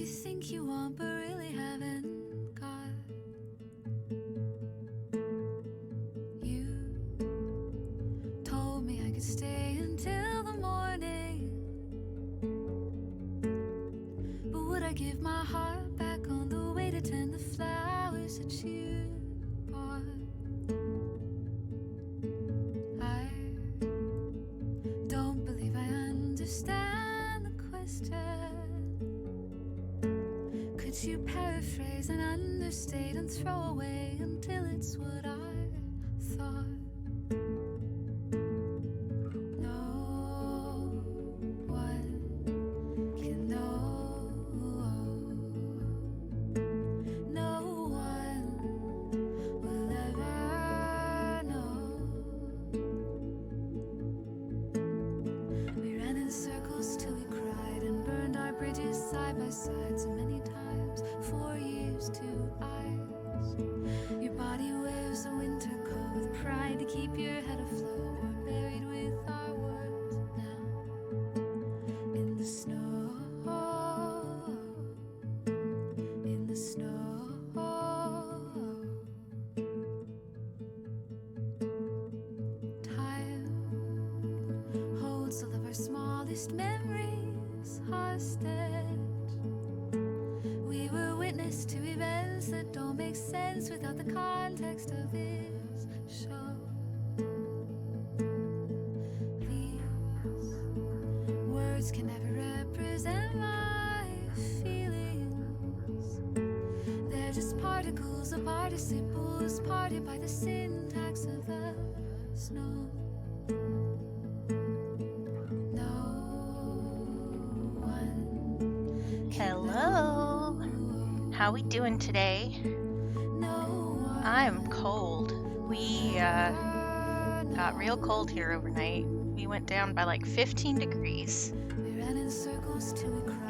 you think you want but really haven't got. You told me I could stay until the morning, but would I give my heart back on the way to tend the flowers that you bought? I don't believe I understand the question. Could you paraphrase and understate and throw away until it's what I thought? No one can know. No one will ever know. We ran in circles till we cried and burned our bridges side by side so many times. 4 years to eyes. Your body wears a winter coat with pride to keep your head afloat. We're buried with our words now in the snow. In the snow. Time holds all of our smallest memories hostage. We were witness to events that don't make sense without the context of this show. These words can never represent my feelings. They're just particles of participles parted by the syntax of the snow. Hello. How we doing today? I'm cold. We got real cold here overnight. We went down by like 15 degrees.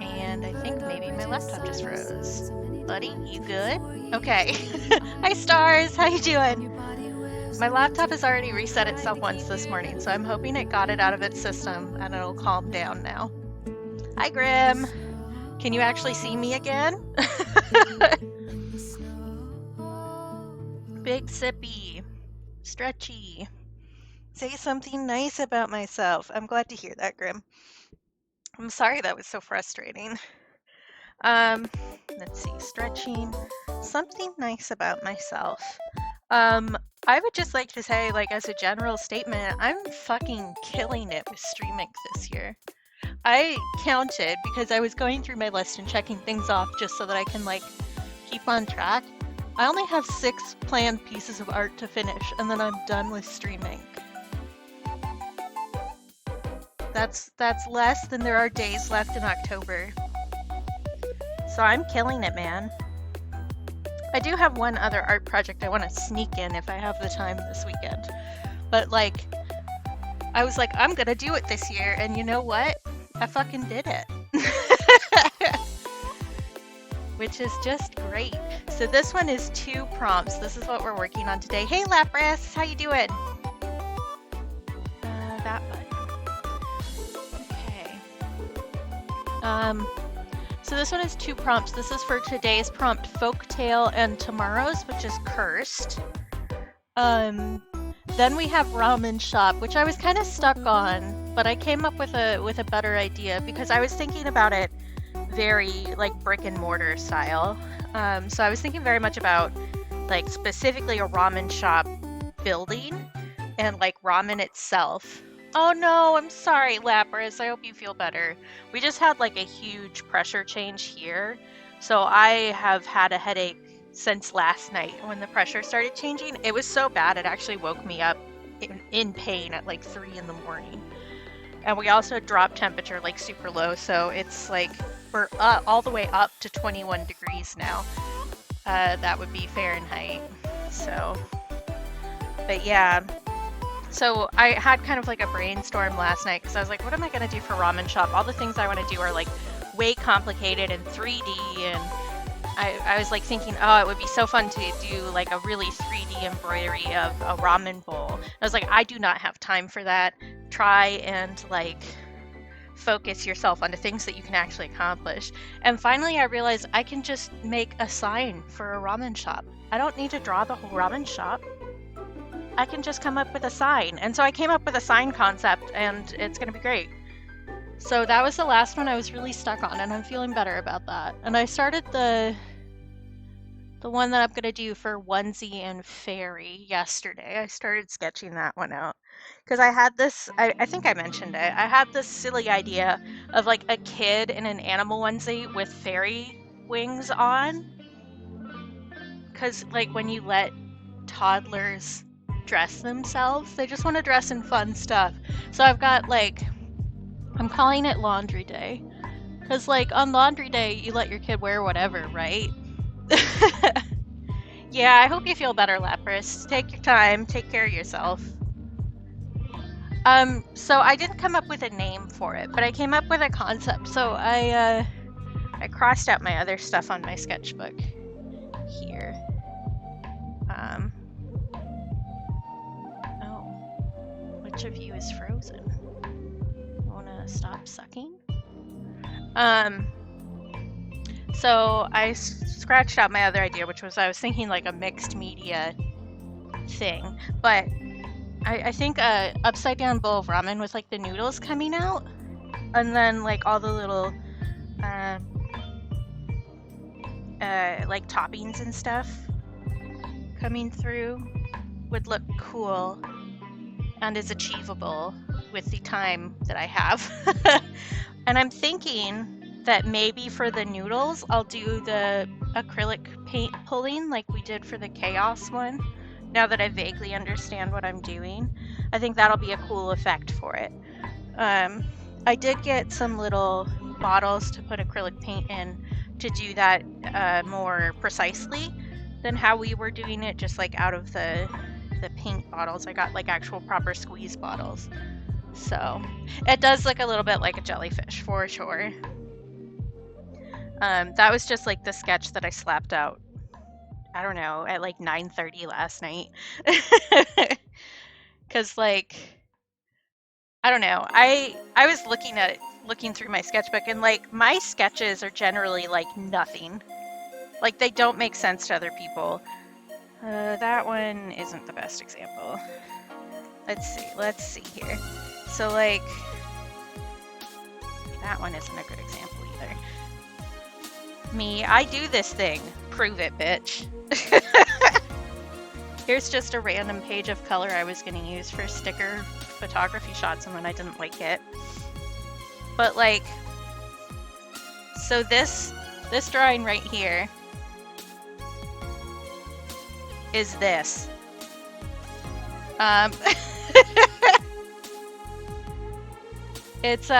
And I think maybe my laptop just froze. Buddy, you good? Okay. Hi Stars, how you doing? My laptop has already reset itself once this morning, so I'm hoping it got it out of its system and it'll calm down now. Hi Grim. Can you actually see me again? Big sippy, stretchy. Say something nice about myself. I'm glad to hear that, Grim. I'm sorry that was so frustrating. Let's see, stretching. Something nice about myself. I would just like to say, like, as a general statement, I'm fucking killing it with streaming this year. I counted because I was going through my list and checking things off just so that I can like keep on track. I only have 6 planned pieces of art to finish and then I'm done with streaming. That's less than there are days left in October. So I'm killing it, man. I do have one other art project I want to sneak in if I have the time this weekend. But like, I was like, I'm gonna do it this year, and you know what? I fucking did it. Which is just great. So this one is 2 prompts. This is what we're working on today. Hey Lapras, how you doing? That button. Okay. So this one is 2 prompts. This is for today's prompt, Folktale and tomorrow's, which is Cursed. Then we have Ramen Shop, which I was kind of stuck on, but I came up with a better idea because I was thinking about it very like brick and mortar style. So I was thinking very much about like specifically a ramen shop building and like ramen itself. Oh no, I'm sorry, Lapras. I hope you feel better. We just had like a huge pressure change here. So I have had a headache since last night when the pressure started changing. It was so bad it actually woke me up in pain at like 3 in the morning. And we also dropped temperature like super low, so it's like we're all the way up to 21 degrees now. That would be Fahrenheit. So, but yeah. So I had kind of like a brainstorm last night because I was like, what am I going to do for Ramen Shop? All the things I want to do are like way complicated and 3D, and I was like thinking, oh, it would be so fun to do like a really 3D embroidery of a ramen bowl. I was like, I do not have time for that. Try and like focus yourself onto things that you can actually accomplish. And finally, I realized I can just make a sign for a ramen shop. I don't need to draw the whole ramen shop. I can just come up with a sign. And so I came up with a sign concept, and it's going to be great. So that was the last one I was really stuck on, and I'm feeling better about that. And I started the one that I'm going to do for Onesie and Fairy yesterday. I started sketching that one out. Because I had this, I think I mentioned it, I had this silly idea of like a kid in an animal onesie with fairy wings on. Because like when you let toddlers dress themselves, they just want to dress in fun stuff. So I've got like, I'm calling it Laundry Day. Because like on Laundry Day, you let your kid wear whatever, right? Yeah, I hope you feel better, Lapras. Take your time, take care of yourself. So I didn't come up with a name for it, but I came up with a concept. So I crossed out my other stuff on my sketchbook here. Oh, which of you is frozen? Wanna stop sucking? So I scratched out my other idea, which was I was thinking like a mixed media thing, but I think a upside down bowl of ramen with like the noodles coming out, and then like all the little like toppings and stuff coming through would look cool and is achievable with the time that I have. And I'm thinking that maybe for the noodles, I'll do the acrylic paint pulling like we did for the Chaos one. Now that I vaguely understand what I'm doing, I think that'll be a cool effect for it. I did get some little bottles to put acrylic paint in to do that more precisely than how we were doing it, just like out of the paint bottles. I got like actual proper squeeze bottles. So it does look a little bit like a jellyfish for sure. That was just like the sketch that I slapped out, I don't know, at like 9:30 last night. Cause like, I don't know, I was looking through my sketchbook, and like my sketches are generally like nothing. Like they don't make sense to other people. That one isn't the best example. Let's see here. So like, that one isn't a good example either. Me, I do this thing. Prove it, bitch. Here's just a random page of color I was going to use for sticker photography shots, and then I didn't like it. But like, so this drawing right here is this. It's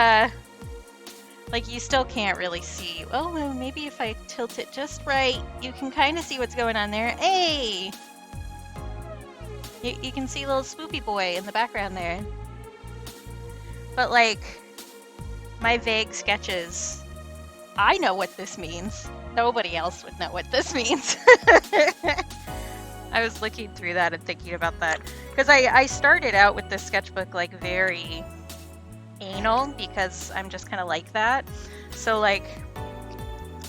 like you still can't really see. Oh, well, maybe if I tilt it just right, you can kind of see what's going on there. Hey! You can see little Spoopy Boy in the background there. But like, my vague sketches, I know what this means. Nobody else would know what this means. I was looking through that and thinking about that. Because I started out with this sketchbook like very anal, because I'm just kind of like that. So like,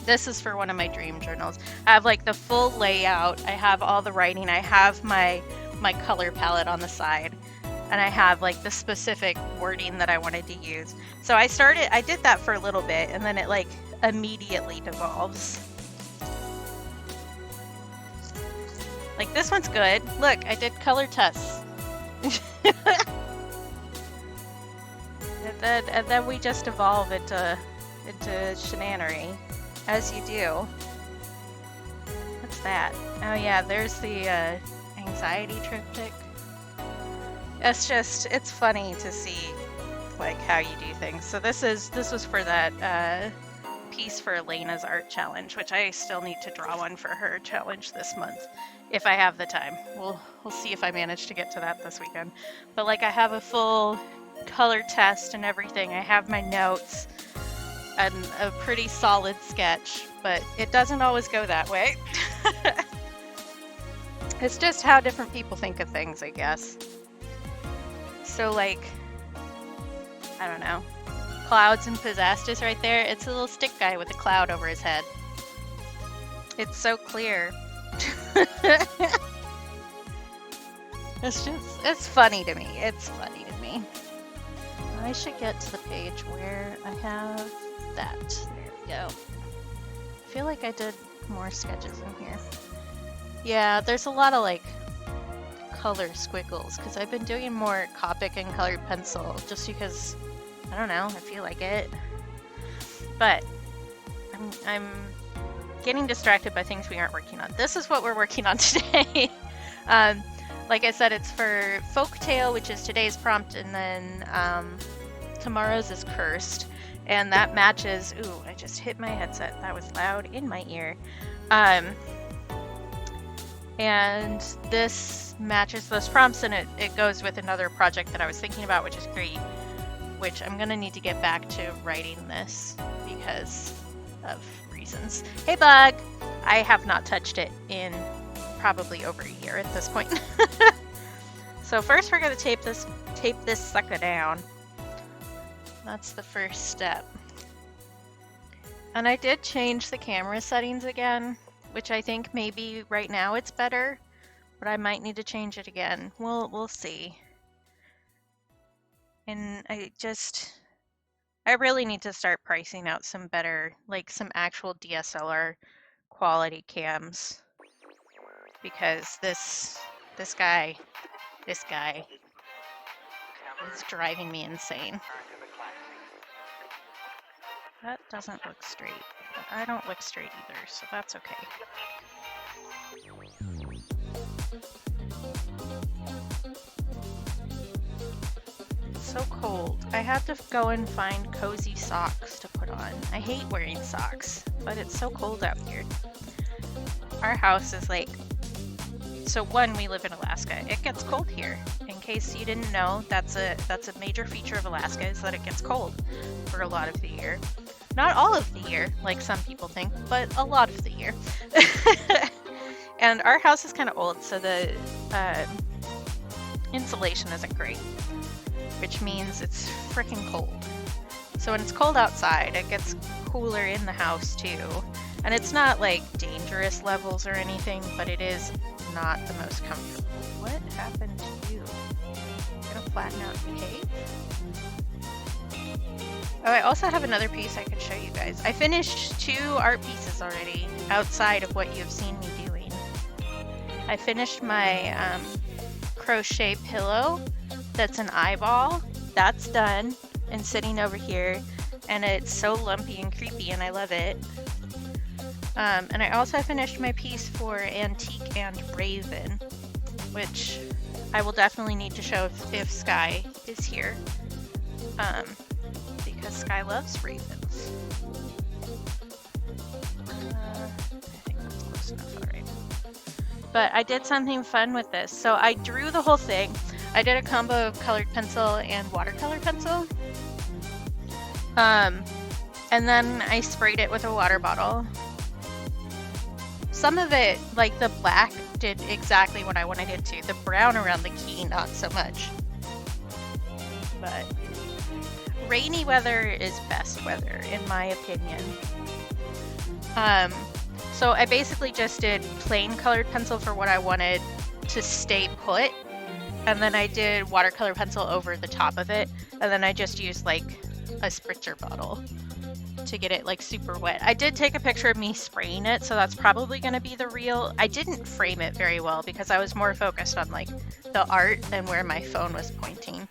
this is for one of my dream journals. I have like the full layout, I have all the writing, I have my color palette on the side, and I have like the specific wording that I wanted to use. So I did that for a little bit, and then it like immediately devolves. Like this one's good. Look, I did color tests. And then we just evolve into shenanery, as you do. What's that? Oh yeah, there's the anxiety triptych. It's funny to see like how you do things. So this was for that piece for Elena's art challenge, which I still need to draw one for her challenge this month, if I have the time. We'll see if I manage to get to that this weekend. But like, I have a full color test and everything. I have my notes and a pretty solid sketch, but it doesn't always go that way. It's just how different people think of things, I guess. So like, I don't know, clouds and possessed is right there. It's a little stick guy with a cloud over his head. It's so clear. It's funny to me. It's funny to me. I should get to the page where I have that. There we go. I feel like I did more sketches in here. Yeah, there's a lot of like color squiggles because I've been doing more Copic and colored pencil just because, I don't know, I feel like it. But I'm getting distracted by things we aren't working on. This is what we're working on today. Like I said, it's for Folktale, which is today's prompt, and then tomorrow's is Cursed. And that matches, ooh, I just hit my headset. That was loud in my ear. And this matches those prompts, and it goes with another project that I was thinking about, which is great, which I'm gonna need to get back to writing this because of reasons. Hey Bug! I have not touched it in probably over a year at this point. So first we're gonna tape this sucker down. That's the first step. And I did change the camera settings again, which I think maybe right now it's better, but I might need to change it again. We'll see. And I really need to start pricing out some better, like some actual DSLR quality cams, because this guy is driving me insane. That doesn't look straight. But I don't look straight either, so that's okay. It's so cold. I had to go and find cozy socks to put on. I hate wearing socks, but it's so cold out here. Our house is like, so one, we live in Alaska. It gets cold here. In case you didn't know, that's a major feature of Alaska, is that it gets cold for a lot of the year. Not all of the year, like some people think, but a lot of the year. And our house is kind of old, so the insulation isn't great, which means it's freaking cold. So when it's cold outside, it gets cooler in the house too. And it's not like dangerous levels or anything, but it is not the most comfortable. What happened to you? You're gonna flatten out the cave? Oh, I also have another piece I could show you guys. I finished 2 art pieces already outside of what you've seen me doing. I finished my crochet pillow that's an eyeball. That's done and sitting over here, and it's so lumpy and creepy and I love it. And I also finished my piece for Antique and Raven, which I will definitely need to show if Sky is here. Because Sky loves ravens. I think that's close enough, alright. But I did something fun with this. So I drew the whole thing. I did a combo of colored pencil and watercolor pencil. And then I sprayed it with a water bottle. Some of it, like the black, did exactly what I wanted it to. The brown around the key, not so much. But rainy weather is best weather, in my opinion. So I basically just did plain colored pencil for what I wanted to stay put, and then I did watercolor pencil over the top of it, and then I just used like a spritzer bottle to get it like super wet. I did take a picture of me spraying it, so that's probably going to be the real. I didn't frame it very well because I was more focused on like the art and where my phone was pointing,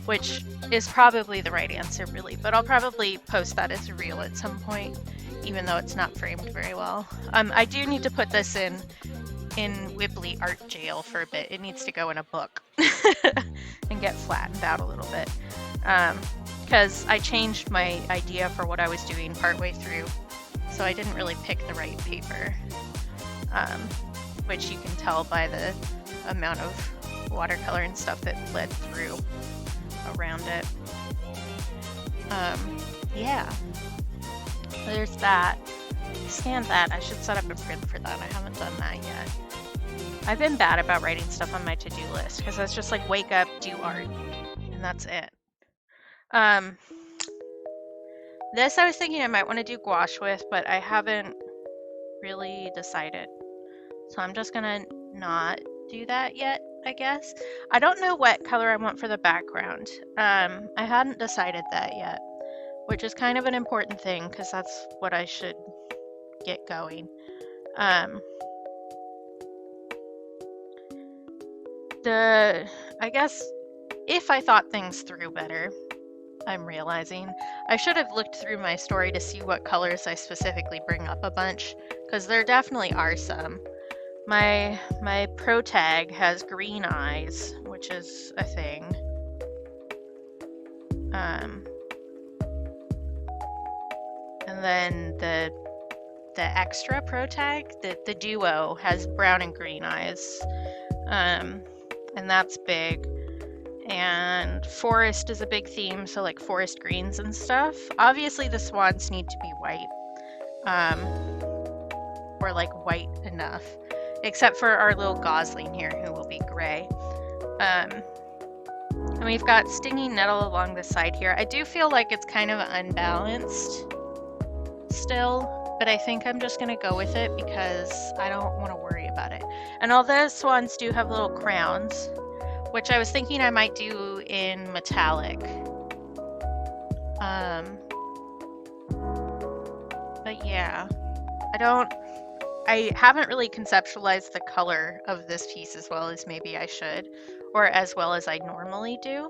which is probably the right answer really, but I'll probably post that as real at some point, even though it's not framed very well. I do need to put this in Wibbly art jail for a bit. It needs to go in a book and get flattened out a little bit. Because I changed my idea for what I was doing partway through, so I didn't really pick the right paper, which you can tell by the amount of watercolor and stuff that bled through around it. Yeah, there's that. Scan that. I should set up a print for that. I haven't done that yet. I've been bad about writing stuff on my to-do list because it's just like wake up, do art, and that's it. This I was thinking I might want to do gouache with, but I haven't really decided. So I'm just gonna not do that yet, I guess. I don't know what color I want for the background. I hadn't decided that yet, which is kind of an important thing because that's what I should get going. I guess if I thought things through better, I'm realizing I should have looked through my story to see what colors I specifically bring up a bunch, because there definitely are some. My pro tag has green eyes, which is a thing. And then the extra pro tag, the duo, has brown and green eyes. And that's big. And forest is a big theme, so like forest greens and stuff. Obviously the swans need to be white. Or like white enough. Except for our little gosling here, who will be gray. And we've got stinging nettle along the side here. I do feel like it's kind of unbalanced still, but I think I'm just gonna go with it because I don't want to worry about it. And although swans do have little crowns, which I was thinking I might do in metallic. But yeah, I haven't really conceptualized the color of this piece as well as maybe I should, or as well as I normally do.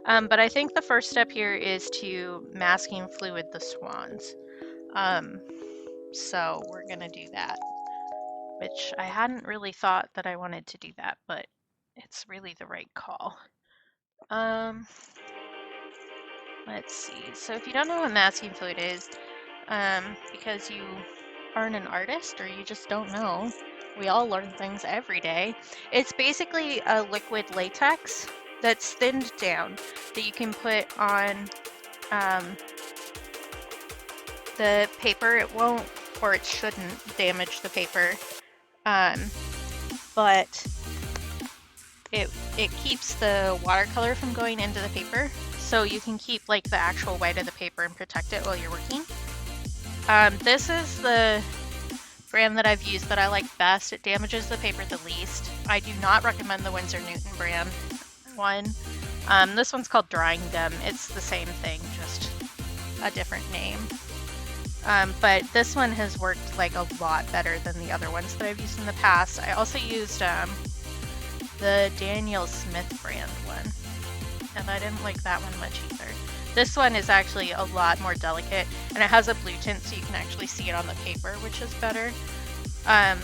But I think the first step here is to masking fluid the swans. So we're gonna do that, which I hadn't really thought that I wanted to do that, but it's really the right call. Let's see. So if you don't know what masking fluid is, because you aren't an artist or you just don't know, we all learn things every day. It's basically a liquid latex that's thinned down that you can put on the paper. It won't, or it shouldn't, damage the paper, but it keeps the watercolor from going into the paper, so you can keep like the actual white of the paper and protect it while you're working. This is the brand that I've used that I like best. It damages the paper the least. I do not recommend the Winsor Newton brand one. This one's called Drying Gum. It's the same thing, just a different name. But this one has worked like a lot better than the other ones that I've used in the past. I also used the Daniel Smith brand one, and I didn't like that one much either. This one is actually a lot more delicate, and it has a blue tint so you can actually see it on the paper, which is better. I'm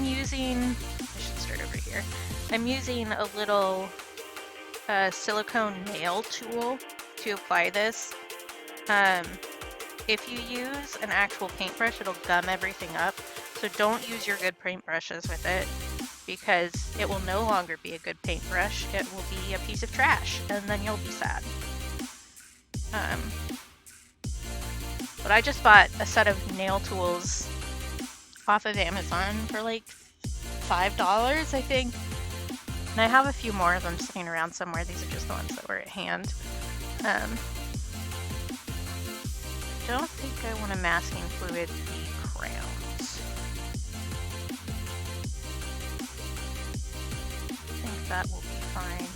using, I should start over here. I'm using a little silicone nail tool to apply this. If you use an actual paintbrush, it'll gum everything up. So don't use your good paintbrushes with it, because it will no longer be a good paintbrush. It will be a piece of trash, and then you'll be sad. But I just bought a set of nail tools off of Amazon for like $5, I think. And I have a few more of them sitting around somewhere. These are just the ones that were at hand. Don't think I want to masking fluid the crowns. I think that will be fine.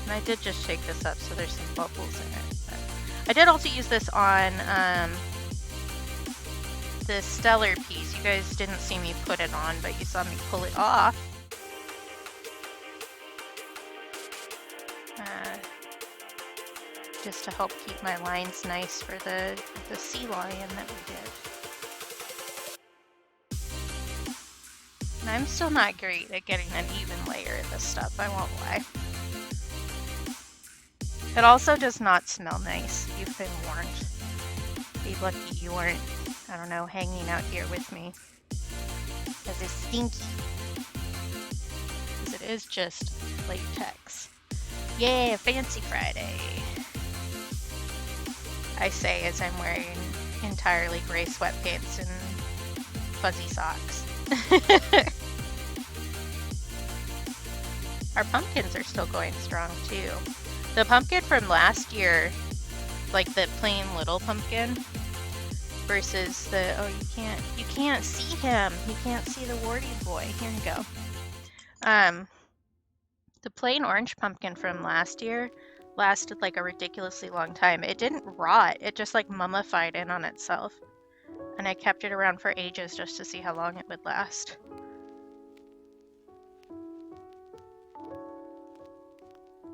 And I did just shake this up, so there's some bubbles in it. But I did also use this on the Stellar piece. You guys didn't see me put it on, but you saw me pull it off. Just to help keep my lines nice for the sea lion that we did. And I'm still not great at getting an even layer of this stuff, I won't lie. It also does not smell nice. You've been warned. Be lucky you weren't, I don't know, hanging out here with me. Because it's stinky. Because it is just latex. Yeah, Fancy Friday. I say as I'm wearing entirely gray sweatpants and fuzzy socks. Our pumpkins are still going strong too. The pumpkin from last year like the plain little pumpkin versus the, oh, you can't see him. You can't see the warty boy. Here you go. The plain orange pumpkin from last year lasted like a ridiculously long time. It didn't rot. It just like mummified in on itself. And I kept it around for ages just to see how long it would last.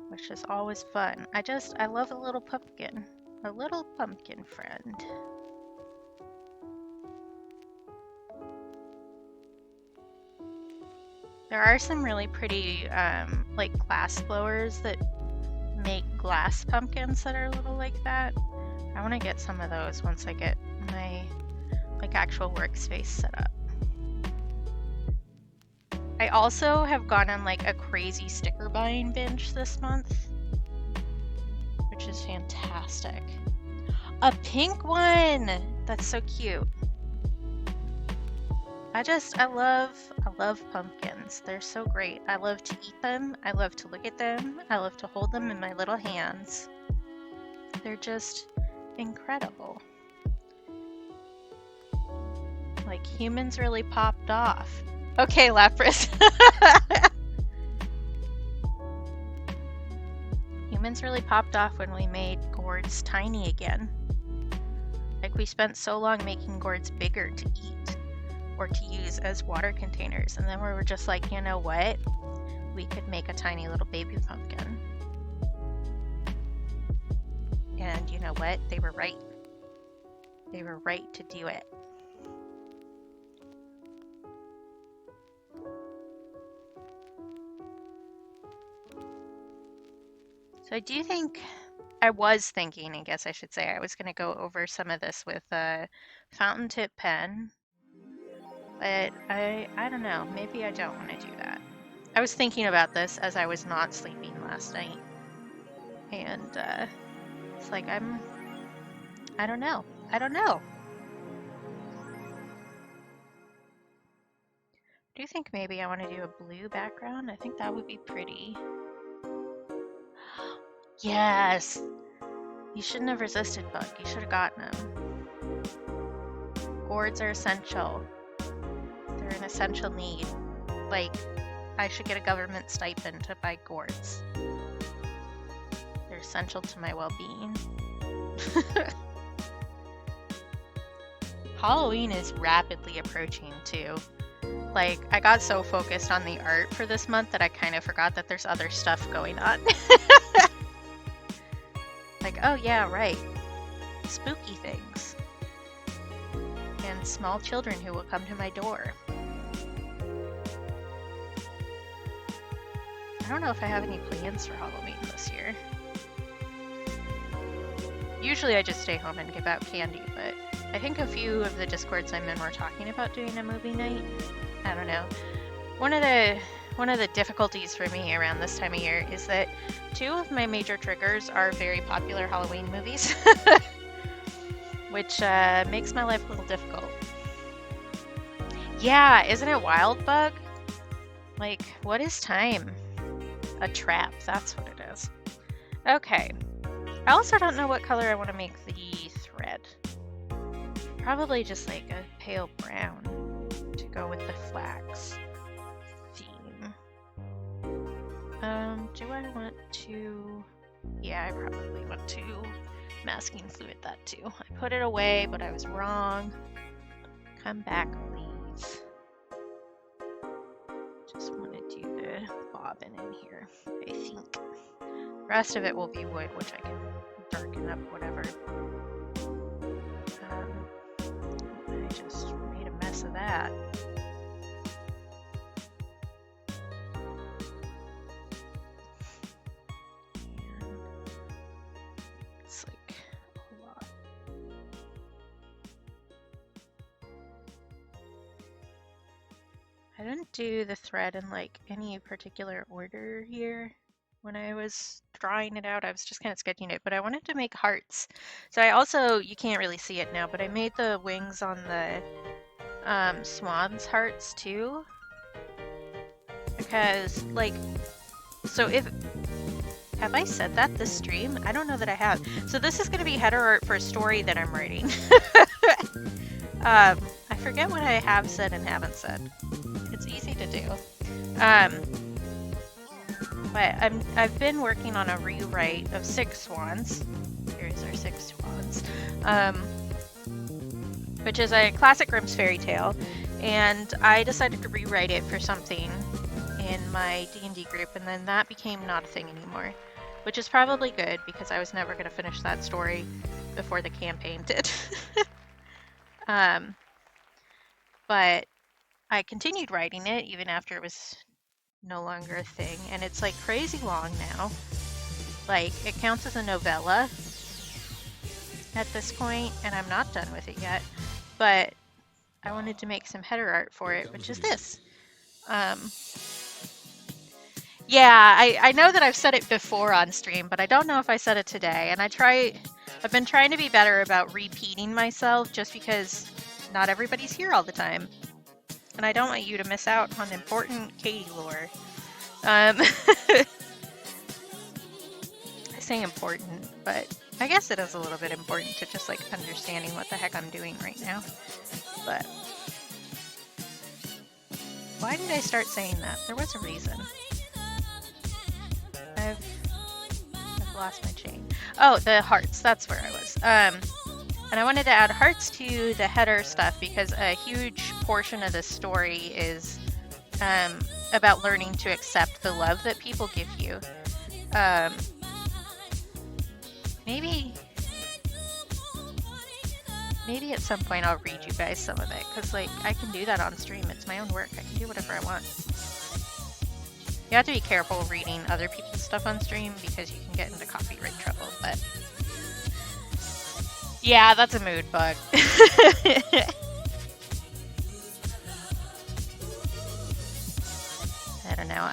Which is always fun. I love a little pumpkin. A little pumpkin friend. There are some really pretty like glass blowers that make glass pumpkins that are a little like that. I want to get some of those once I get my like actual workspace set up. I also have gone on like a crazy sticker buying binge this month, which is fantastic. A pink one! That's so cute. I love pumpkins. They're so great. I love to eat them. I love to look at them. I love to hold them in my little hands. They're just incredible. Like, humans really popped off. Okay, Lapras. Humans really popped off when we made gourds tiny again. Like, we spent so long making gourds bigger to eat or to use as water containers, and then we were just like, you know what? We could make a tiny little baby pumpkin. And you know what? They were right. They were right to do it. So I was thinking, I guess I should say, I was going to go over some of this with a fountain tip pen, but I don't know, maybe I don't want to do that. I was thinking about this as I was not sleeping last night, and it's like, I don't know. Do you think maybe I want to do a blue background? I think that would be pretty. Yes! You shouldn't have resisted, Bug. You should have gotten them. Gourds are essential. They're an essential need. Like, I should get a government stipend to buy gourds. They're essential to my well-being. Halloween is rapidly approaching, too. Like, I got so focused on the art for this month that I kind of forgot that there's other stuff going on. Like, oh yeah, right. Spooky things. And small children who will come to my door. I don't know if I have any plans for Halloween this year. Usually I just stay home and give out candy, but I think a few of the Discords I'm in were talking about doing a movie night. I don't know. One of the difficulties for me around this time of year is that two of my major triggers are very popular Halloween movies, which makes my life a little difficult. Yeah, isn't it wild, Bug? Like, what is time? A trap, that's what it is. Okay. I also don't know what color I want to make the thread. Probably just like a pale brown to go with the flax theme. Do I want to... Yeah, I probably want to masking fluid that too. I put it away, but I was wrong. Come back, please. Just want to do the bobbin in here, I think. The rest of it will be wood, which I can darken up, whatever. I just made a mess of that. It's like a lot. I didn't do the thread in like any particular order here. When I was drawing it out, I was just kind of sketching it, but I wanted to make hearts. So I also, you can't really see it now, but I made the wings on the swan's hearts too. Because, like, so if Have I said that this stream? I don't know that I have. So this is going to be header art for a story that I'm writing. I forget what I have said and haven't said. It's easy to do. But I've been working on a rewrite of Six Swans. Here's our Six Swans. Which is a classic Grimm's fairy tale. And I decided to rewrite it for something in my D&D group, and then that became not a thing anymore. Which is probably good, because I was never going to finish that story before the campaign did. But I continued writing it even after it was no longer a thing, and it's like crazy long now. Like, it counts as a novella at this point, and I'm not done with it yet. But I wanted to make some header art for it, which is this. Yeah, I know that I've said it before on stream, but I don't know if I said it today. And I've been trying to be better about repeating myself just because not everybody's here all the time. And I don't want you to miss out on important Katie lore. I say important, but I guess it is a little bit important to just like understanding what the heck I'm doing right now. But why did I start saying that? There was a reason. I've lost my chain. Oh, the hearts. That's where I was. And I wanted to add hearts to the header stuff because a huge portion of the story is about learning to accept the love that people give you. Maybe at some point I'll read you guys some of it, because like I can do that on stream. It's my own work. I can do whatever I want. You have to be careful reading other people's stuff on stream because you can get into copyright trouble, but yeah, that's a mood bug. I don't know.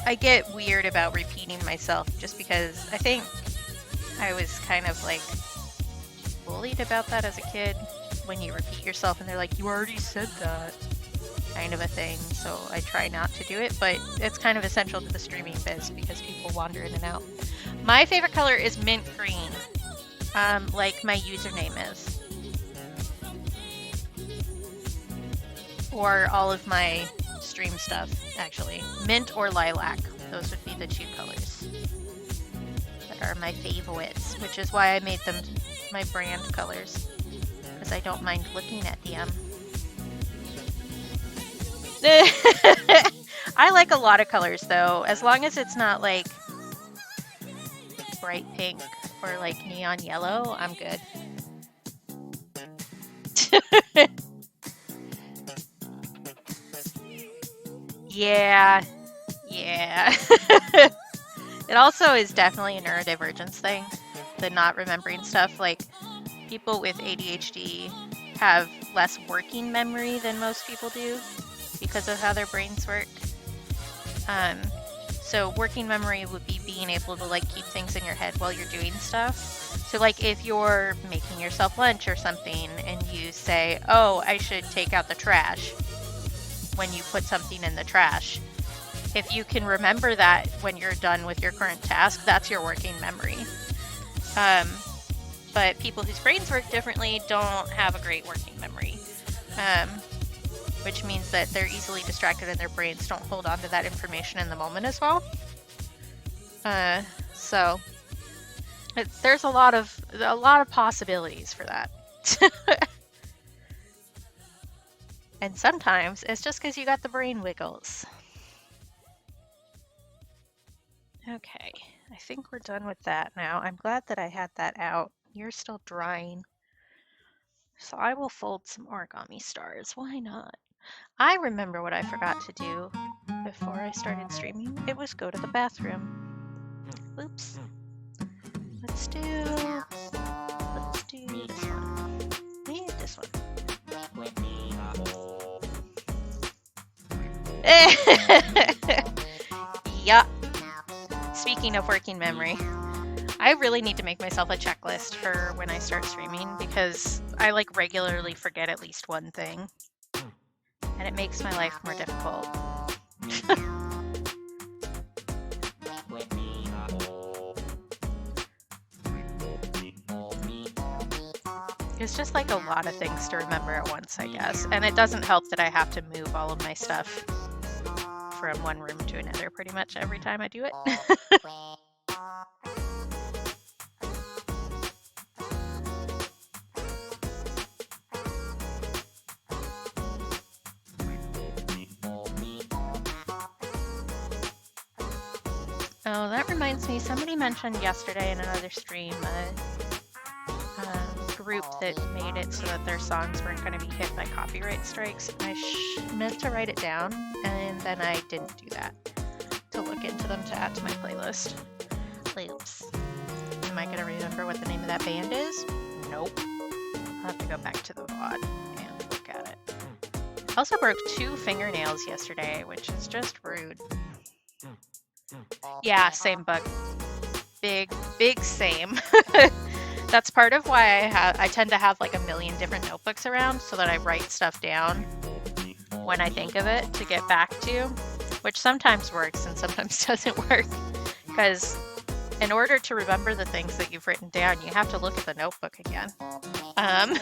I get weird about repeating myself just because I think I was kind of like bullied about that as a kid when you repeat yourself and they're like, you already said that, kind of a thing. So I try not to do it, but it's kind of essential to the streaming biz because people wander in and out. My favorite color is mint green, like my username is, or all of my stream stuff actually. Mint or lilac, those would be the two colors that are my favorites, which is why I made them my brand colors, because I don't mind looking at them. I like a lot of colors though, as long as it's not like bright pink or like neon yellow, I'm good. Yeah. It also is definitely a neurodivergence thing, the not remembering stuff. Like, people with ADHD have less working memory than most people do because of how their brains work. So working memory would be being able to like keep things in your head while you're doing stuff. So like if you're making yourself lunch or something and you say, oh, I should take out the trash when you put something in the trash. If you can remember that when you're done with your current task, that's your working memory. But people whose brains work differently don't have a great working memory, which means that they're easily distracted and their brains don't hold on to that information in the moment as well. So there's a lot of possibilities for that. And sometimes it's just because you got the brain wiggles. Okay, I think we're done with that now. I'm glad that I had that out. You're still drying. So I will fold some origami stars. Why not? I remember what I forgot to do before I started streaming. It was go to the bathroom. Oops. Let's do this one. Maybe this one. Yeah. Speaking of working memory, I really need to make myself a checklist for when I start streaming because I like regularly forget at least one thing. And it makes my life more difficult. It's just like a lot of things to remember at once, I guess. And it doesn't help that I have to move all of my stuff from one room to another pretty much every time I do it. Oh, that reminds me, somebody mentioned yesterday in another stream a group that made it so that their songs weren't going to be hit by copyright strikes. I meant to write it down, and then I didn't do that to look into them to add to my playlist. Oops. Am I going to remember what the name of that band is? Nope. I'll have to go back to the VOD and look at it. I also broke 2 fingernails yesterday, which is just rude. Yeah, same bug. Big same. That's part of why I tend to have like a million different notebooks around so that I write stuff down when I think of it to get back to, which sometimes works and sometimes doesn't work. Because in order to remember the things that you've written down, you have to look at the notebook again. And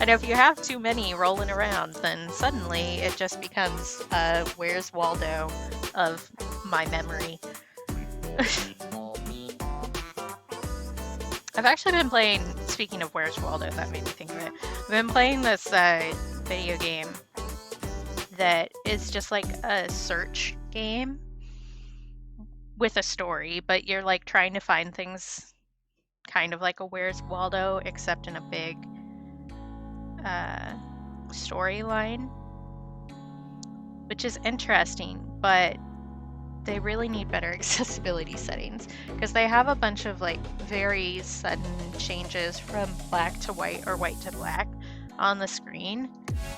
if you have too many rolling around, then suddenly it just becomes Where's Waldo of my memory. I've actually been playing, speaking of Where's Waldo, that made me think of it. I've been playing this video game that is just like a search game with a story, but you're like trying to find things kind of like a Where's Waldo, except in a big storyline, which is interesting, but they really need better accessibility settings because they have a bunch of like very sudden changes from black to white or white to black on the screen,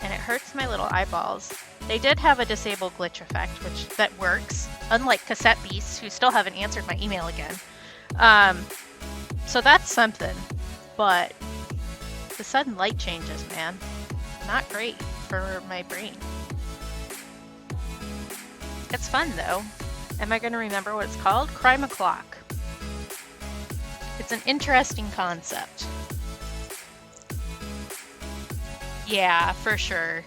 and it hurts my little eyeballs. They did have a disable glitch effect, which that works, unlike Cassette Beasts, who still haven't answered my email again. So that's something, but the sudden light changes, man, not great for my brain. It's fun though. Am I going to remember what it's called? Crime O'Clock. It's an interesting concept. Yeah, for sure.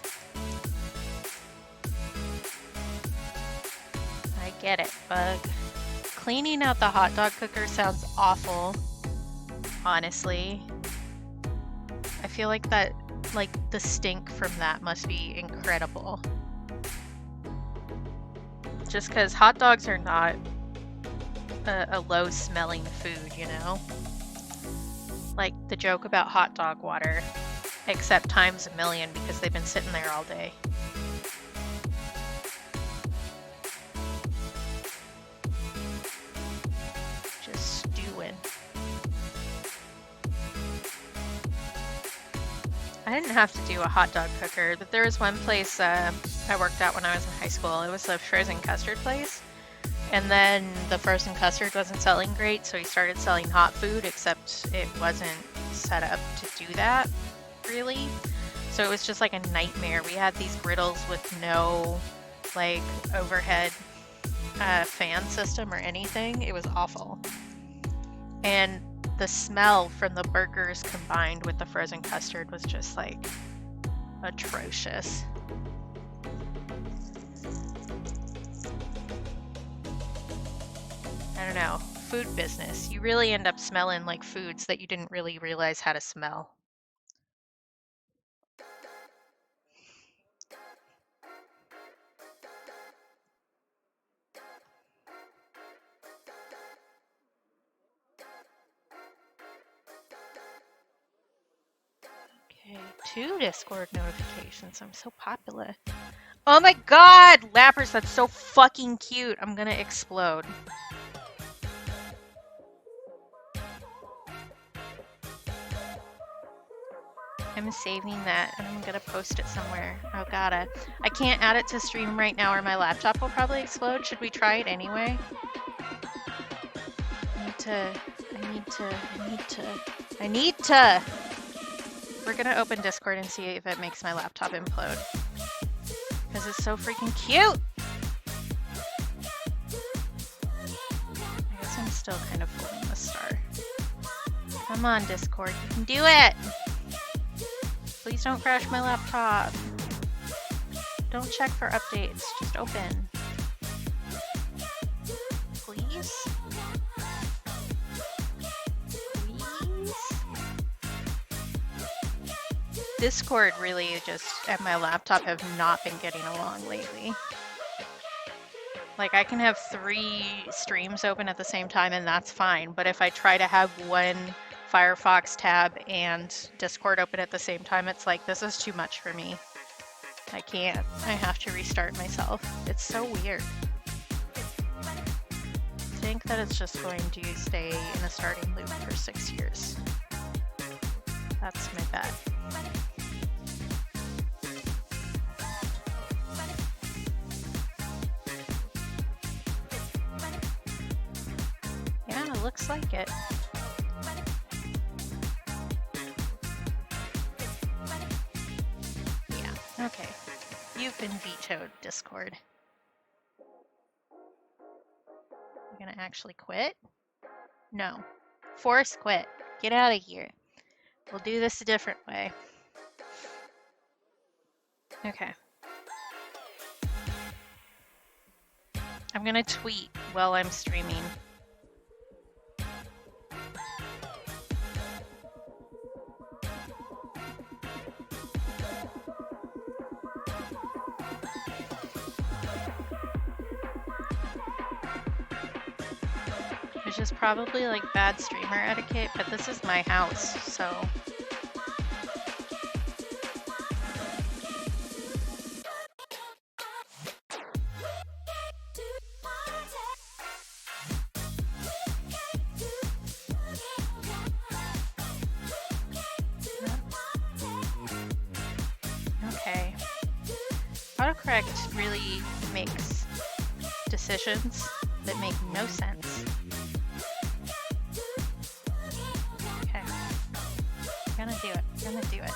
I get it, Bug. Cleaning out the hot dog cooker sounds awful, honestly. I feel like that, like, the stink from that must be incredible. Just because hot dogs are not a low-smelling food, you know? Like the joke about hot dog water, except times a million because they've been sitting there all day. Just stewing. I didn't have to do a hot dog cooker, but there was one place I worked at when I was in high school. It was a frozen custard place. And then the frozen custard wasn't selling great, so he started selling hot food, except it wasn't set up to do that, really. So it was just like a nightmare. We had these griddles with no, like, overhead fan system or anything. It was awful. And the smell from the burgers combined with the frozen custard was just like atrocious. I don't know. Food business. You really end up smelling like foods that you didn't really realize how to smell. Okay, 2 Discord notifications. I'm so popular. Oh my god! Lappers, that's so fucking cute. I'm gonna explode. I'm saving that and I'm gonna post it somewhere. Oh god, I can't add it to stream right now or my laptop will probably explode. Should we try it anyway? I need to. We're gonna open Discord and see if it makes my laptop implode. Because it's so freaking cute! I guess I'm still kind of holding the star. Come on, Discord, you can do it! Please don't crash my laptop. Don't check for updates, just open. Please? Please? Discord really just, and my laptop have not been getting along lately. Like, I can have 3 streams open at the same time and that's fine, but if I try to have one Firefox tab and Discord open at the same time, it's like, this is too much for me. I can't. I have to restart myself. It's so weird. I think that it's just going to stay in a starting loop for 6 years. That's my bet. Yeah, it looks like it. Yeah, okay. You've been vetoed, Discord. You're gonna actually quit? No. Force quit. Get out of here. We'll do this a different way. Okay. I'm gonna tweet while I'm streaming. Which is probably like bad streamer etiquette, but this is my house, so. Okay. Autocorrect really makes decisions that make no sense. Okay. I'm gonna do it. I'm gonna do it.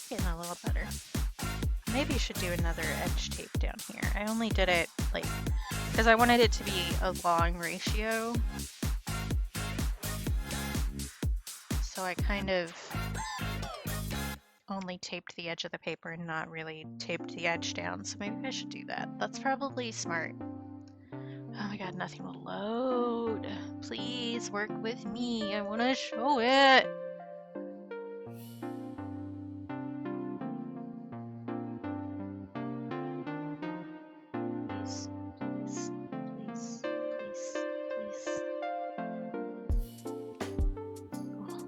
Getting a little better. Maybe I should do another edge tape down here. I only did it like because I wanted it to be a long ratio. So I kind of only taped the edge of the paper and not really taped the edge down. So maybe I should do that. That's probably smart. Oh my god, nothing will load. Please work with me. I want to show it. Please, please, please, please, please. Oh.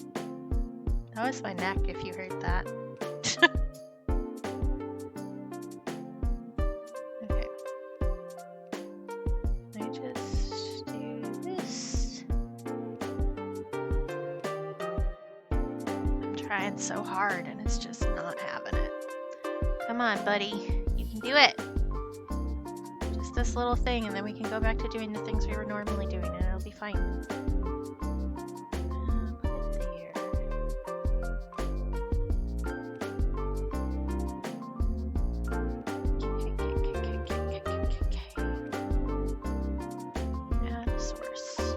That was my neck if you heard that. Okay. I just do this. I'm trying so hard and it's just not having it. Come on, buddy. You can do it. Just this little thing and then we can go back to doing the things we were normally doing and it'll be fine. Put it there. Add a source.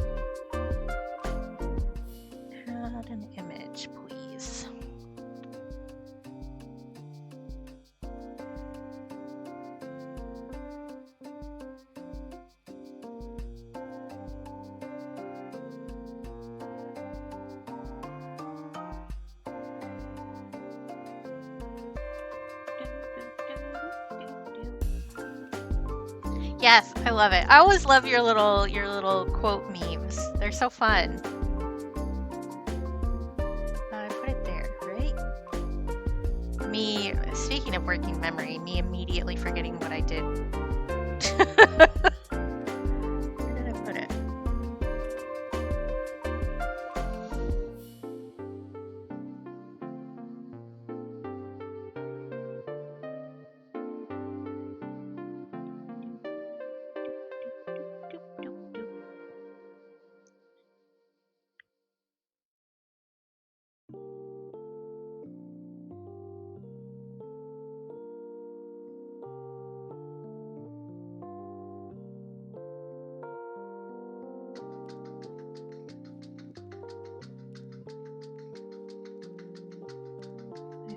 Add an image, please. Yes, I love it. I always love your little quote memes. They're so fun. Put it there, right? Me, speaking of working memory, me immediately forgetting what I did. Where did I put it?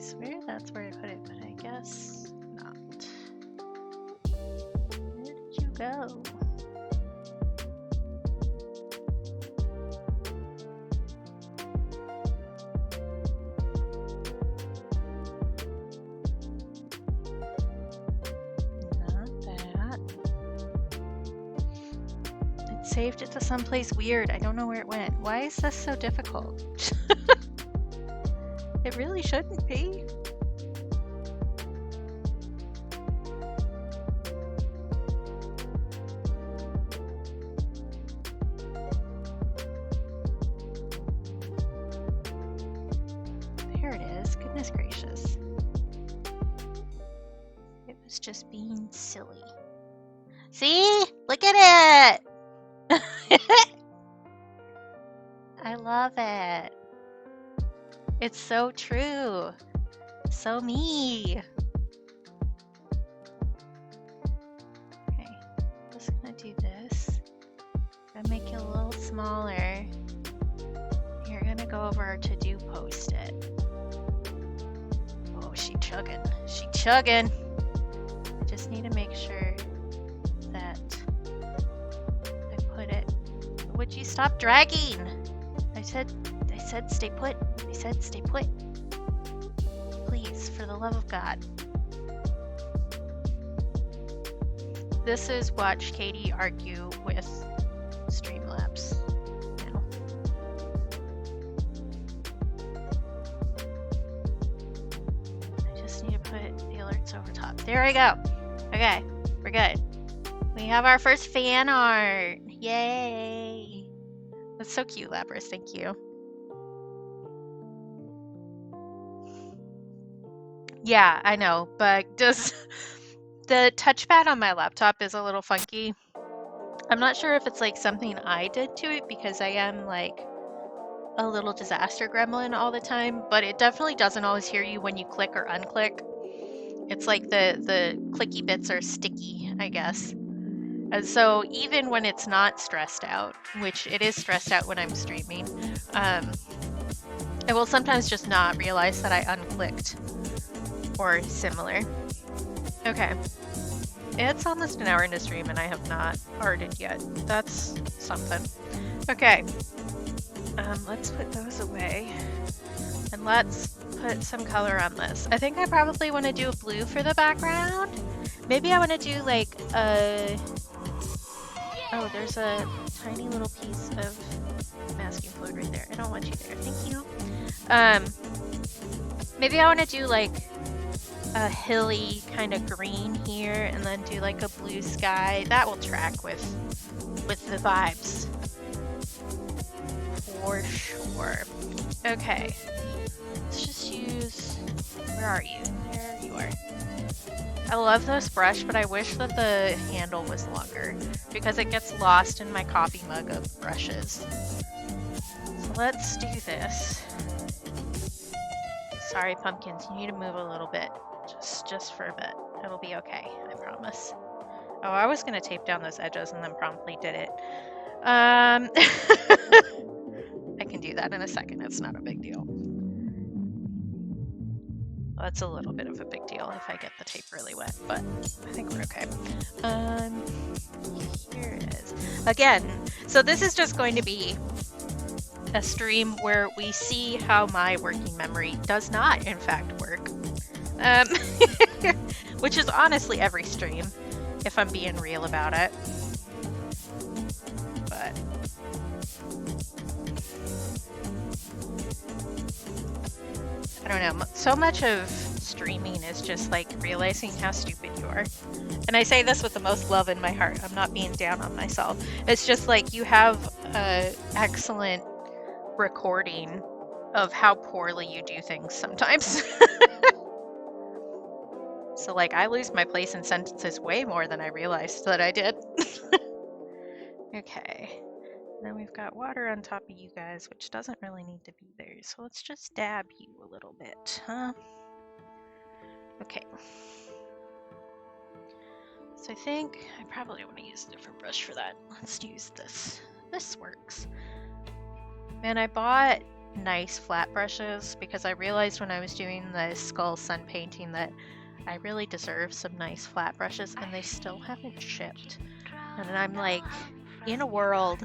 swear that's where I put it, but I guess not. Where did you go? Saved it to someplace weird. I don't know where it went. Why is this so difficult? It really shouldn't be. There it is. Goodness gracious. It was just being silly. See? Look at it! I love it. It's so true. So me. Okay, just gonna do this. Gonna make it a little smaller. You're gonna go over to do post-it. Oh, she chugging. She chugging. I just need to make sure that I put it. Would you stop dragging? I said stay put. I said stay put. Please, for the love of God. This is watch Katie argue with Streamlabs now. I just need to put the alerts over top. There we go. Okay, we're good. We have our first fan art. Yay! That's so cute, Lapras. Thank you. Yeah, I know, but does the touchpad on my laptop is a little funky. I'm not sure if it's like something I did to it because I am like a little disaster gremlin all the time, but it definitely doesn't always hear you when you click or unclick. It's like the clicky bits are sticky, I guess. And so even when it's not stressed out, which it is stressed out when I'm streaming, it will sometimes just not realize that I unclicked or similar. Okay. It's almost an hour into stream and I have not arted yet. That's something. Okay. Let's put those away. And let's put some color on this. I think I probably want to do a blue for the background. Maybe I want to do like a... Oh, there's a tiny little piece of masking fluid right there. I don't want you there. Thank you. Maybe I want to do like a hilly kind of green here and then do like a blue sky. That will track with the vibes. For sure. Okay. Let's just use... Where are you? There you are. I love this brush, but I wish that the handle was longer because it gets lost in my coffee mug of brushes. So let's do this. Sorry, pumpkins, you need to move a little bit. Just for a bit. It'll be okay, I promise. Oh, I was gonna tape down those edges and then promptly did it. I can do that in a second, it's not a big deal. Well, it's a little bit of a big deal if I get the tape really wet, but I think we're okay. Here it is. Again, so this is just going to be a stream where we see how my working memory does not, in fact, work. Which is honestly every stream, if I'm being real about it. But I don't know, so much of streaming is just like realizing how stupid you are. And I say this with the most love in my heart. I'm not being down on myself. It's just like you have an excellent recording of how poorly you do things sometimes. So like I lose my place in sentences way more than I realized that I did. Okay. Then we've got water on top of you guys, which doesn't really need to be there. So let's just dab you a little bit, huh? Okay. So I think I probably want to use a different brush for that. Let's use this. This works. Man, I bought nice flat brushes because I realized when I was doing the skull sun painting that I really deserve some nice flat brushes and they still haven't shipped. And I'm like, in a world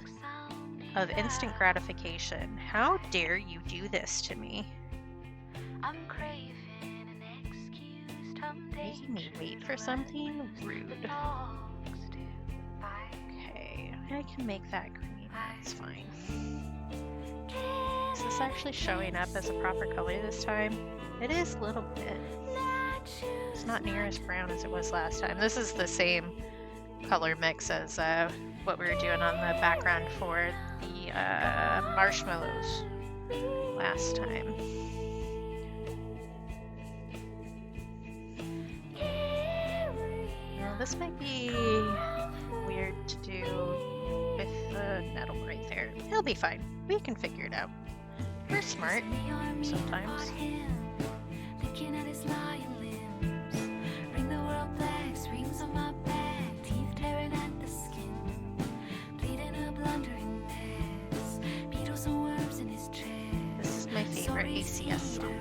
of instant gratification, how dare you do this to me? Making me wait for something? Rude. Okay, I can make that green, that's fine. Is this actually showing up as a proper color this time? It is a little bit. It's not near as brown as it was last time. This is the same color mix as what we were doing on the background for the marshmallows last time. Now, this might be weird to do with the nettle right there. It'll be fine. We can figure it out. We're smart sometimes. This is my favorite ACS song.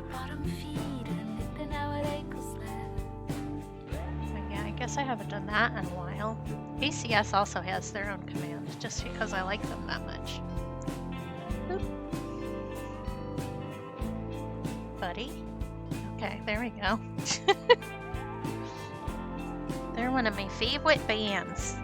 Yeah, I guess I haven't done that in a while. ACS also has their own command, just because I like them that much. Boop. Buddy? Okay, there we go. They're one of my favorite bands.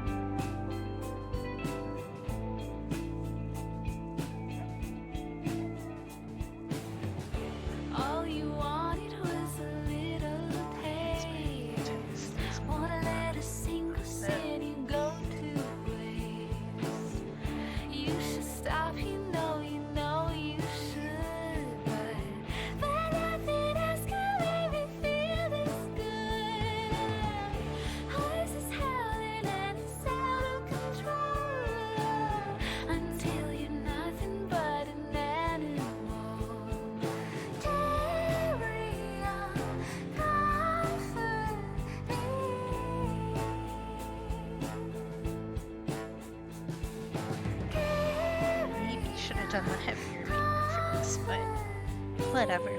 Done the heavier music for this, but whatever.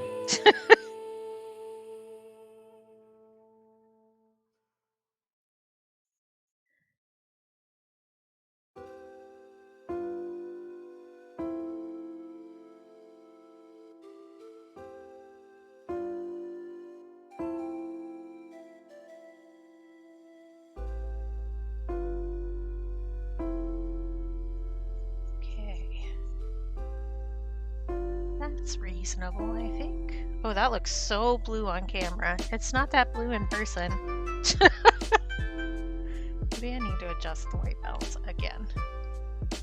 That's reasonable, I think. Oh, that looks so blue on camera. It's not that blue in person. Maybe I need to adjust the white balance again.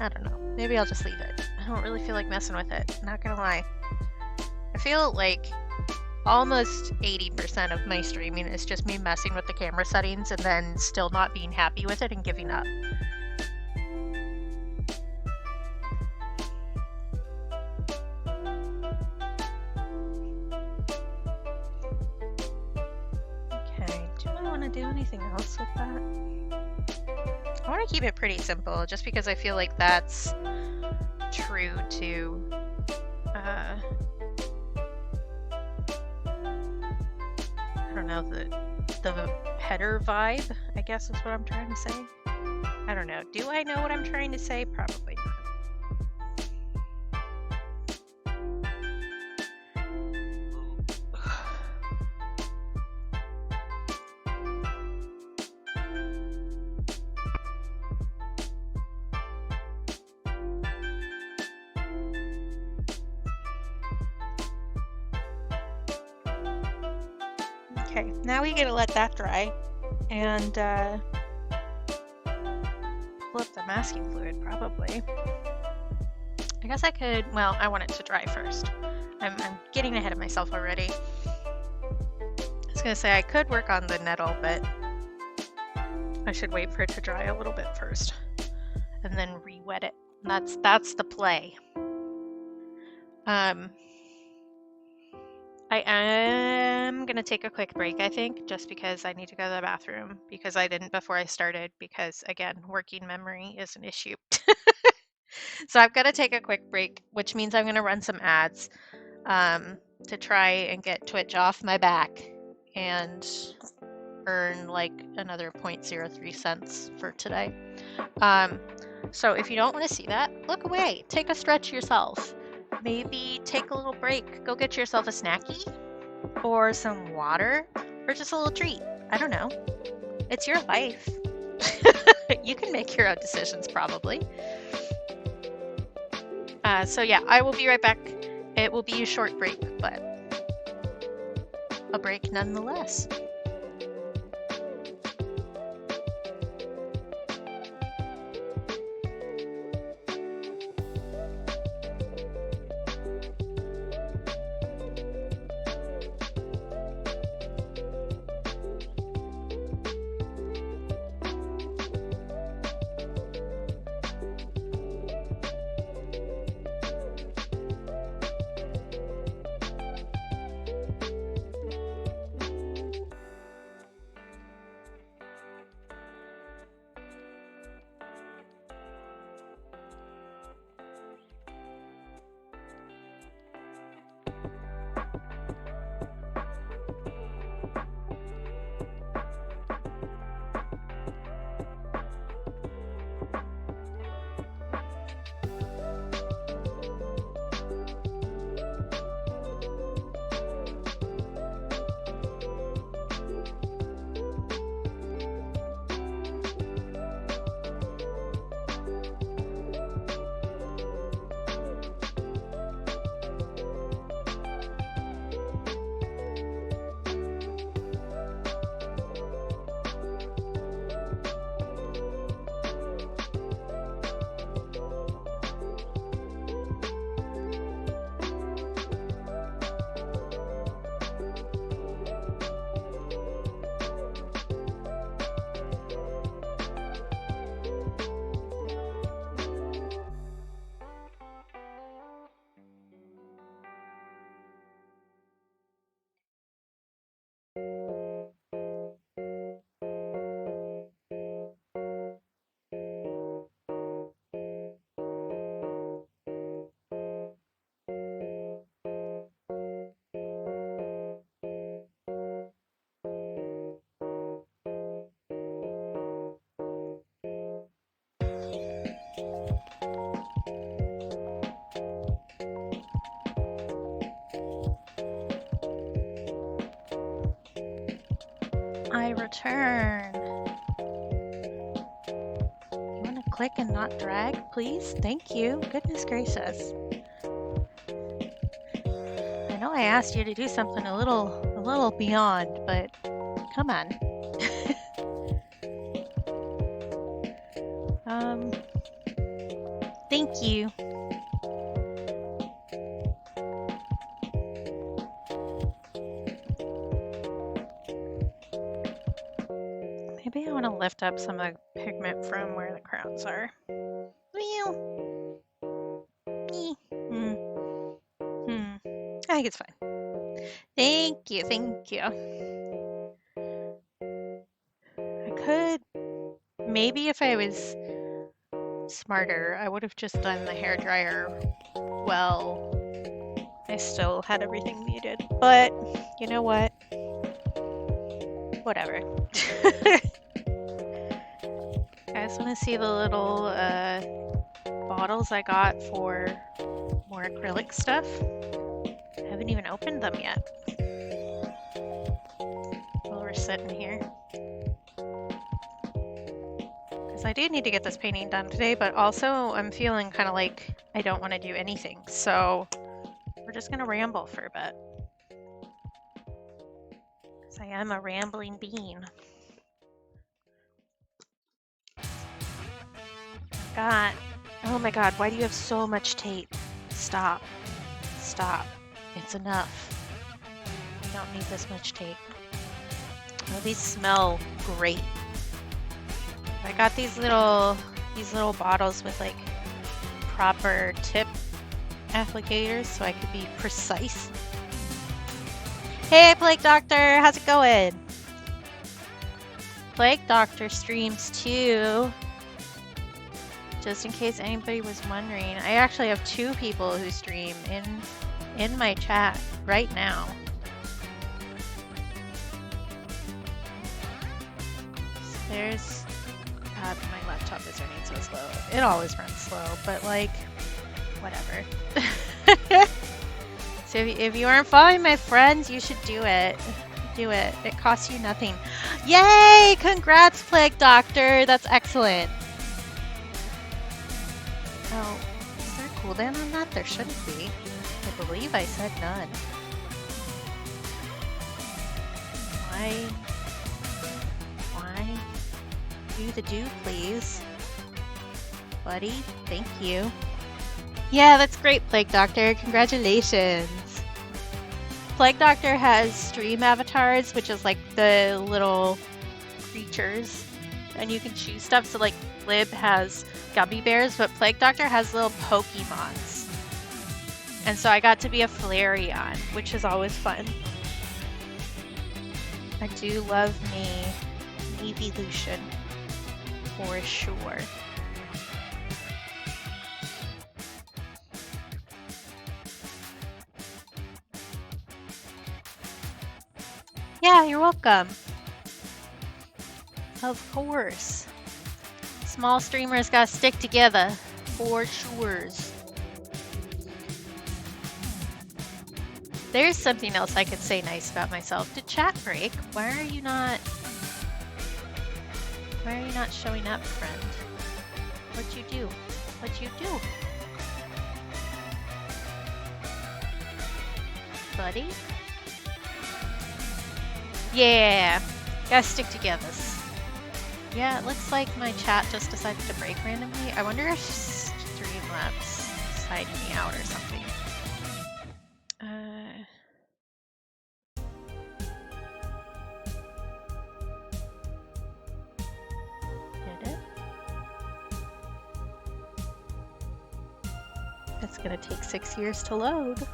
I don't know. Maybe I'll just leave it. I don't really feel like messing with it. Not gonna lie. I feel like almost 80% of my streaming is just me messing with the camera settings and then still not being happy with it and giving up. Do anything else with that? I want to keep it pretty simple just because I feel like that's true to I don't know, the header vibe, I guess is what I'm trying to say. I don't know. Do I know what I'm trying to say? Probably not. Okay, now we gotta let that dry and pull up the masking fluid probably. I guess I could, well, I want it to dry first. I'm getting ahead of myself already. I was gonna say I could work on the nettle, but I should wait for it to dry a little bit first and then re-wet it. That's the play. I am going to take a quick break, I think, just because I need to go to the bathroom because I didn't before I started because, again, working memory is an issue. So I'm gonna take a quick break, which means I'm gonna run some ads to try and get Twitch off my back and earn like another 0.03 cents for today. So if you don't want to see that, look away. Take a stretch yourself. Maybe take a little break. Go get yourself a snacky or some water or just a little treat. I don't know. It's your life. You can make your own decisions probably. So yeah, I will be right back. It will be a short break, but a break nonetheless. I return. You want to click and not drag, please? Thank you. Goodness gracious. I know I asked you to do something a little beyond, but come on. Thank you. Maybe I want to lift up some of the pigment from where the crowns are. I think it's fine. Thank you, thank you. I could, maybe if I was smarter, I would have just done the hairdryer well. I still had everything muted, but you know what? Whatever. You guys want to see the little bottles I got for more acrylic stuff? I haven't even opened them yet. While we're sitting here. Because I do need to get this painting done today, but also I'm feeling kind of like I don't want to do anything. So we're just going to ramble for a bit. Because I am a rambling bean. God. Oh my god, why do you have so much tape? Stop. Stop. It's enough. I don't need this much tape. Oh, these smell great. I got these little bottles with like proper tip applicators so I could be precise. Hey Plague Doctor, how's it going? Plague Doctor streams too. Just in case anybody was wondering, I actually have 2 people who stream in my chat right now. So there's... God, my laptop is running so slow. It always runs slow, but like, whatever. So if you aren't following my friends, you should do it. Do it. It costs you nothing. Yay! Congrats, Plague Doctor! That's excellent. Oh, is there a cooldown on that? There shouldn't be. I believe I said none. Why? Do the do, please. Buddy, thank you. Yeah, that's great, Plague Doctor. Congratulations. Plague Doctor has stream avatars, which is like the little creatures. And you can choose stuff. So like Lib has gummy bears, but Plague Doctor has little Pokemons. And so I got to be a Flareon, which is always fun. I do love me evolution for sure. Yeah, you're welcome. Of course. Small streamers gotta stick together, for sures. There's something else I could say nice about myself. Did chat break? Why are you not showing up, friend? What'd you do? What'd you do? Buddy? Yeah, gotta stick together. Yeah, it looks like my chat just decided to break randomly. I wonder if Streamlabs is hiding me out or something. Did it? It's gonna take 6 years to load.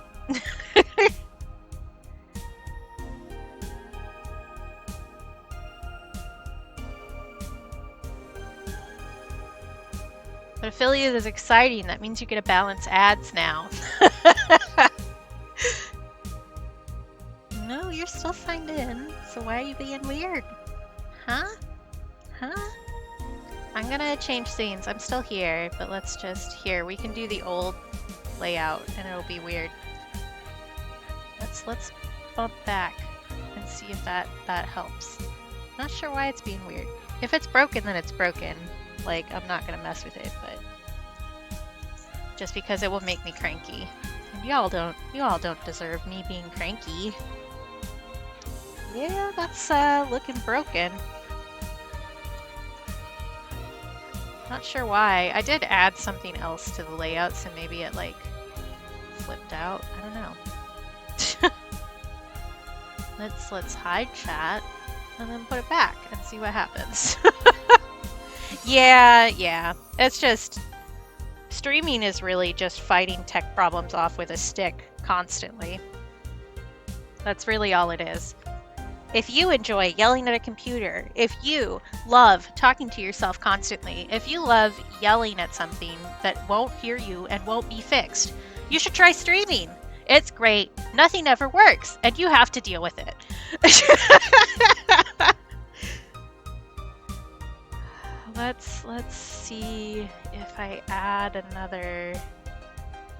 But affiliate is exciting. That means you get to balance ads now. No, you're still signed in. So why are you being weird? Huh? Huh? I'm gonna change scenes. I'm still here, but let's just... Here, we can do the old layout and it'll be weird. Let's bump back and see if that helps. Not sure why it's being weird. If it's broken, then it's broken. Like, I'm not gonna mess with it, but just because it will make me cranky. And you all don't deserve me being cranky. Yeah, that's looking broken. Not sure why. I did add something else to the layout, so maybe it like flipped out. I don't know. Let's hide chat and then put it back and see what happens. Yeah. It's just streaming is really just fighting tech problems off with a stick constantly. That's really all it is. If you enjoy yelling at a computer, if you love talking to yourself constantly, if you love yelling at something that won't hear you and won't be fixed, you should try streaming. It's great. Nothing ever works, and you have to deal with it. Let's see if I add another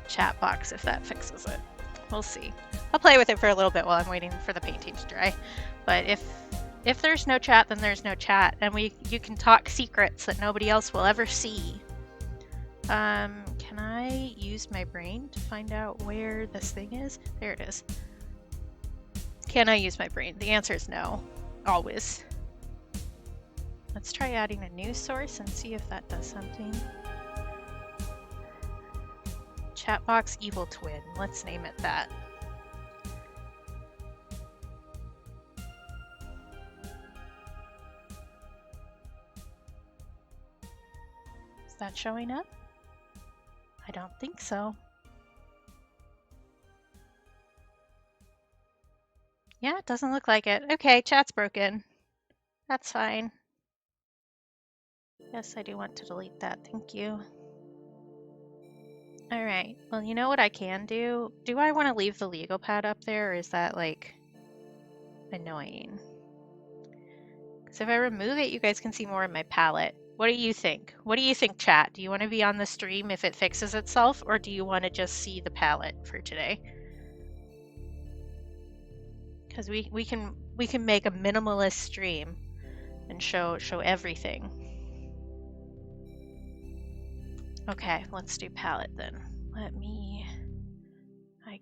chat box, if that fixes it. We'll see. I'll play with it for a little bit while I'm waiting for the painting to dry. But if there's no chat, then there's no chat, and you can talk secrets that nobody else will ever see. Can I use my brain to find out where this thing is? There it is. Can I use my brain? The answer is no. Always. Let's try adding a new source and see if that does something. Chatbox Evil Twin. Let's name it that. Is that showing up? I don't think so. Yeah, it doesn't look like it. Okay, chat's broken. That's fine. Yes, I do want to delete that. Thank you. All right. Well, you know what I can do? Do I want to leave the Lego pad up there, or is that like annoying? Because if I remove it, you guys can see more of my palette. What do you think? What do you think, chat? Do you want to be on the stream if it fixes itself, or do you want to just see the palette for today? Because we can make a minimalist stream and show everything. Okay, let's do palette then. I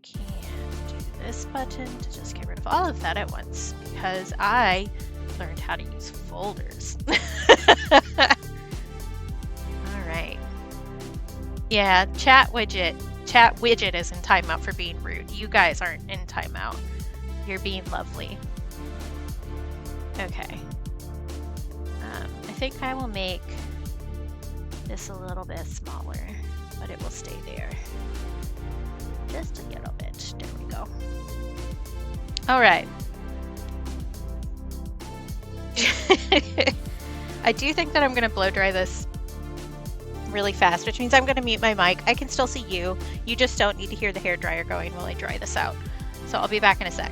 can do this button to just get rid of all of that at once because I learned how to use folders. All right. Yeah, chat widget is in timeout for being rude. You guys aren't in timeout. You're being lovely. Okay. I think I will make this a little bit smaller, but it will stay there. Just a little bit. There we go. All right. I do think that I'm going to blow dry this really fast, which means I'm going to mute my mic. I can still see you. You just don't need to hear the hairdryer going while I dry this out. So I'll be back in a sec.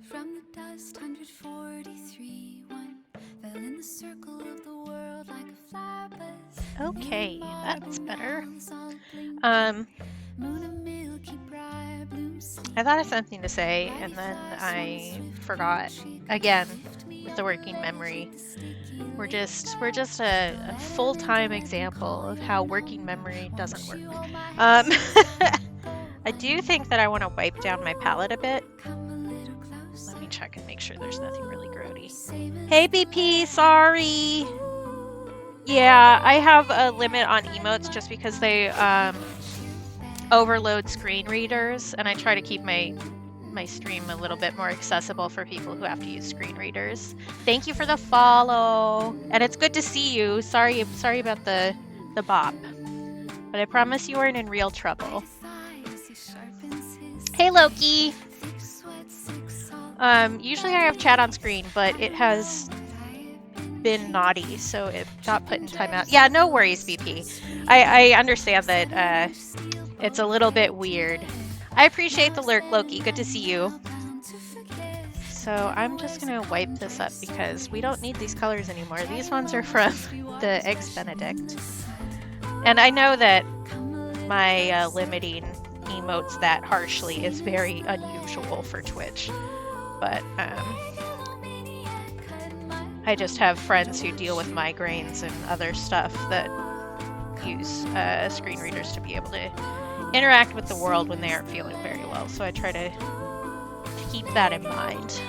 From the dust, 143, one fell in the circle of the world like a flower buzz. Okay, that's better. I thought of something to say and then I forgot. Again, with the working memory. We're just a full-time example of how working memory doesn't work. I do think that I want to wipe down my palette a bit. Let me check and make sure there's nothing really grody. Hey BP, sorry! Yeah, I have a limit on emotes just because they overload screen readers, and I try to keep my stream a little bit more accessible for people who have to use screen readers. Thank you for the follow, and it's good to see you. Sorry about the bop, but I promise you weren't in real trouble. Hey Loki. Usually I have chat on screen, but it has been naughty, so it got put in timeout. Yeah, no worries, BP. I understand that it's a little bit weird. I appreciate the lurk, Loki. Good to see you. So I'm just gonna wipe this up because we don't need these colors anymore. These ones are from the Eggs Benedict. And I know that my limiting emotes that harshly is very unusual for Twitch. But I just have friends who deal with migraines and other stuff that use screen readers to be able to interact with the world when they aren't feeling very well. So I try to keep that in mind.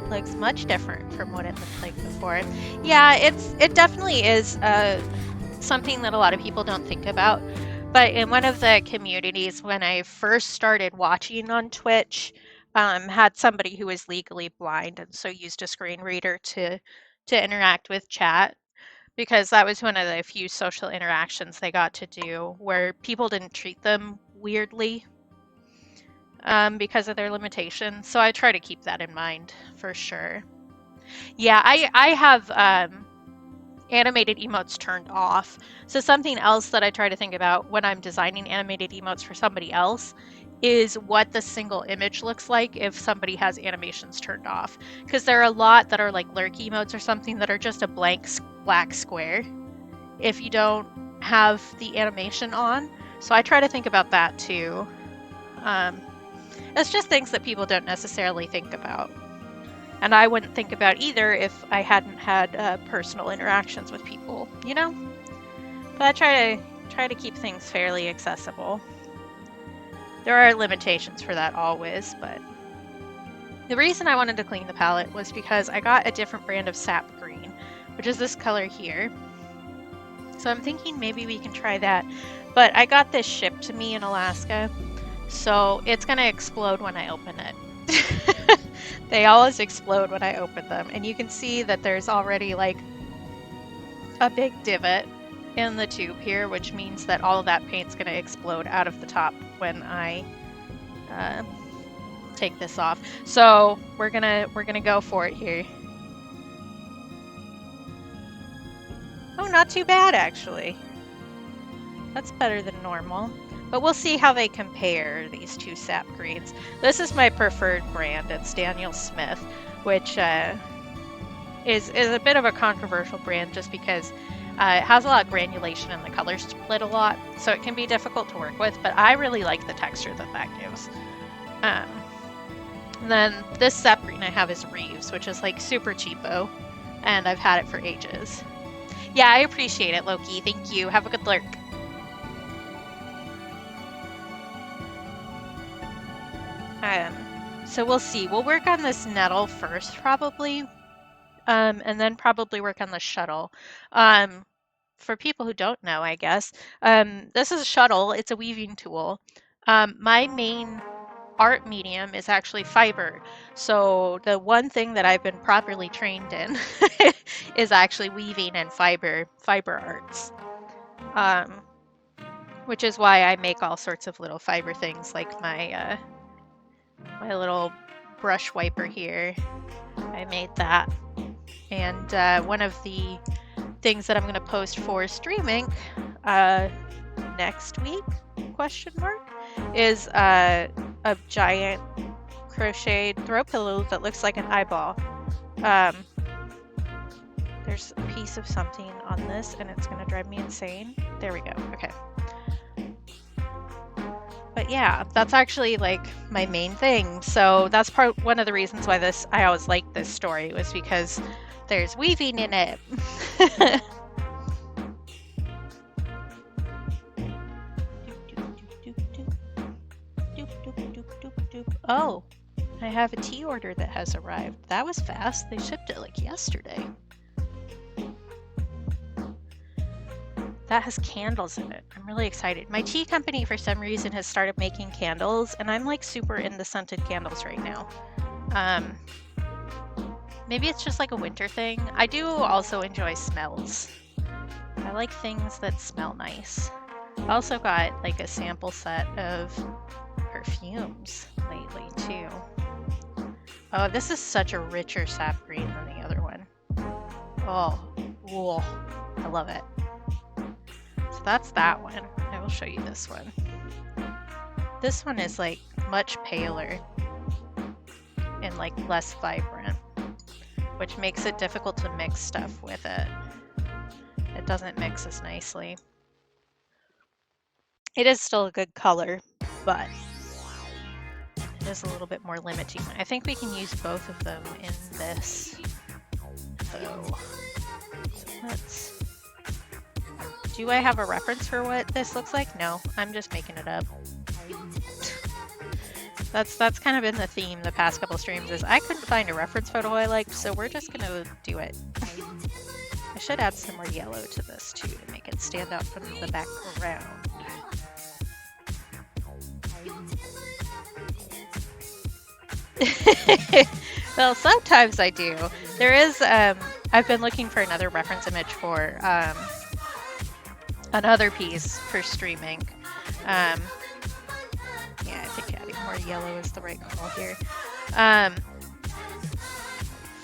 that looks much different from what it looked like before. Yeah, it definitely is something that a lot of people don't think about. But in one of the communities, when I first started watching on Twitch, had somebody who was legally blind and so used a screen reader to interact with chat, because that was one of the few social interactions they got to do where people didn't treat them weirdly because of their limitations. So I try to keep that in mind for sure. Yeah, I have animated emotes turned off. So something else that I try to think about when I'm designing animated emotes for somebody else is what the single image looks like if somebody has animations turned off. Because there are a lot that are like lurk emotes or something that are just a blank black square if you don't have the animation on. So I try to think about that too. It's just things that people don't necessarily think about. And I wouldn't think about either if I hadn't had personal interactions with people, you know? But I try to keep things fairly accessible. There are limitations for that always, but the reason I wanted to clean the palette was because I got a different brand of sap green, which is this color here. So I'm thinking maybe we can try that. But I got this shipped to me in Alaska, so it's gonna explode when I open it. They always explode when I open them, and you can see that there's already like a big divot in the tube here, which means that all of that paint's gonna explode out of the top when I take this off. So we're gonna go for it here. Oh, not too bad actually. That's better than normal. But we'll see how they compare, these two sap greens. This is my preferred brand. It's Daniel Smith, which is a bit of a controversial brand just because it has a lot of granulation and the colors split a lot, so it can be difficult to work with, but I really like the texture that gives. And then this sap green I have is Reeves, which is like super cheapo, and I've had it for ages. Yeah, I appreciate it, Loki. Thank you. Have a good lurk. So we'll see. We'll work on this nettle first, probably, and then probably work on the shuttle. For people who don't know, I guess, this is a shuttle. It's a weaving tool. My main art medium is actually fiber. So the one thing that I've been properly trained in is actually weaving and fiber arts. Which is why I make all sorts of little fiber things like my my little brush wiper here. I made that. And one of the things that I'm going to post for streaming next week, question mark, is a giant crocheted throw pillow that looks like an eyeball. There's a piece of something on this and it's going to drive me insane. There we go. Okay. But yeah, that's actually like my main thing. So that's one of the reasons why I always liked this story, was because there's weaving in it. Oh, I have a tea order that has arrived. That was fast. They shipped it like yesterday. That has candles in it. I'm really excited. My tea company, for some reason, has started making candles, and I'm like super into scented candles right now. Maybe it's just like a winter thing. I do also enjoy smells. I like things that smell nice. I also got like a sample set of perfumes lately too. Oh, this is such a richer sap green than the other one. Oh, whoa, I love it. So that's that one. I will show you this one. This one is like much paler and like less vibrant, which makes it difficult to mix stuff with it. It doesn't mix as nicely. It is still a good color, but it is a little bit more limiting. I think we can use both of them in this. So do I have a reference for what this looks like? No, I'm just making it up. That's kind of been the theme the past couple streams is I couldn't find a reference photo I liked, so we're just gonna do it. I should add some more yellow to this too to make it stand out from the background. Well, sometimes I do. There is, I've been looking for another reference image for another piece for streaming. Yeah, I think adding more yellow is the right call here.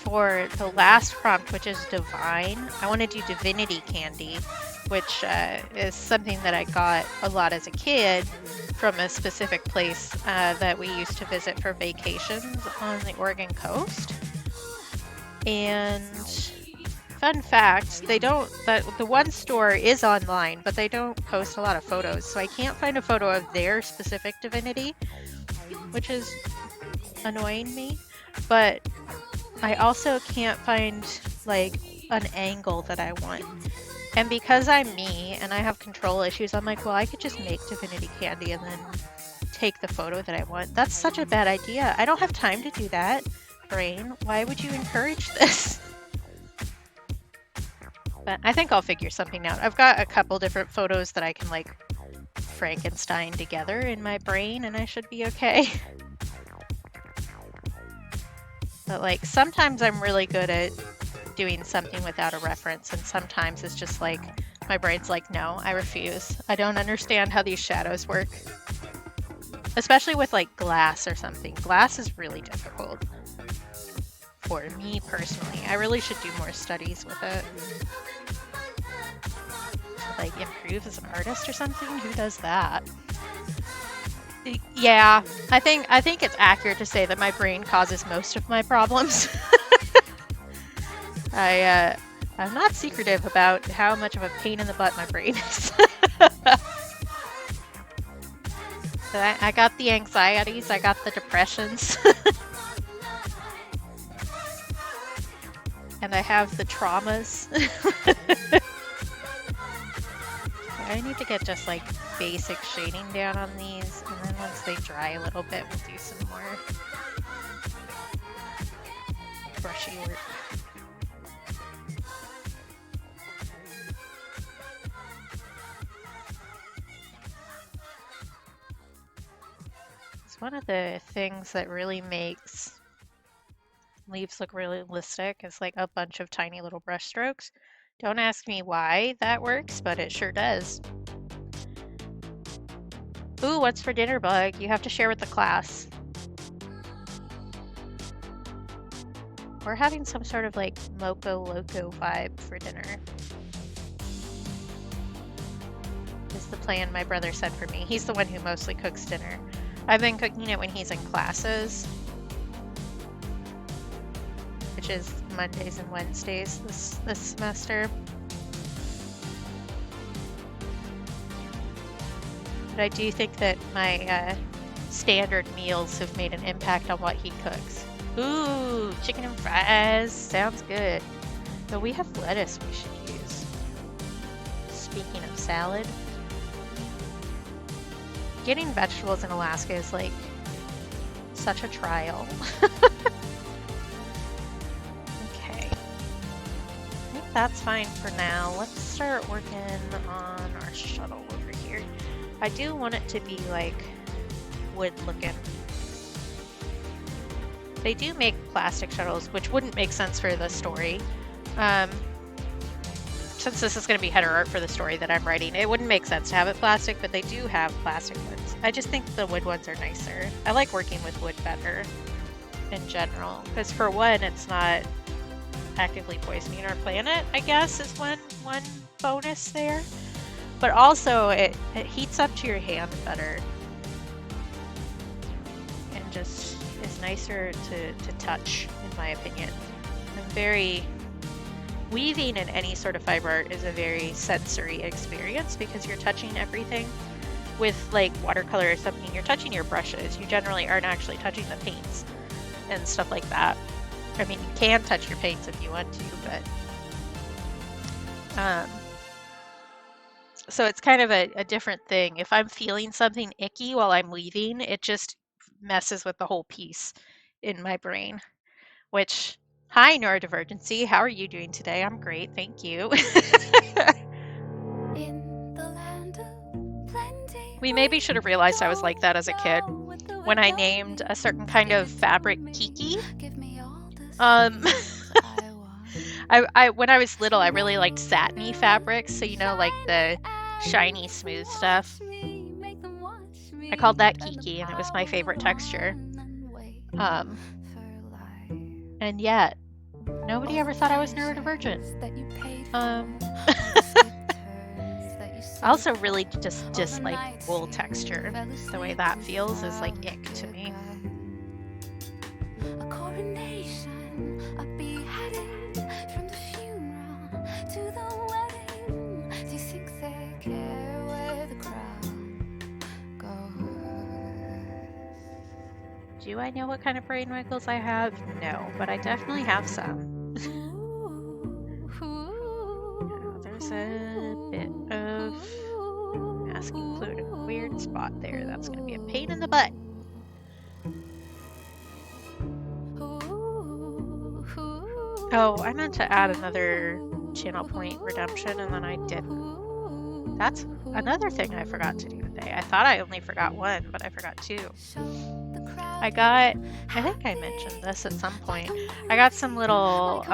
For the last prompt, which is divine, I want to do divinity candy, which is something that I got a lot as a kid from a specific place that we used to visit for vacations on the Oregon coast. And fun fact, the one store is online, but they don't post a lot of photos, so I can't find a photo of their specific divinity, which is annoying me. But I also can't find like an angle that I want. And because I'm me and I have control issues, I'm like, well, I could just make divinity candy and then take the photo that I want. That's such a bad idea. I don't have time to do that, brain. Why would you encourage this? But I think I'll figure something out. I've got a couple different photos that I can like Frankenstein together in my brain and I should be okay. But like sometimes I'm really good at doing something without a reference, and sometimes it's just like my brain's like, no, I refuse. I don't understand how these shadows work. Especially with like glass or something. Glass is really difficult for me personally. I really should do more studies with it. To like improve as an artist or something? Who does that? Yeah, I think it's accurate to say that my brain causes most of my problems. I'm not secretive about how much of a pain in the butt my brain is. So I got the anxieties, I got the depressions, and I have the traumas. I need to get just like basic shading down on these, and then once they dry a little bit, we'll do some more brushy work. It's one of the things that really makes leaves look realistic is like a bunch of tiny little brush strokes. Don't ask me why that works, but it sure does. Ooh, what's for dinner, Bug? You have to share with the class. We're having some sort of like Moco Loco vibe for dinner. Is the plan my brother said for me. He's the one who mostly cooks dinner. I've been cooking it when he's in classes, which is Mondays and Wednesdays this semester. But I do think that my standard meals have made an impact on what he cooks. Ooh, chicken and fries. Sounds good. But we have lettuce we should use. Speaking of salad. Getting vegetables in Alaska is like such a trial. Okay. I think that's fine for now. Let's start working on our shuttle over here. I do want it to be like wood looking. They do make plastic shuttles, which wouldn't make sense for the story. Since this is going to be header art for the story that I'm writing, it wouldn't make sense to have it plastic, but they do have plastic ones. I just think the wood ones are nicer. I like working with wood better in general, because for one, it's not actively poisoning our planet, I guess, is one bonus there. But also, it heats up to your hand better. And just is nicer to touch, in my opinion. I'm very... Weaving in any sort of fiber art is a very sensory experience because you're touching everything. With like watercolor or something, you're touching your brushes. You generally aren't actually touching the paints and stuff like that. I mean, you can touch your paints if you want to, but... So it's kind of a different thing. If I'm feeling something icky while I'm weaving, it just messes with the whole piece in my brain. Which, hi, neurodivergency. How are you doing today? I'm great, thank you. In the land of plenty, We maybe should have realized I was like that as a kid when I named a certain kind of fabric Kiki. give me all the Um, things I want. I when I was little, I really liked satiny fabrics, so like the shiny, smooth stuff. I called that Kiki, and it was my favorite texture. And yet, nobody ever thought I was neurodivergent. I also really just dislike wool texture. The way that feels is like ick to me. A coronation, a beheading, from the funeral to the wedding. These things they care where the crowd goes. Do I know what kind of brain wiggles I have? No, but I definitely have some. There's a bit of masking fluid in a weird spot there. That's going to be a pain in the butt. Oh, I meant to add another channel point redemption, and then I didn't. That's another thing I forgot to do today. I thought I only forgot one, but I forgot two. I think I mentioned this at some point. I got some little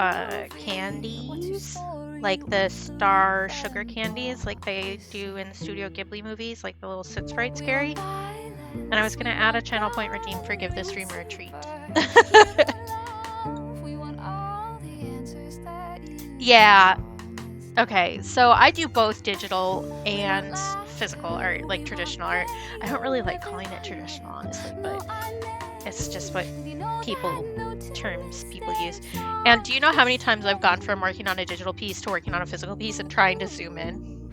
candies, like the star sugar candies, like they do in Studio Ghibli movies, like the little Soot Sprite Scary. And I was going to add a channel point redeem for Give the Streamer a Treat. Yeah. Okay, so I do both digital and physical art, like traditional art. I don't really like calling it traditional, honestly, but it's just what terms people use. And do you know how many times I've gone from working on a digital piece to working on a physical piece and trying to zoom in?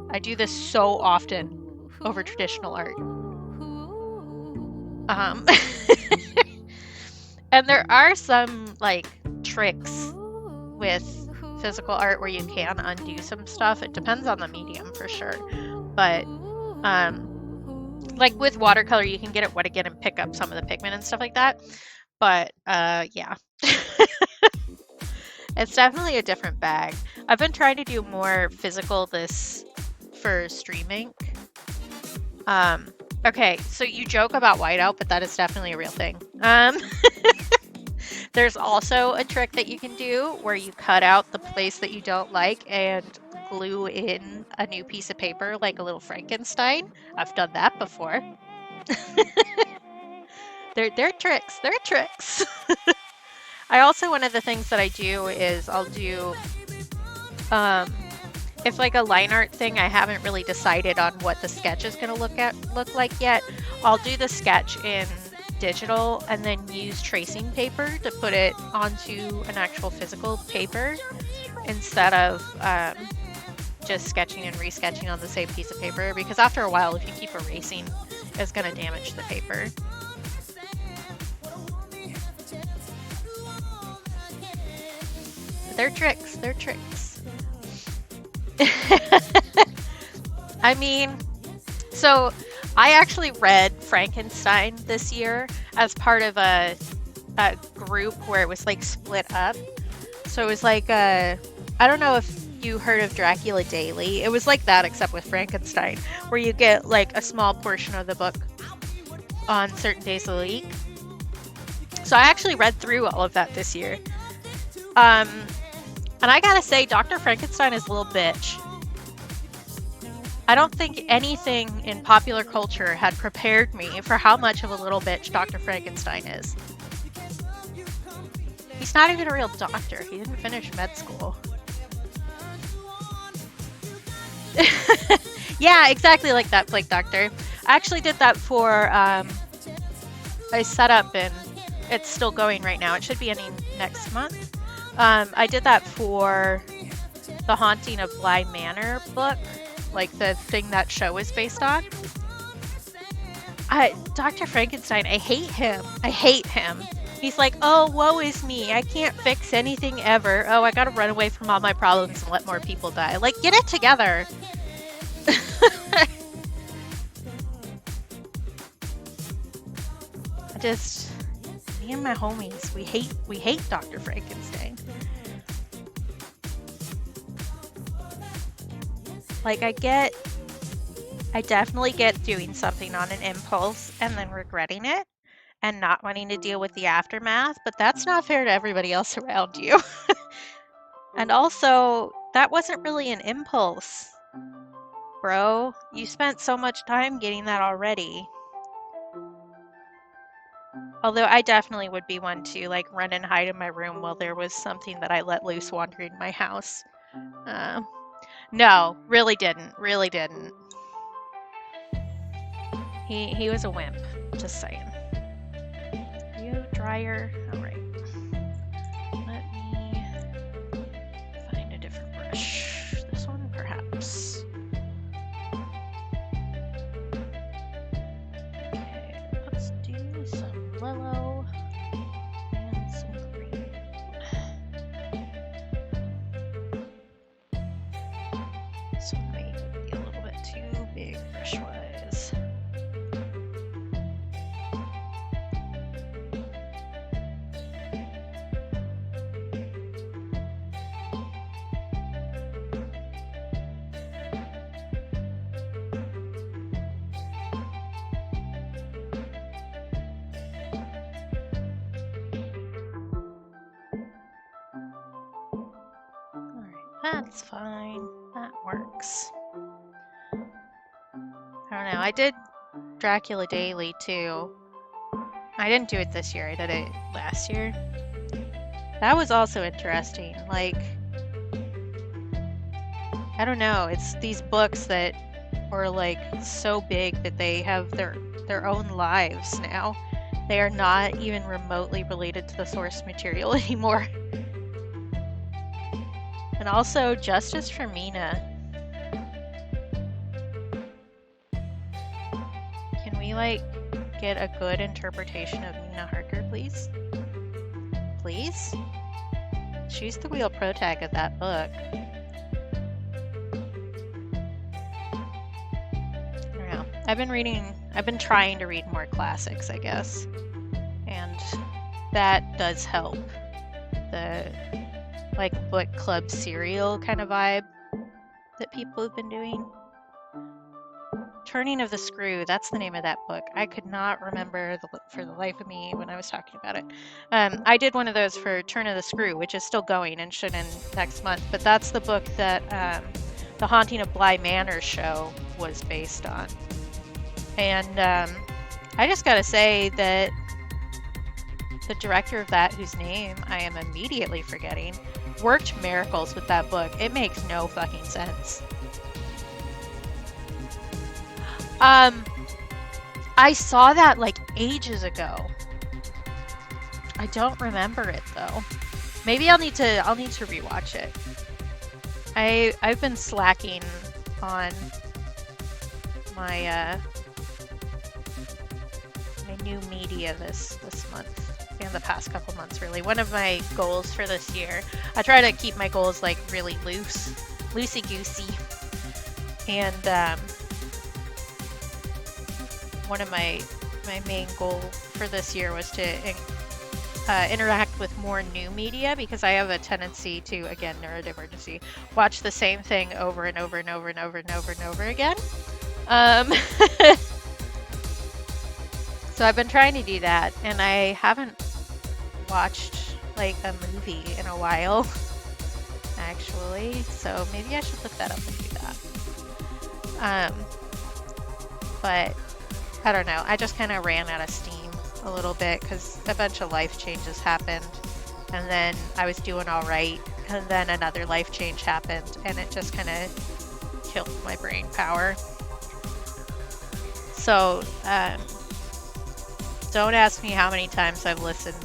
I do this so often over traditional art. And there are some like tricks with physical art where you can undo some stuff. It depends on the medium for sure, but like with watercolor you can get it wet again and pick up some of the pigment and stuff like that, but yeah. It's definitely a different bag. I've been trying to do more physical for streaming. Okay, so you joke about whiteout, but that is definitely a real thing. There's also a trick that you can do where you cut out the place that you don't like and glue in a new piece of paper like a little Frankenstein. I've done that before. They're tricks. They're tricks. I also, one of the things that I do is I'll do, if like a line art thing, I haven't really decided on what the sketch is going to look like yet. I'll do the sketch in digital and then use tracing paper to put it onto an actual physical paper instead of just sketching and resketching on the same piece of paper, because after a while, if you keep erasing, it's going to damage the paper. They're tricks. They're tricks. I mean, so I actually read Frankenstein this year as part of a group where it was like split up. So it was like I don't know if you heard of Dracula Daily. It was like that except with Frankenstein, where you get like a small portion of the book on certain days of the week. So I actually read through all of that this year. And I gotta say, Dr. Frankenstein is a little bitch. I don't think anything in popular culture had prepared me for how much of a little bitch Dr. Frankenstein is. He's not even a real doctor. He didn't finish med school. Yeah, exactly like that, Plague Doctor. I actually did that for a setup, and it's still going right now. It should be ending next month. I did that for the Haunting of Bly Manor book, like the thing that show is based on. Dr. Frankenstein, I hate him. I hate him. He's like, oh, woe is me. I can't fix anything ever. Oh, I gotta run away from all my problems and let more people die. Like, get it together. me and my homies, we hate Dr. Frankenstein. Like, I definitely get doing something on an impulse and then regretting it and not wanting to deal with the aftermath, but that's not fair to everybody else around you. And also, that wasn't really an impulse, bro. You spent so much time getting that already. Although I definitely would be one to like run and hide in my room while there was something that I let loose wandering my house. No, really didn't. He was a wimp. Just saying. You have a dryer? All right. Let me find a different brush. This one, perhaps. Okay, let's do some willow and some green. This one might be a little bit too big brush-wise. That's fine. That works. I don't know. I did Dracula Daily too. I didn't do it this year. I did it last year. That was also interesting. Like, I don't know. It's these books that are like so big that they have their own lives now. They are not even remotely related to the source material anymore. And also, justice for Mina. Can we, like, get a good interpretation of Mina Harker, please? Please? She's the real protag of that book. I don't know. I've been trying to read more classics, I guess. And that does help. The like book club serial kind of vibe that people have been doing. Turning of the Screw, that's the name of that book. I could not remember for the life of me when I was talking about it. I did one of those for Turn of the Screw, which is still going and should end next month, but that's the book that The Haunting of Bly Manor show was based on. And I just gotta say that the director of that, whose name I am immediately forgetting, worked miracles with that book. It makes no fucking sense. I saw that like ages ago. I don't remember it though. Maybe I'll need to rewatch it. I've been slacking on my my new media this month. In the past couple months, really. One of my goals for this year, I try to keep my goals like really loosey-goosey, and one of my main goal for this year was to interact with more new media, because I have a tendency to, again, neurodivergency, watch the same thing over and over and over and over and over and over again. So I've been trying to do that, and I haven't watched like a movie in a while, actually. So maybe I should look that up and do that. But I don't know. I just kind of ran out of steam a little bit because a bunch of life changes happened, and then I was doing all right, and then another life change happened, and it just kind of killed my brain power. So don't ask me how many times I've listened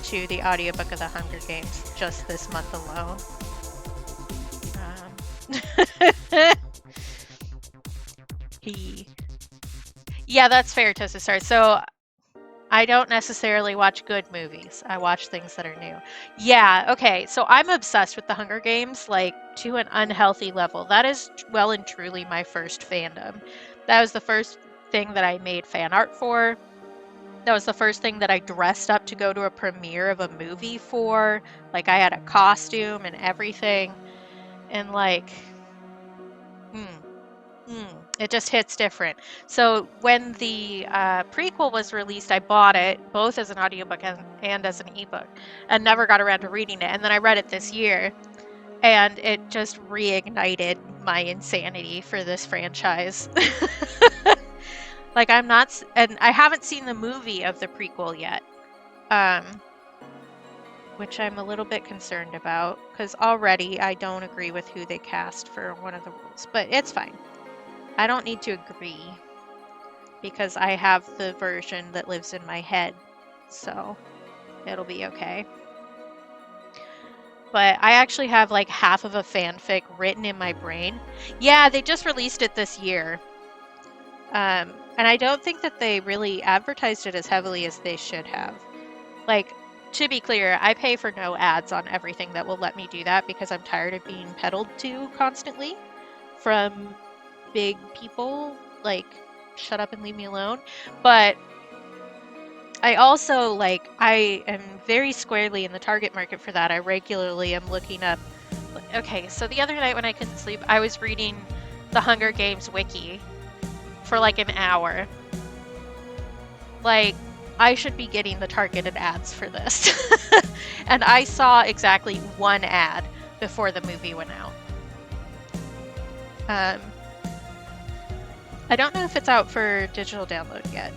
to the audiobook of The Hunger Games just this month alone. Yeah, that's fair, Tosa. Sorry. So I don't necessarily watch good movies. I watch things that are new. Yeah, okay. So I'm obsessed with The Hunger Games, like, to an unhealthy level. That is well and truly my first fandom. That was the first thing that I made fan art for. That was the first thing that I dressed up to go to a premiere of a movie for. Like, I had a costume and everything. And, like, it just hits different. So when the prequel was released, I bought it both as an audiobook and as an ebook, and never got around to reading it. And then I read it this year, and it just reignited my insanity for this franchise. Like, I'm not, and I haven't seen the movie of the prequel yet, which I'm a little bit concerned about, because already I don't agree with who they cast for one of the roles, but it's fine. I don't need to agree, because I have the version that lives in my head, so it'll be okay. But I actually have like half of a fanfic written in my brain. Yeah, they just released it this year. And I don't think that they really advertised it as heavily as they should have. Like, to be clear, I pay for no ads on everything that will let me do that, because I'm tired of being peddled to constantly from big people. Like, shut up and leave me alone. But I also, like, I am very squarely in the target market for that. I regularly am looking up. Okay, so the other night when I couldn't sleep, I was reading the Hunger Games wiki for like an hour. Like, I should be getting the targeted ads for this. And I saw exactly one ad before the movie went out. I don't know if it's out for digital download yet,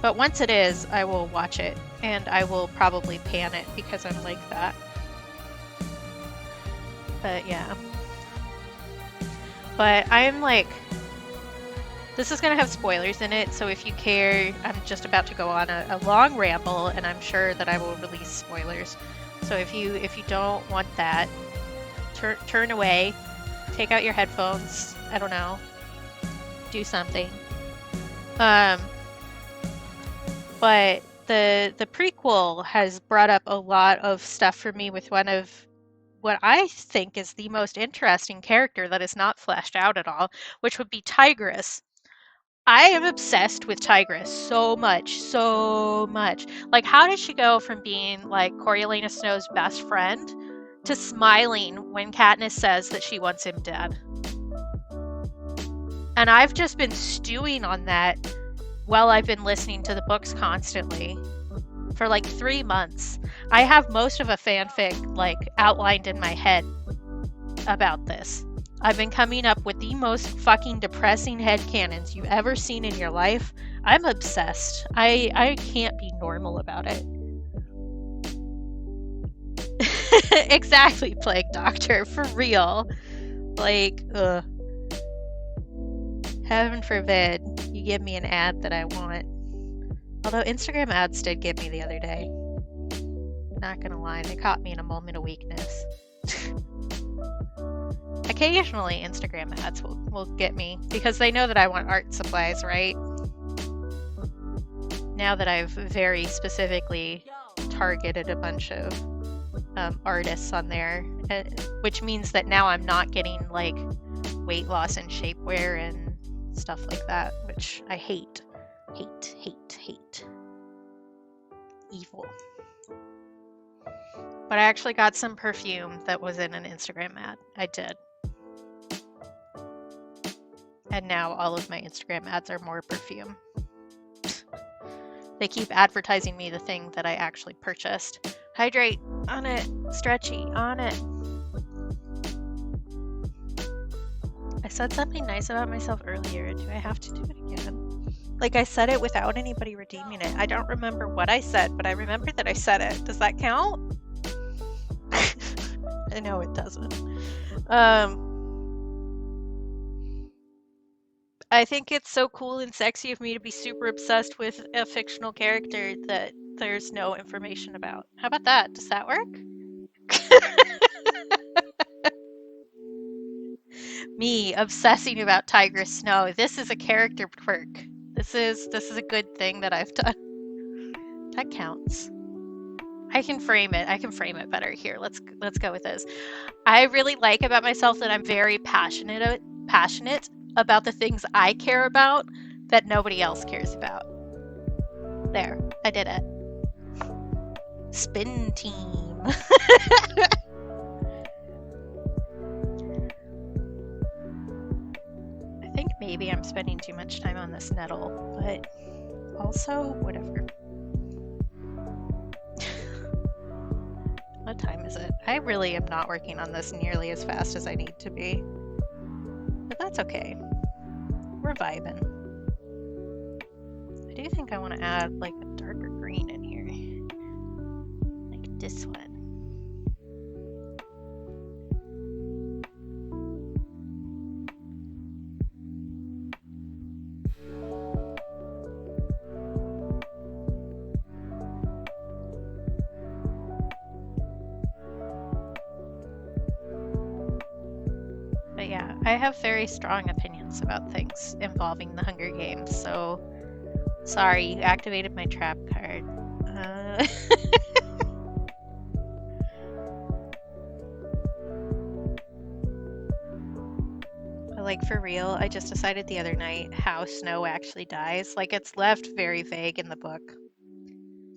but once it is, I will watch it, and I will probably pan it because I'm like that. But yeah. But I'm like, this is going to have spoilers in it, so if you care, I'm just about to go on a long ramble, and I'm sure that I will release spoilers. So if you don't want that, turn away, take out your headphones, I don't know, do something. But the prequel has brought up a lot of stuff for me with one of what I think is the most interesting character that is not fleshed out at all, which would be Tigress. I am obsessed with Tigress so much. Like, how did she go from being like Coriolanus Snow's best friend to smiling when Katniss says that she wants him dead? And I've just been stewing on that while I've been listening to the books constantly for like 3 months. I have most of a fanfic like outlined in my head about this. I've been coming up with the most fucking depressing headcanons you've ever seen in your life. I'm obsessed. I can't be normal about it. Exactly, Plague Doctor, for real. Like, ugh. Heaven forbid you give me an ad that I want. Although Instagram ads did get me the other day. Not gonna lie, they caught me in a moment of weakness. Occasionally, Instagram ads will get me because they know that I want art supplies, right? Now that I've very specifically targeted a bunch of artists on there, which means that now I'm not getting like weight loss and shapewear and stuff like that, which I hate. Hate. Evil. But I actually got some perfume that was in an Instagram ad. I did. And now all of my Instagram ads are more perfume. They keep advertising me the thing that I actually purchased. Hydrate on it. Stretchy on it. I said something nice about myself earlier. Do I have to do it again? Like, I said it without anybody redeeming it. I don't remember what I said, but I remember that I said it. Does that count? I know it doesn't. I think it's so cool and sexy of me to be super obsessed with a fictional character that there's no information about. How about that? Does that work? Me obsessing about Tigress Snow. This is a character quirk. This is a good thing that I've done. That counts. I can frame it better here. Let's go with this. I really like about myself that I'm very passionate about the things I care about that nobody else cares about. There, I did it. Spin team. I think maybe I'm spending too much time on this nettle, but also whatever. What time is it? I really am not working on this nearly as fast as I need to be. But that's okay. We're vibing. I do think I want to add like a darker green in here. Like this one. But yeah, I have very strong opinions about things involving the Hunger Games, so sorry, you activated my trap card. But like for real, I just decided the other night how Snow actually dies. Like it's left very vague in the book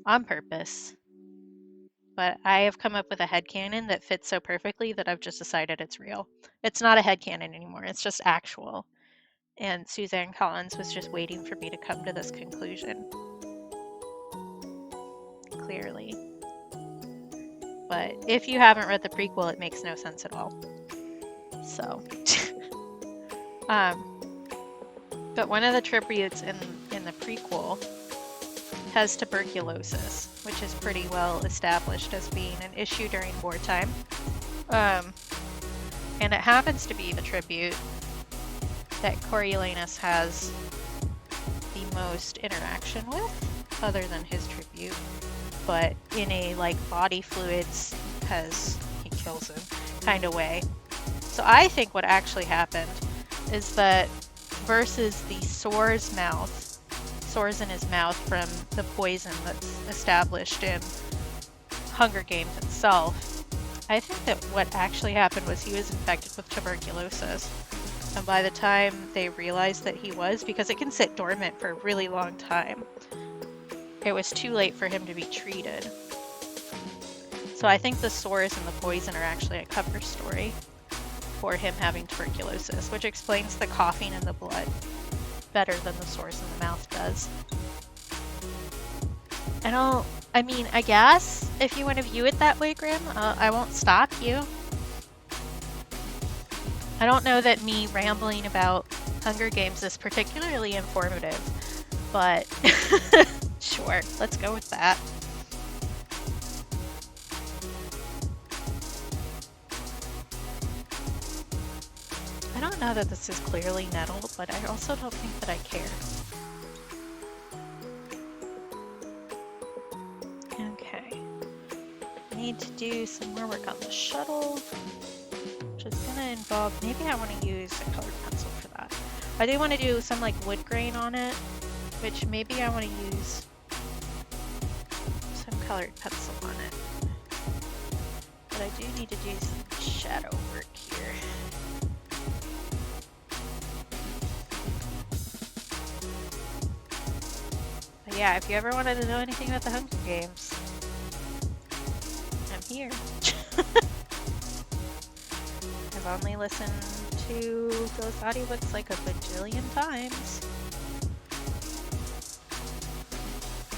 on purpose. But I have come up with a headcanon that fits so perfectly that I've just decided it's real. It's not a headcanon anymore, it's just actual. And Suzanne Collins was just waiting for me to come to this conclusion. Clearly. But if you haven't read the prequel, it makes no sense at all. So. But one of the tributes in the prequel has tuberculosis, which is pretty well established as being an issue during wartime. And it happens to be the tribute that Coriolanus has the most interaction with, other than his tribute, but in a like body fluids because he kills him kind of way. So I think what actually happened is that versus the sores in his mouth from the poison that's established in Hunger Games itself, I think that what actually happened was he was infected with tuberculosis. And by the time they realized that he was, because it can sit dormant for a really long time, it was too late for him to be treated. So I think the sores and the poison are actually a cover story for him having tuberculosis, which explains the coughing in the blood better than the sores in the mouth does. I mean, I guess if you want to view it that way, Grim, I won't stop you. I don't know that me rambling about Hunger Games is particularly informative, but sure, let's go with that. I don't know that this is clearly nettle, but I also don't think that I care. Okay. I need to do some more work on the shuttle, which is going to involve, maybe I want to use a colored pencil for that. I do want to do some like wood grain on it, which maybe I want to use some colored pencil on it. But I do need to do some shadow work here. But yeah, if you ever wanted to know anything about the Hunger Games, I'm here. I've only listened to those audiobooks like a bajillion times.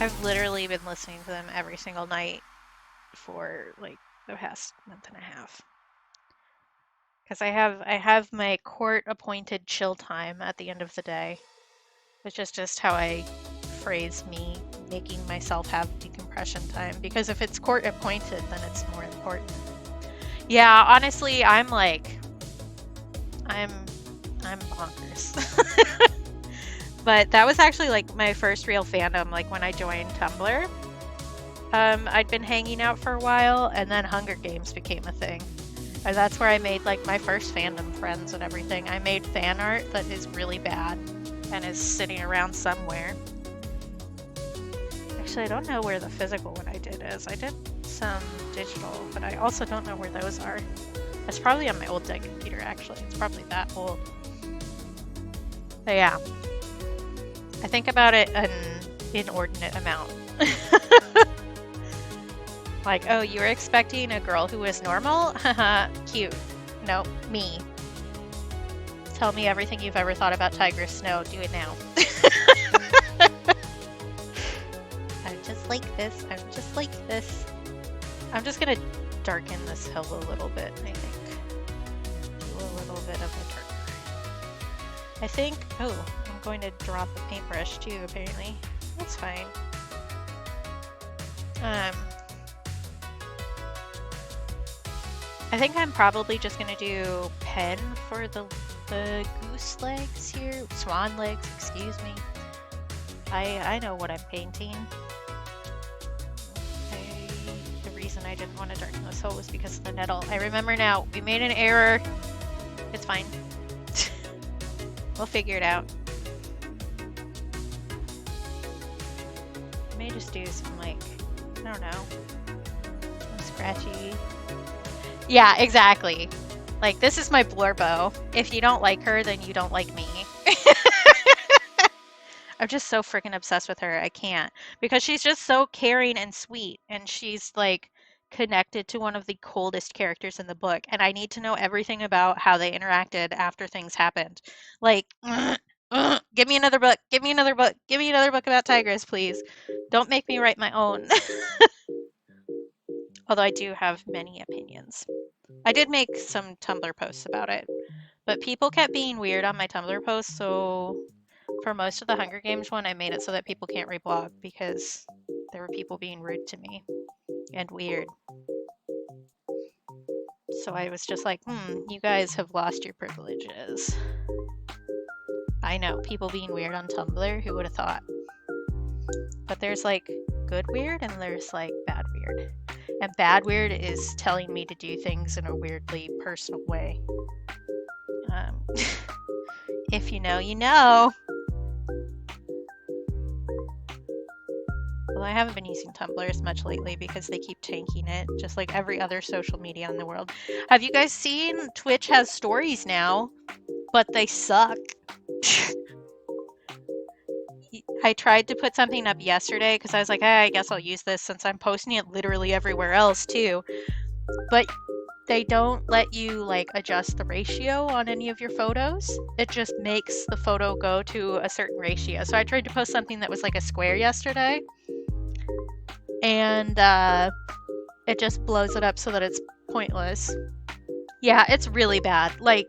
I've literally been listening to them every single night for like the past month and a half. Because I have my court-appointed chill time at the end of the day, which is just how I phrase me making myself have decompression time. Because if it's court-appointed, then it's more important. Yeah, honestly, I'm bonkers. But that was actually like my first real fandom, like when I joined Tumblr. I'd been hanging out for a while, and then Hunger Games became a thing. And that's where I made like my first fandom friends and everything. I made fan art that is really bad and is sitting around somewhere. Actually, I don't know where the physical one I did is. I did some digital, but I also don't know where those are. It's probably on my old dead computer, actually. It's probably that old. But yeah. I think about it inordinate amount. Like, oh, you were expecting a girl who was normal? Haha, cute. No, me. Tell me everything you've ever thought about Tigress Snow. Do it now. I'm just like this. I'm just like this. I'm just gonna darken this hill a little bit, I think. Do a little bit of a darker. I think, oh, I'm going to drop a paintbrush too, apparently. That's fine. I think I'm probably just gonna do pen for the goose legs here. Swan legs, excuse me. I know what I'm painting. The reason I didn't want to darken this hole was because of the nettle. I remember now. We made an error. It's fine. We'll figure it out. I may just do some, like, I don't know, some scratchy. Yeah, exactly. Like, this is my Blurbo. If you don't like her, then you don't like me. I'm just so freaking obsessed with her. I can't. Because she's just so caring and sweet. And she's, like, connected to one of the coldest characters in the book. And I need to know everything about how they interacted after things happened. Like, give me another book. Give me another book. Give me another book about Tigress, please. Don't make me write my own. Although I do have many opinions. I did make some Tumblr posts about it. But people kept being weird on my Tumblr posts, so for most of the Hunger Games one, I made it so that people can't reblog because there were people being rude to me and weird. So I was just like, you guys have lost your privileges. I know, people being weird on Tumblr, who would have thought? But there's like good weird and there's like bad weird. And bad weird is telling me to do things in a weirdly personal way. If you know, you know. Well, I haven't been using Tumblr as much lately because they keep tanking it, just like every other social media in the world. Have you guys seen Twitch has stories now, but they suck? I tried to put something up yesterday because I was like, I guess I'll use this since I'm posting it literally everywhere else too. But they don't let you like adjust the ratio on any of your photos. It just makes the photo go to a certain ratio. So I tried to post something that was like a square yesterday, and it just blows it up so that it's pointless. Yeah, it's really bad. Like,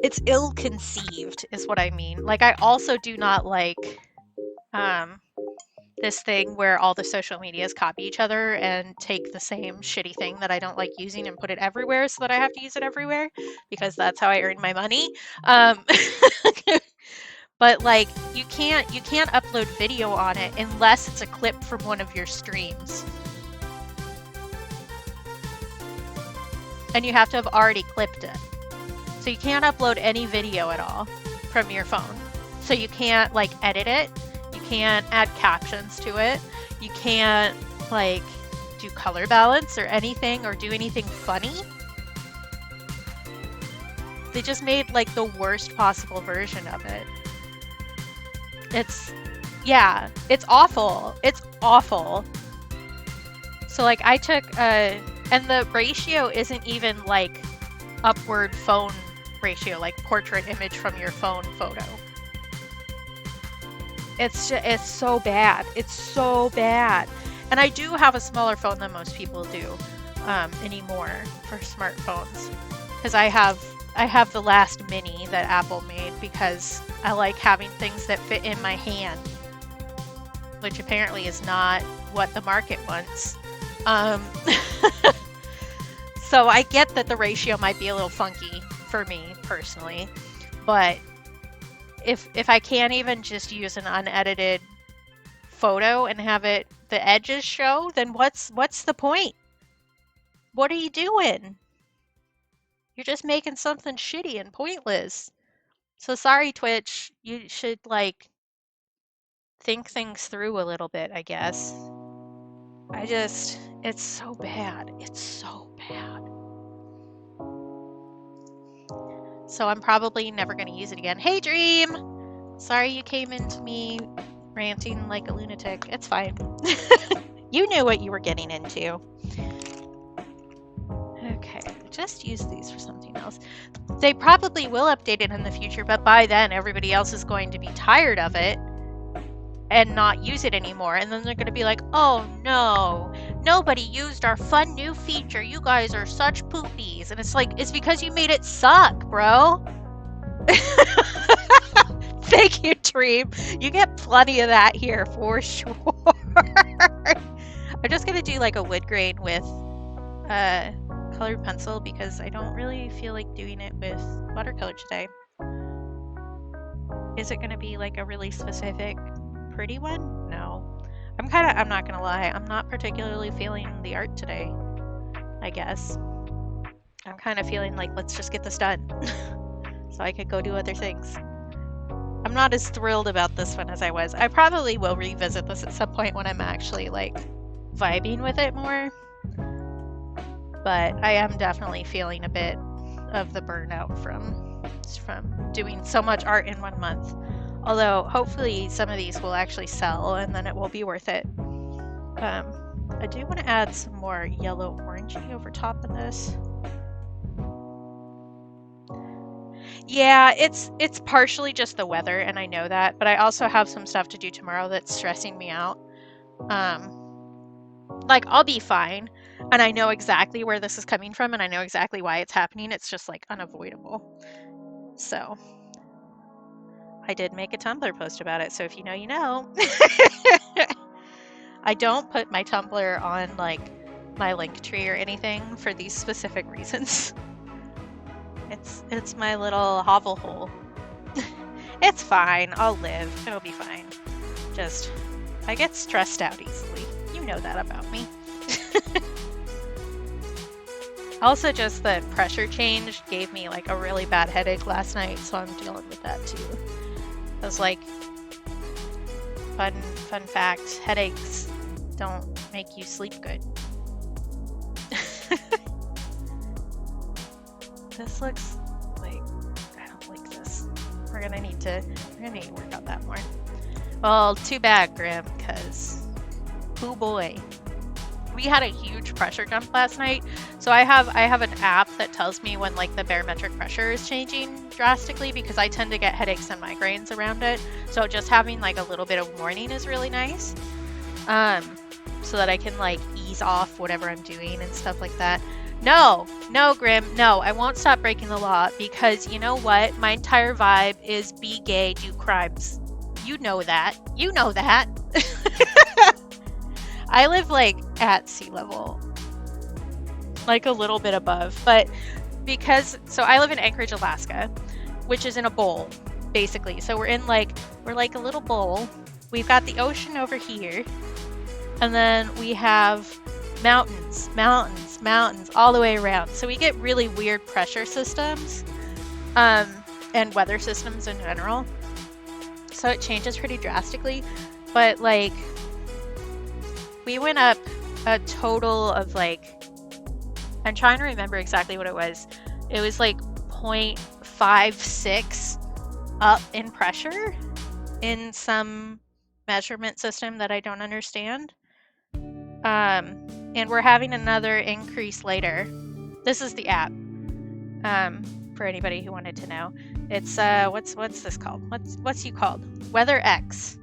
it's ill-conceived is what I mean. Like, I also do not like this thing where all the social medias copy each other and take the same shitty thing that I don't like using and put it everywhere so that I have to use it everywhere because that's how I earn my money. But like, you can't upload video on it unless it's a clip from one of your streams. And you have to have already clipped it. So you can't upload any video at all from your phone. So you can't like edit it. You can't add captions to it. You can't like do color balance or anything or do anything funny. They just made like the worst possible version of it. It's awful. It's awful. So like I took and the ratio isn't even like upward phone ratio, like portrait image from your phone photo. It's so bad. It's so bad. And I do have a smaller phone than most people do anymore for smartphones, because I have the last mini that Apple made because I like having things that fit in my hand, which apparently is not what the market wants. So I get that the ratio might be a little funky for me personally, but if I can't even just use an unedited photo and have it the edges show, then what's the point? What are you doing? You're just making something shitty and pointless. So sorry, Twitch. You should like think things through a little bit, I guess. It's so bad. It's so bad. So I'm probably never going to use it again. Hey, Dream! Sorry you came into me ranting like a lunatic. It's fine. You knew what you were getting into. Okay, just use these for something else. They probably will update it in the future, but by then everybody else is going to be tired of it and not use it anymore. And then they're going to be like, oh no, nobody used our fun new feature. You guys are such poopies. And it's like, it's because you made it suck, bro. Thank you, Dream. You get plenty of that here for sure. I'm just going to do like a wood grain with colored pencil because I don't really feel like doing it with watercolor today. Is it going to be like a really specific pretty one? No. I'm not going to lie, I'm not particularly feeling the art today, I guess. I'm kind of feeling like, let's just get this done so I could go do other things. I'm not as thrilled about this one as I was. I probably will revisit this at some point when I'm actually like vibing with it more. But I am definitely feeling a bit of the burnout from doing so much art in 1 month. Although hopefully some of these will actually sell and then it will be worth it. I do want to add some more yellow orangey over top of this. Yeah, it's partially just the weather, and I know that, but I also have some stuff to do tomorrow that's stressing me out. Like, I'll be fine, and I know exactly where this is coming from, and I know exactly why it's happening. It's just, like, unavoidable. So, I did make a Tumblr post about it, so if you know, you know. I don't put my Tumblr on, like, my link tree or anything for these specific reasons. It's my little hovel hole. It's fine. I'll live. It'll be fine. Just, I get stressed out easily. You know that about me. Also, just the pressure change gave me like a really bad headache last night, so I'm dealing with that too. I was like, fun fact, headaches don't make you sleep good. This looks like, I don't like this. We're gonna need to work on that more. Well, too bad, Grim, because, oh boy. We had a huge pressure jump last night. So I have an app that tells me when like the barometric pressure is changing drastically because I tend to get headaches and migraines around it. So just having like a little bit of warning is really nice. So that I can like ease off whatever I'm doing and stuff like that. No, Grim, no, I won't stop breaking the law because you know what? My entire vibe is be gay, do crimes. You know that. You know that. I live like at sea level, like a little bit above, but so I live in Anchorage, Alaska, which is in a bowl, basically. So we're like a little bowl. We've got the ocean over here, and then we have mountains all the way around. So we get really weird pressure systems, and weather systems in general. So it changes pretty drastically, but like, we went up a total of like, I'm trying to remember exactly what it was. It was like 0.56 up in pressure in some measurement system that I don't understand. And we're having another increase later. This is the app. For anybody who wanted to know. It's what's this called? What's you called? Weather X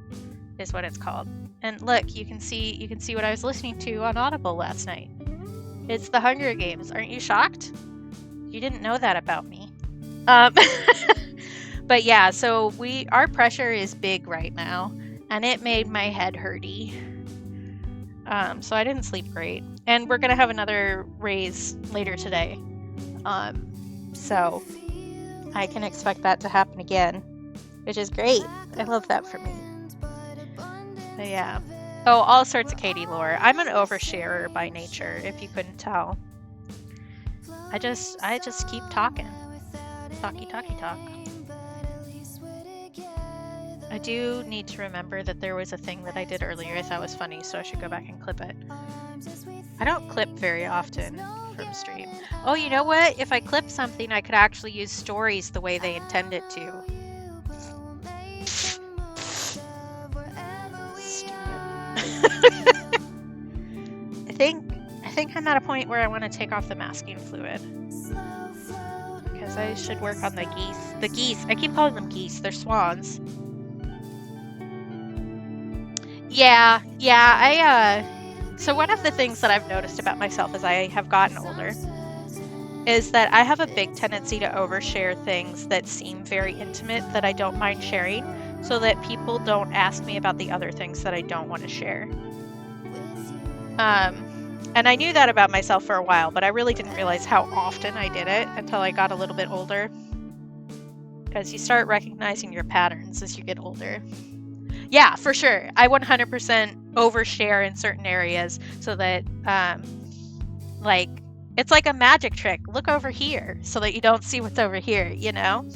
is what it's called. And look, you can see what I was listening to on Audible last night. It's the Hunger Games. Aren't you shocked? You didn't know that about me. But yeah, so our pressure is big right now, and it made my head hurty. So I didn't sleep great. And we're gonna have another raise later today. So I can expect that to happen again, which is great. I love that for me. But yeah. Oh, all sorts of Katie lore. I'm an oversharer by nature, if you couldn't tell. I just keep talking. Talky. I do need to remember that there was a thing that I did earlier I thought was funny, so I should go back and clip it. I don't clip very often from stream. Oh, you know what? If I clip something, I could actually use stories the way they intended to. I think I'm at a point where I want to take off the masking fluid. Because I should work on the geese. The geese. I keep calling them geese. They're swans. Yeah. So one of the things that I've noticed about myself as I have gotten older is that I have a big tendency to overshare things that seem very intimate that I don't mind sharing, so that people don't ask me about the other things that I don't want to share. And I knew that about myself for a while, but I really didn't realize how often I did it until I got a little bit older. Because you start recognizing your patterns as you get older. Yeah, for sure. I 100% overshare in certain areas so that, like, it's like a magic trick. Look over here so that you don't see what's over here, you know?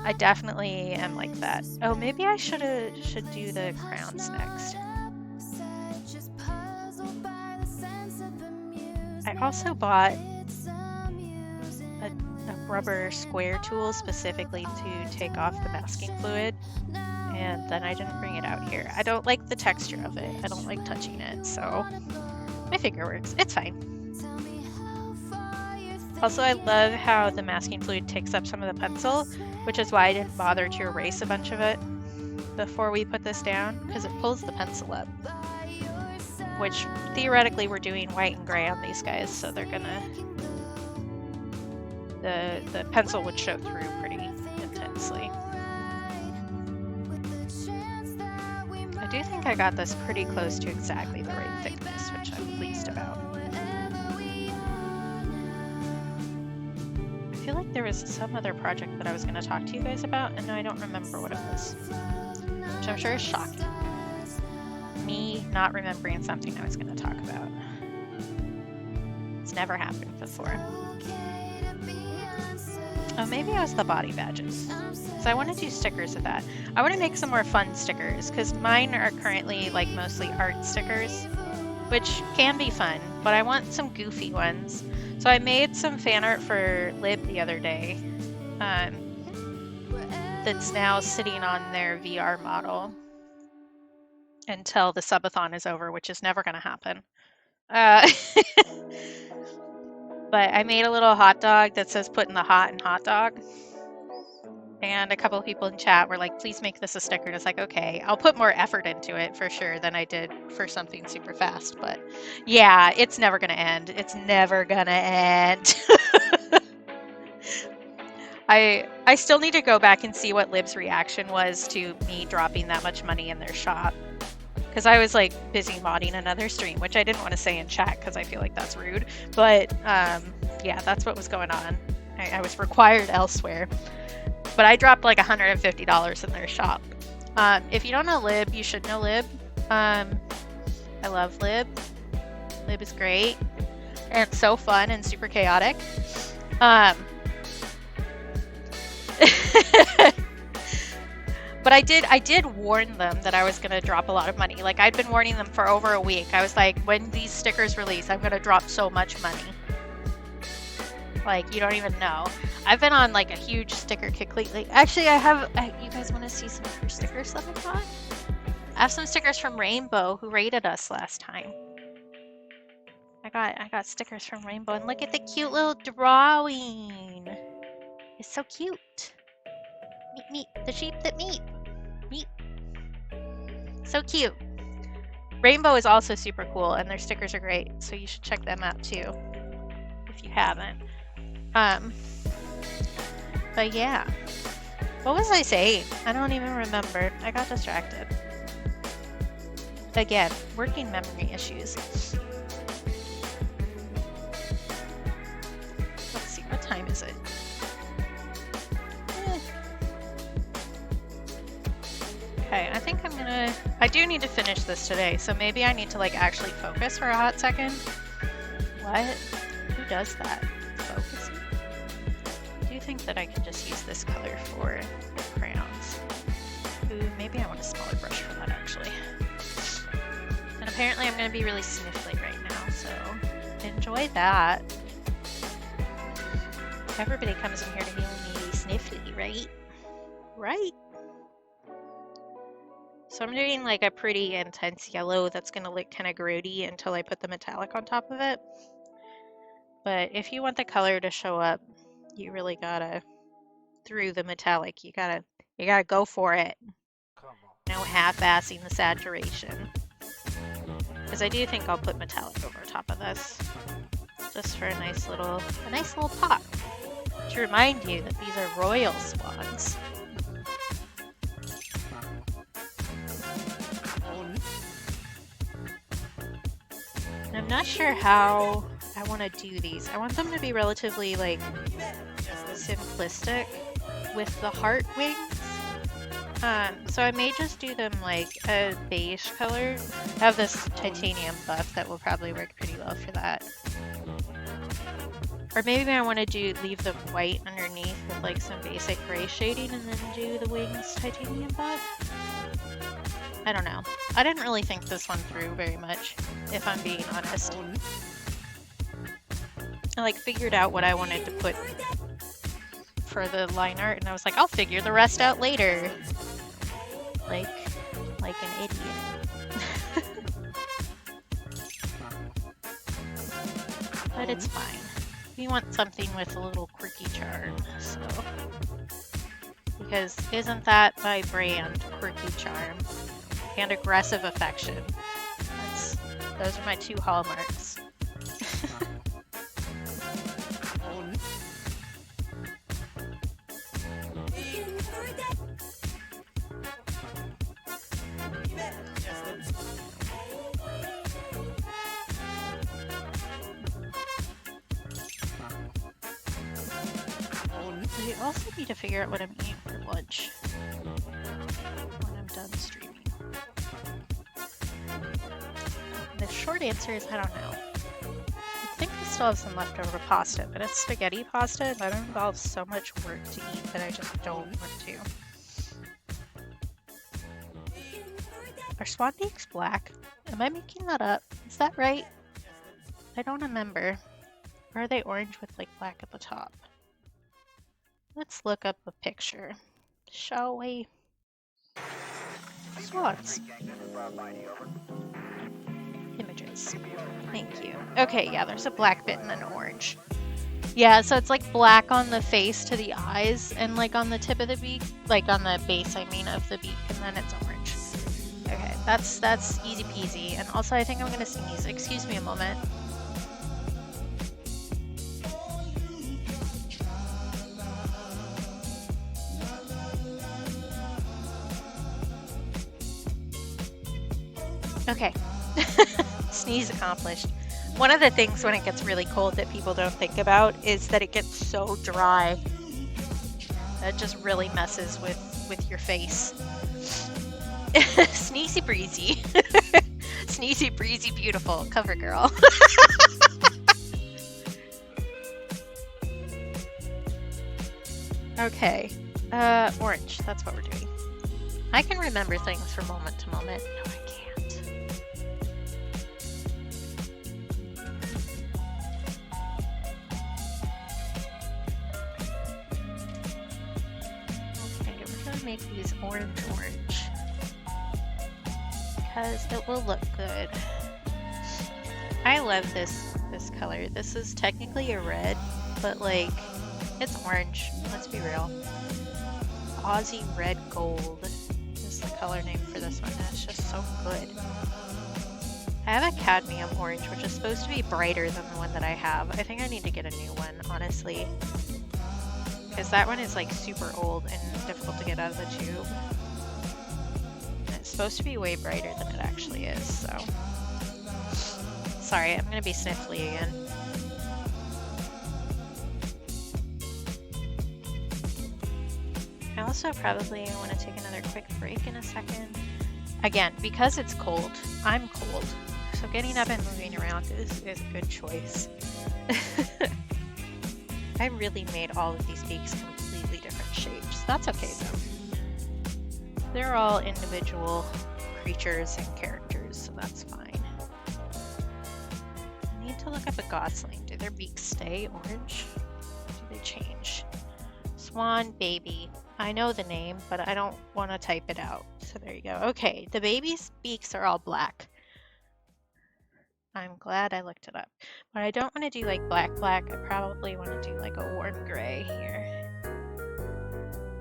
I definitely am like that. Oh, maybe I should do the crowns next. I also bought a rubber square tool specifically to take off the masking fluid, and then I didn't bring it out here. I don't like the texture of it. I don't like touching it, so my finger works. It's fine. Also, I love how the masking fluid takes up some of the pencil, which is why I didn't bother to erase a bunch of it before we put this down, because it pulls the pencil up. Which, theoretically, we're doing white and gray on these guys, so they're gonna... The pencil would show through pretty intensely. I do think I got this pretty close to exactly the right thickness, which I'm pleased about. I feel like there was some other project that I was going to talk to you guys about, and I don't remember what it was. Which I'm sure is shocking. Me not remembering something I was going to talk about. It's never happened before. Oh, maybe it was the body badges. So I want to do stickers of that. I want to make some more fun stickers, because mine are currently like mostly art stickers, which can be fun, but I want some goofy ones. So I made some fan art for Lib the other day that's now sitting on their VR model until the subathon is over, which is never going to happen. But I made a little hot dog that says put in the hot in hot dog. And a couple of people in chat were like, please make this a sticker. And it's like, okay, I'll put more effort into it for sure than I did for something super fast. But yeah, it's never going to end. It's never going to end. I still need to go back and see what Lib's reaction was to me dropping that much money in their shop. Because I was like busy modding another stream, which I didn't want to say in chat because I feel like that's rude. But yeah, that's what was going on. I was required elsewhere. But I dropped like $150 in their shop. If you don't know Lib, you should know Lib. I love Lib. Lib is great and so fun and super chaotic. But I did warn them that I was gonna drop a lot of money. Like, I'd been warning them for over a week. I was like, when these stickers release, I'm gonna drop so much money. Like, you don't even know. I've been on like a huge sticker kick lately. Actually, you guys want to see some of her stickers that I got? I have some stickers from Rainbow, who raided us last time. I got stickers from Rainbow, and look at the cute little drawing. It's so cute. Meep, meep, the sheep that meep. Meep. So cute. Rainbow is also super cool, and their stickers are great, so you should check them out too, if you haven't. But yeah. What was I saying? I don't even remember. I got distracted. Again, working memory issues. Let's see, what time is it? Okay, I think I do need to finish this today, so maybe I need to like actually focus for a hot second. What? Who does that? Focusing? I do think that I can just use this color for the crayons. Ooh, maybe I want a smaller brush for that actually. And apparently I'm going to be really sniffly right now, so enjoy that. Everybody comes in here to hear me sniffly, right? Right? So I'm doing like a pretty intense yellow that's gonna look kind of grody until I put the metallic on top of it. But if you want the color to show up, you really gotta, through the metallic, you gotta go for it. No half-assing the saturation. Because I do think I'll put metallic over top of this, just for a nice little pop. To remind you that these are royal swans. And I'm not sure how I want to do these. I want them to be relatively like simplistic with the heart wings. So I may just do them like a beige color. I have this titanium buff that will probably work pretty well for that. Or maybe I want to leave them white underneath with like some basic gray shading and then do the wings titanium buff. I don't know. I didn't really think this one through very much, if I'm being honest. I like figured out what I wanted to put for the line art and I was like, I'll figure the rest out later. Like an idiot. But it's fine. We want something with a little quirky charm, so. Because isn't that my brand, quirky charm? And aggressive affection. Those are my two hallmarks. I also need to figure out what I'm eating for lunch when I'm done streaming. The short answer is I don't know. I think I still have some leftover pasta, but it's spaghetti pasta and that involves so much work to eat that I just don't want to. Are swan beaks black? Am I making that up? Is that right? I don't remember. Or are they orange with like black at the top? Let's look up a picture, shall we? Swans. Images. Thank you. Okay, yeah, there's a black bit and an orange. Yeah, so it's like black on the face to the eyes and like on the tip of the beak, like on the base, I mean, of the beak, and then it's orange. Okay, that's easy peasy. And also, I think I'm gonna sneeze. Excuse me a moment. Okay, sneeze accomplished. One of the things when it gets really cold that people don't think about is that it gets so dry. That just really messes with your face. Sneezy breezy. Sneezy breezy beautiful cover girl. Okay, orange, that's what we're doing. I can remember things from moment to moment. No, I can't. Okay, we're gonna make these orange, because it will look good. I love this color. This is technically a red, but like, it's orange. Let's be real. Aussie Red Gold is the color name for this one, and it's just so good. I have a cadmium orange, which is supposed to be brighter than the one that I have. I think I need to get a new one, honestly. Because that one is like super old and difficult to get out of the tube. And it's supposed to be way brighter than it actually is, so. Sorry, I'm gonna be sniffly again. I also probably want to take another quick break in a second. Again, because it's cold, I'm cold, so getting up and moving around is a good choice. I really made all of these beaks completely different shapes. That's okay though. They're all individual creatures and characters, so that's fine. I need to look up a gosling. Do their beaks stay orange? Or do they change? Swan baby. I know the name, but I don't want to type it out. So there you go. Okay, the baby's beaks are all black. I'm glad I looked it up. But I don't want to do like black black. I probably want to do like a warm gray here.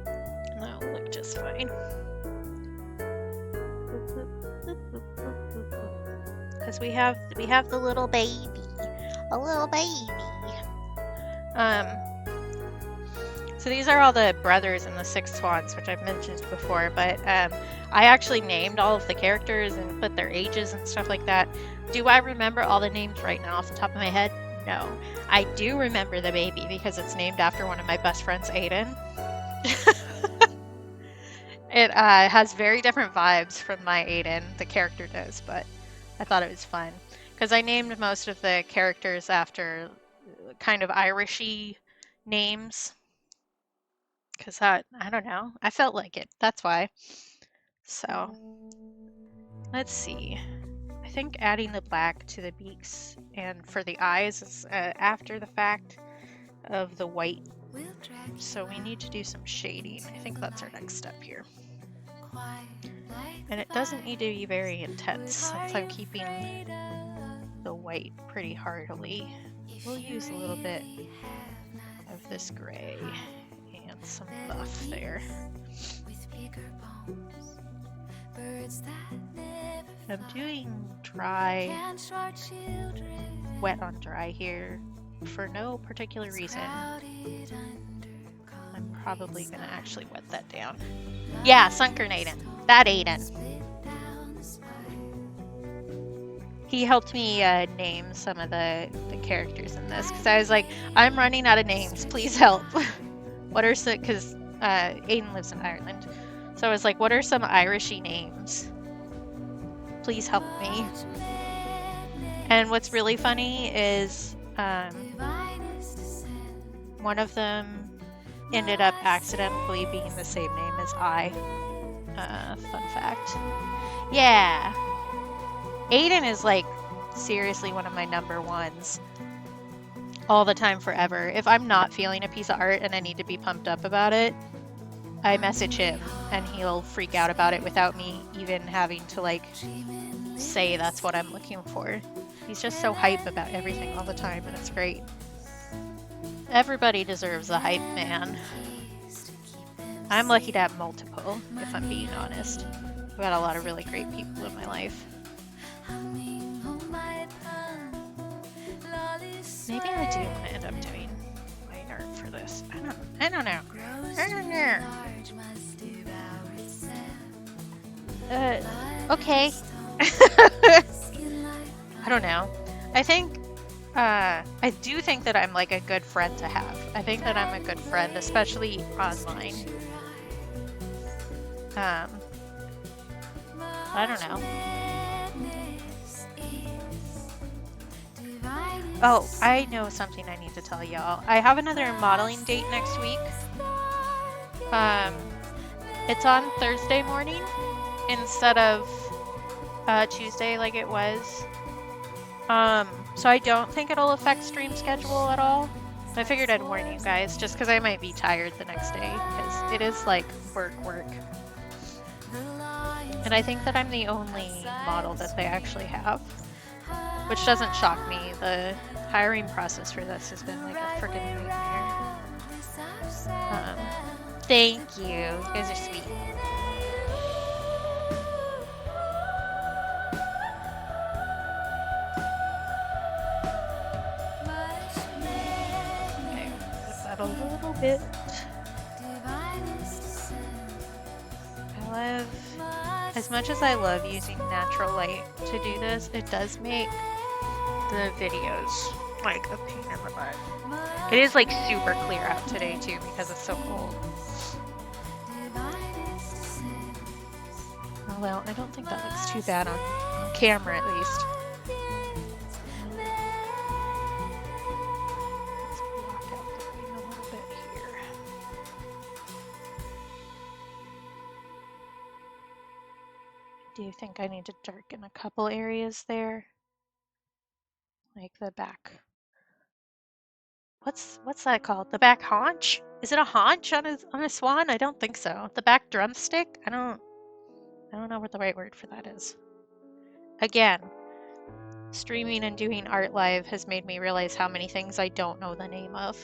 And that'll look just fine. Because we have the little baby. A little baby. So these are all the brothers in the Six Swans, which I've mentioned before, but I actually named all of the characters and put their ages and stuff like that. Do I remember all the names right now off the top of my head? No. I do remember the baby because it's named after one of my best friends, Aiden. It has very different vibes from my Aiden, the character does, but I thought it was fun. Because I named most of the characters after kind of Irishy names. Because I don't know, I felt like it, that's why. So, let's see. I think adding the black to the beaks and for the eyes is after the fact of the white. So we need to do some shading. I think that's our next step here. And it doesn't need to be very intense since I'm keeping the white pretty heartily. We'll use a little bit of this gray and some buff there. I'm doing dry, wet on dry here for no particular reason. I'm probably gonna actually wet that down. Yeah, Sunken Aiden. That Aiden. He helped me name some of the characters in this because I was like, I'm running out of names. Please help. What are some? Because Aiden lives in Ireland, so I was like, what are some Irishy names? Please help me. And what's really funny is one of them ended up accidentally being the same name as I. Fun fact. Yeah. Aiden is like seriously one of my number ones all the time forever. If I'm not feeling a piece of art and I need to be pumped up about it, I message him and he'll freak out about it without me even having to like say that's what I'm looking for. He's just so hype about everything all the time and it's great. Everybody deserves a hype man. I'm lucky to have multiple, if I'm being honest. I've got a lot of really great people in my life. Maybe I do want to end up doing white art for this. I don't know. Okay. I don't know. I think I do think that I'm like a good friend to have. I think that I'm a good friend, especially online. I don't know. Oh, I know something I need to tell y'all. I have another modeling date next week. It's on Thursday morning instead of Tuesday like it was. So I don't think it'll affect stream schedule at all. I figured I'd warn you guys just because I might be tired the next day because it is like work. And I think that I'm the only model that they actually have, which doesn't shock me. The hiring process for this has been like a freaking nightmare. Thank you. You guys are sweet. Okay, put that a little bit. As much as I love using natural light to do this, it does make the videos like a pain in the butt. It is like super clear out today too because it's so cold. Well, I don't think that looks too bad on camera at least. Let's block out the green a little bit here. Do you think I need to darken a couple areas there? Like the back. What's that called? The back haunch? Is it a haunch on a swan? I don't think so. The back drumstick? I don't I don't know what the right word for that is. Again, streaming and doing art live has made me realize how many things I don't know the name of.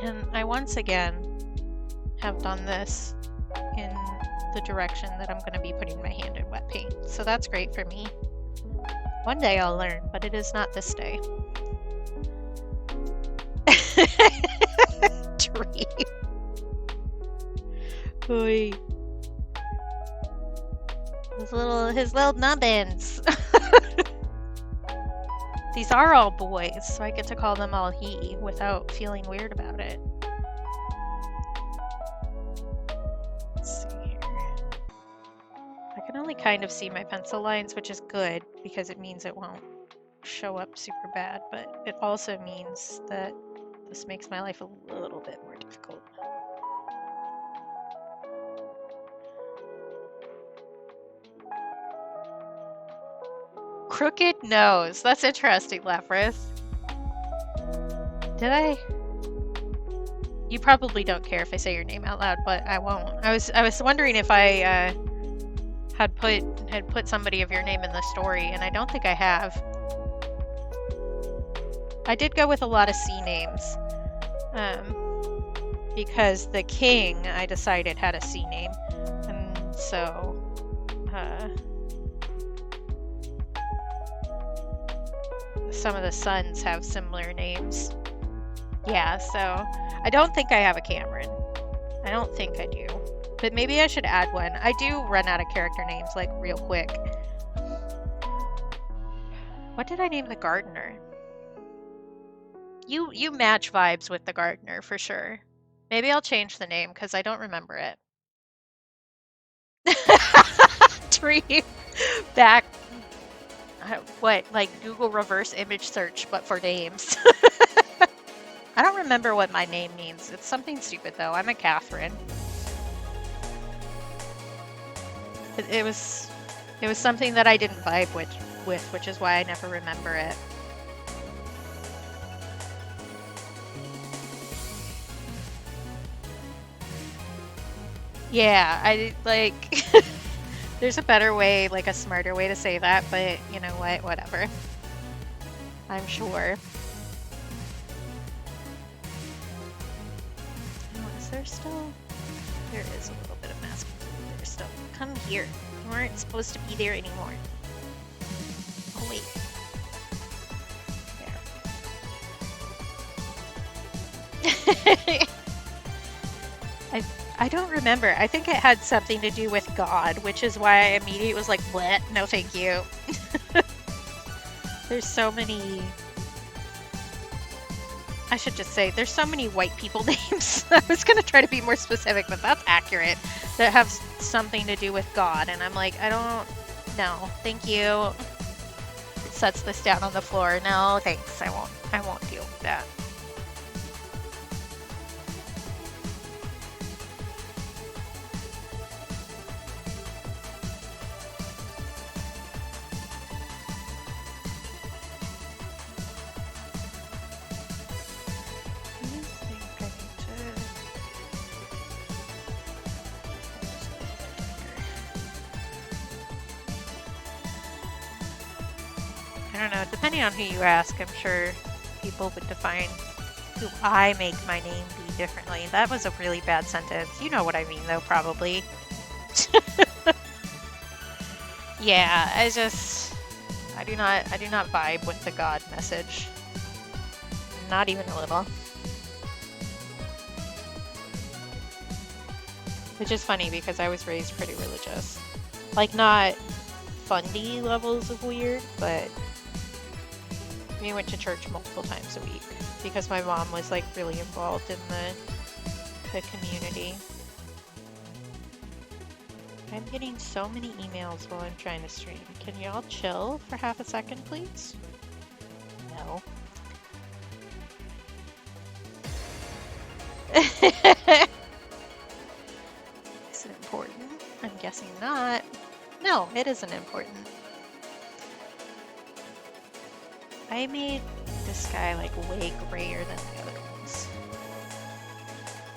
And I once again have done this in the direction that I'm going to be putting my hand in wet paint. So that's great for me. One day I'll learn, but it is not this day. Tree. Oy. His little nubbins. These are all boys, so I get to call them all he without feeling weird about it. Let's see here. I can only kind of see my pencil lines, which is good because it means it won't show up super bad, but it also means that this makes my life a little bit more difficult. Crooked nose. That's interesting, Lapras. Did I? You probably don't care if I say your name out loud, but I won't. I was wondering if I had put somebody of your name in the story, and I don't think I have. I did go with a lot of C names, because the king I decided had a C name, and so some of the sons have similar names. Yeah, so I don't think I have a Cameron. I don't think I do. But maybe I should add one. I do run out of character names, like, real quick. What did I name the gardener? You match vibes with the gardener, for sure. Maybe I'll change the name, because I don't remember it. Dream back. What, like Google reverse image search, but for names. I don't remember what my name means. It's something stupid, though. I'm a Catherine. It was something that I didn't vibe with, which is why I never remember it. Yeah, I like. There's a better way, like a smarter way to say that, but you know what? Whatever. I'm sure. Oh, is there still? There is a little bit of masking there still. Come here. You aren't supposed to be there anymore. Oh, wait. There. I don't remember. I think it had something to do with God, which is why I immediately was like, what? No, thank you. There's so many... I should just say, there's so many white people names. I was going to try to be more specific, but that's accurate. That have something to do with God. And I'm like, I don't... No, thank you. It sets this down on the floor. No, thanks. I won't deal with that. I don't know, depending on who you ask, I'm sure people would define who I make my name be differently. That was a really bad sentence. You know what I mean, though, probably. Yeah, I do not vibe with the God message. Not even a little. Which is funny because I was raised pretty religious. Like, not fundy levels of weird, but we went to church multiple times a week because my mom was like really involved in the community. I'm getting so many emails while I'm trying to stream. Can y'all chill for half a second, please? No. Is it important? I'm guessing not. No, it isn't important. I made this guy like way grayer than the other ones.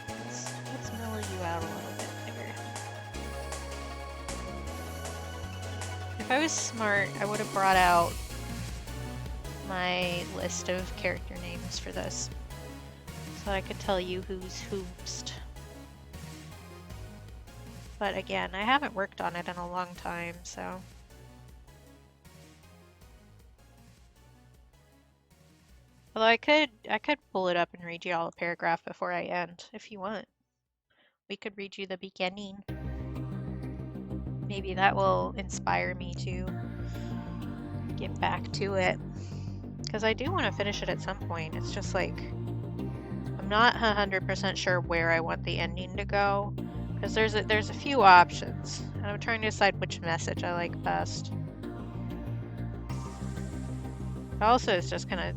Let's mellow you out a little bit there. If I was smart, I would have brought out my list of character names for this, so I could tell you who's hoopsed. But again, I haven't worked on it in a long time, so. Although I could pull it up and read you all a paragraph before I end, if you want. We could read you the beginning. Maybe that will inspire me to get back to it. Because I do want to finish it at some point. It's just like, I'm not 100% sure where I want the ending to go. Because there's a few options. And I'm trying to decide which message I like best. Also, it's just kind of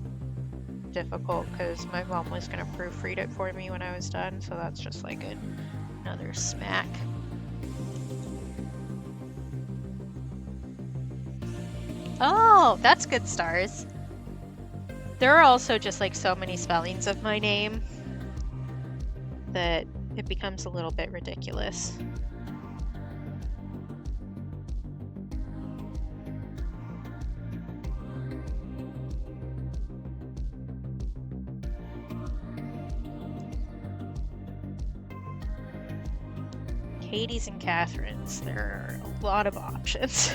difficult because my mom was going to proofread it for me when I was done. So that's just like another smack. Oh, that's good, stars. There are also just like so many spellings of my name that it becomes a little bit ridiculous. Katie's and Catherine's, there are a lot of options.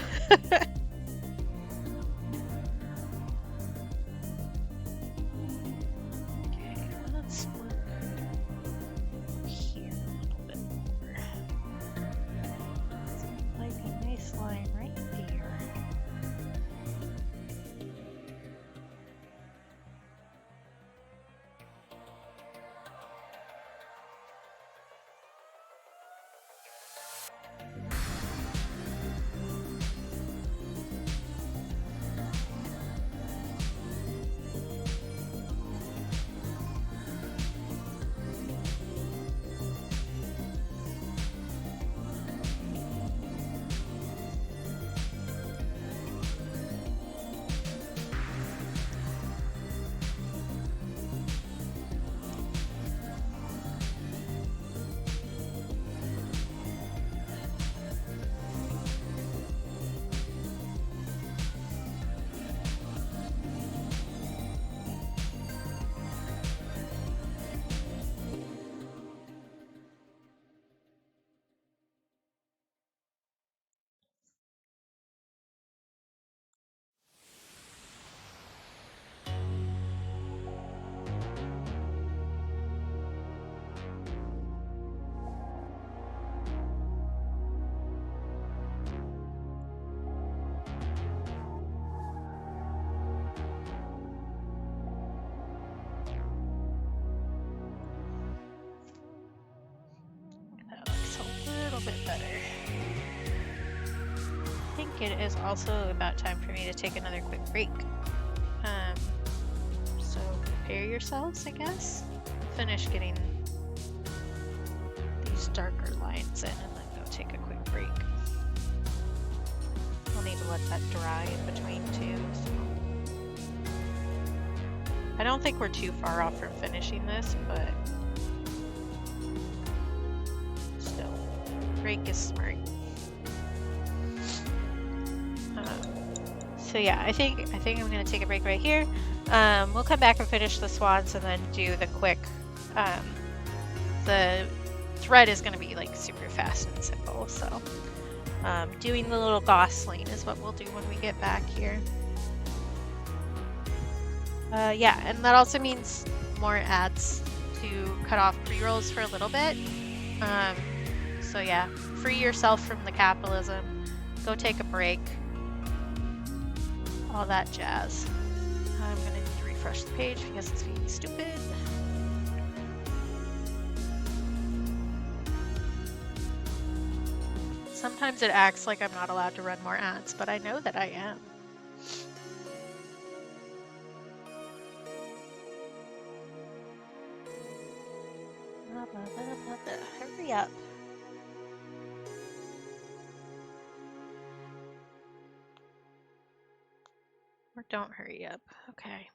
It is also about time for me to take another quick break. So prepare yourselves, I guess. Finish getting these darker lines in and then go take a quick break. I'll need to let that dry in between too. So. I don't think we're too far off from finishing this, but still, break is smart. So yeah, I think I'm gonna take a break right here. We'll come back and finish the swans and then do the quick. The thread is gonna be like super fast and simple. So doing the little gosling is what we'll do when we get back here. Yeah, and that also means more ads to cut off pre-rolls for a little bit. So yeah, free yourself from the capitalism. Go take a break. All that jazz. I'm gonna need to refresh the page because it's being stupid. Sometimes it acts like I'm not allowed to run more ads, but I know that I am. Hurry up. Or don't hurry up. Okay.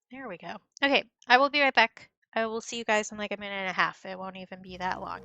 There we go. Okay, I will be right back. I will see you guys in like a minute and a half. It won't even be that long.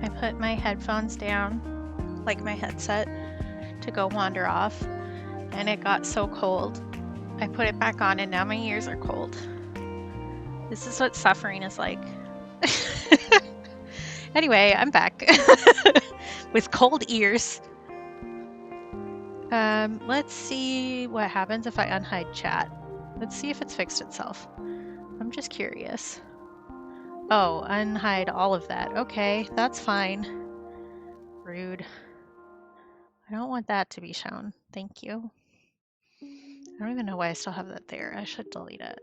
I put my headphones down, like my headset, to go wander off, and it got so cold. I put it back on and now my ears are cold. This is what suffering is like. Anyway, I'm back with cold ears. Let's see what happens if I unhide chat. Let's see if it's fixed itself. I'm just curious. Oh, unhide all of that. Okay, that's fine. Rude. I don't want that to be shown. Thank you. I don't even know why I still have that there. I should delete it.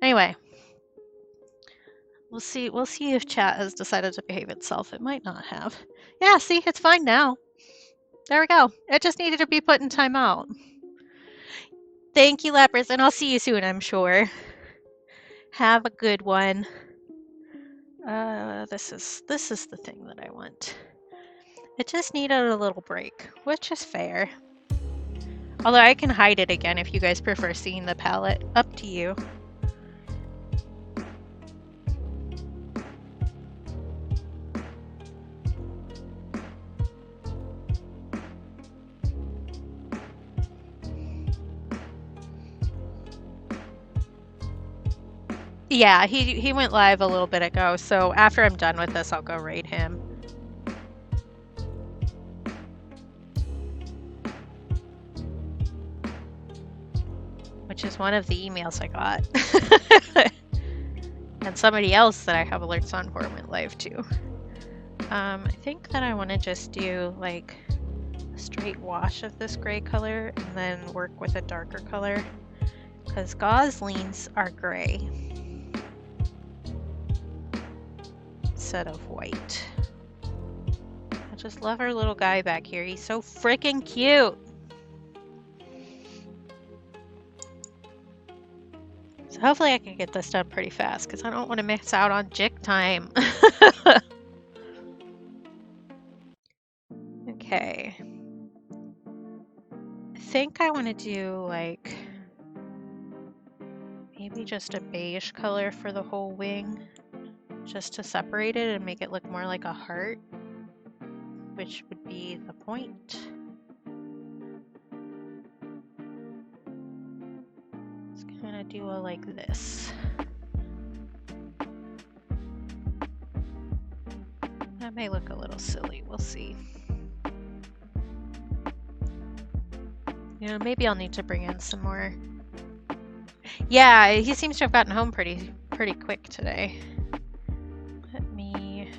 Anyway, we'll see if chat has decided to behave itself. It might not have. Yeah, see, it's fine now. There we go. It just needed to be put in timeout. Thank you, Lepers, and I'll see you soon, I'm sure. Have a good one. This is the thing that I want. It just needed a little break, which is fair. Although I can hide it again if you guys prefer seeing the palette. Up to you. Yeah, he went live a little bit ago, so after I'm done with this, I'll go raid him. Which is one of the emails I got. And somebody else that I have alerts on for went live too. I think that I want to just do like a straight wash of this gray color and then work with a darker color, because goslings are gray instead of white. I just love our little guy back here. He's so freaking cute. So hopefully I can get this done pretty fast because I don't want to miss out on jig time. Okay. I think I want to do like maybe just a beige color for the whole wing, just to separate it and make it look more like a heart. which would be the point. It's gonna do a like this. That may look a little silly, we'll see. You know, maybe I'll need to bring in some more. Yeah, he seems to have gotten home pretty quick today. Let me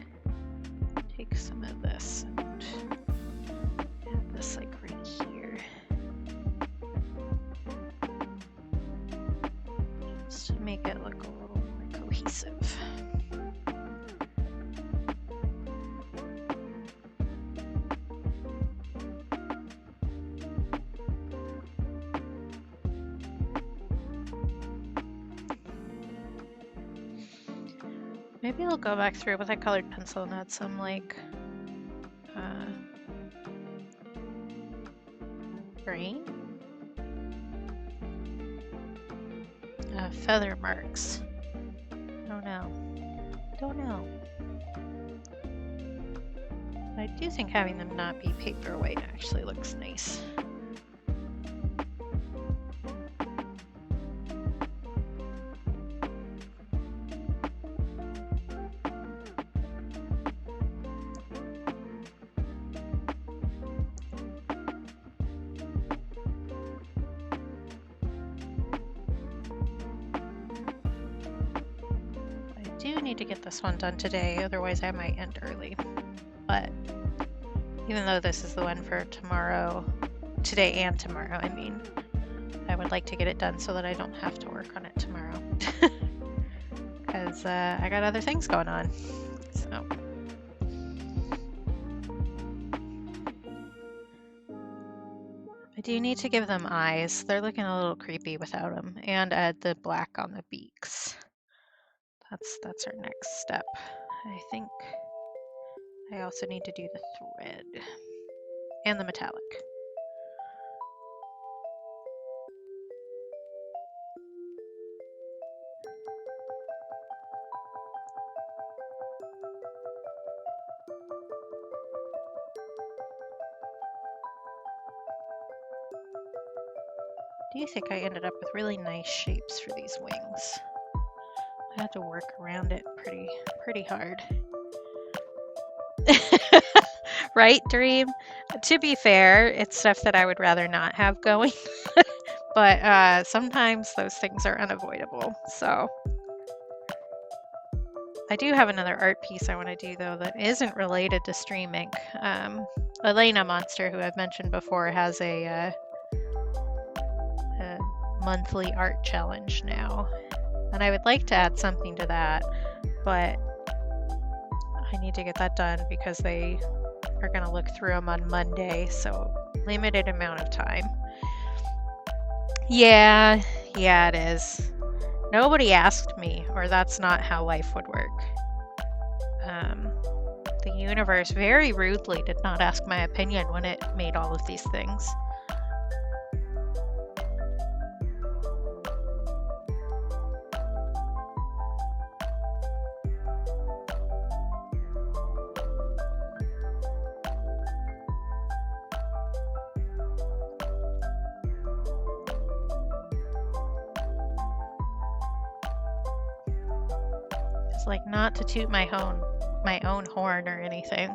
take some of this and add this like right here. Just to make it look a little more cohesive. Maybe I'll go back through with a colored pencil and add some like grain, feather marks. Don't know. I do think having them not be paperweight actually looks nice. To get this one done today, otherwise I might end early. But even though this is the one for tomorrow, today and tomorrow, I mean, I would like to get it done so that I don't have to work on it tomorrow. Because I got other things going on. So I do need to give them eyes. They're looking a little creepy without them, and add the black on the beaks. That's our next step. I think I also need to do the thread and the metallic. I do think I ended up with really nice shapes for these wings. I had to work around it pretty hard. Right, Dream? To be fair, it's stuff that I would rather not have going. But sometimes those things are unavoidable. So I do have another art piece I want to do, though, that isn't related to Stream Ink. Elena Monster, who I've mentioned before, has a monthly art challenge now. And I would like to add something to that, but I need to get that done because they are going to look through them on Monday, so limited amount of time. Yeah, it is. Nobody asked me, or that's not how life would work. The universe very rudely did not ask my opinion when it made all of these things. Like, not to toot my own horn or anything,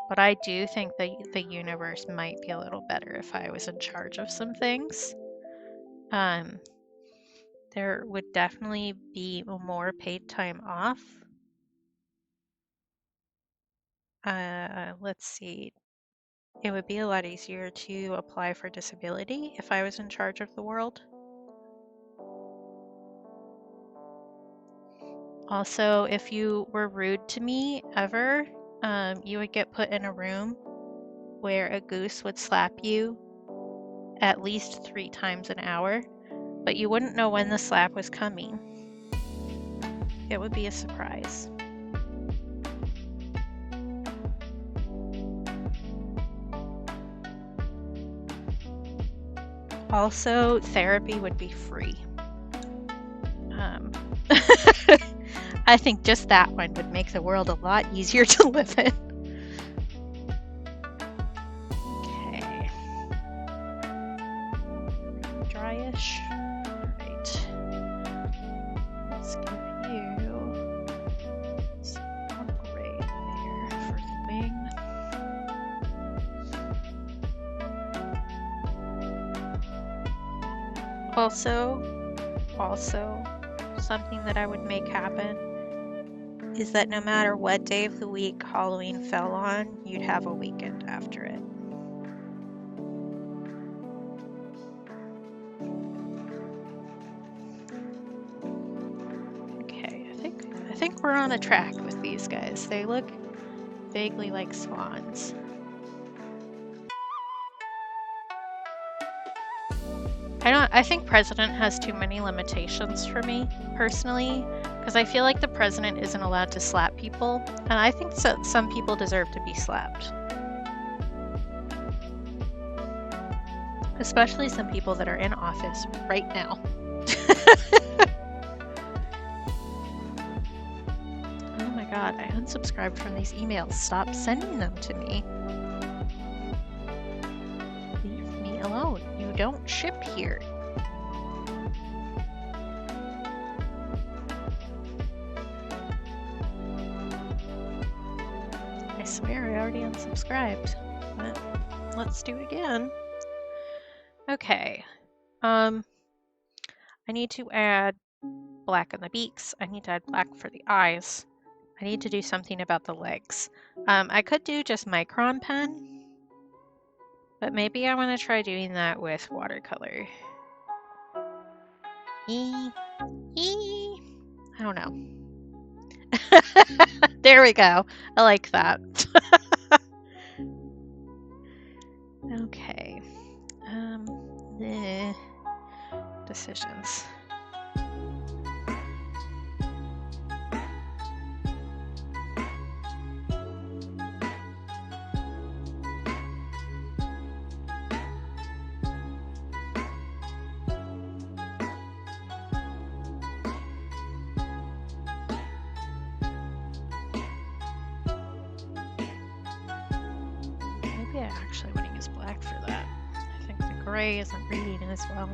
but I do think that the universe might be a little better if I was in charge of some things. There would definitely be more paid time off. Let's see. It would be a lot easier to apply for disability if I was in charge of the world. Also, if you were rude to me ever, you would get put in a room where a goose would slap you at least 3 times an hour, but you wouldn't know when the slap was coming. It would be a surprise. Also, therapy would be free. I think just that one would make the world a lot easier to live in. Also, something that I would make happen is that no matter what day of the week Halloween fell on, you'd have a weekend after it. Okay, I think we're on a track with these guys. They look vaguely like swans. I think president has too many limitations for me, personally, because I feel like the president isn't allowed to slap people, and I think some people deserve to be slapped. Especially some people that are in office right now. Oh my god, I unsubscribed from these emails. Stop sending them to me. Leave me alone. You don't ship here. I swear I already unsubscribed, but let's do it again. Okay. I need to add black on the beaks. I need to add black for the eyes. I need to do something about the legs. I could do just micron pen, but maybe I want to try doing that with watercolor. I don't know. There we go. I like that. Okay. Decisions. Maybe I actually want to use black for that. I think the gray isn't reading as well.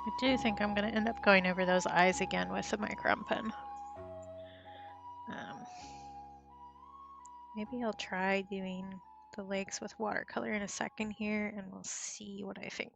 I do think I'm going to end up going over those eyes again with the micron pen. Maybe I'll try doing the legs with watercolor in a second here, and we'll see what I think.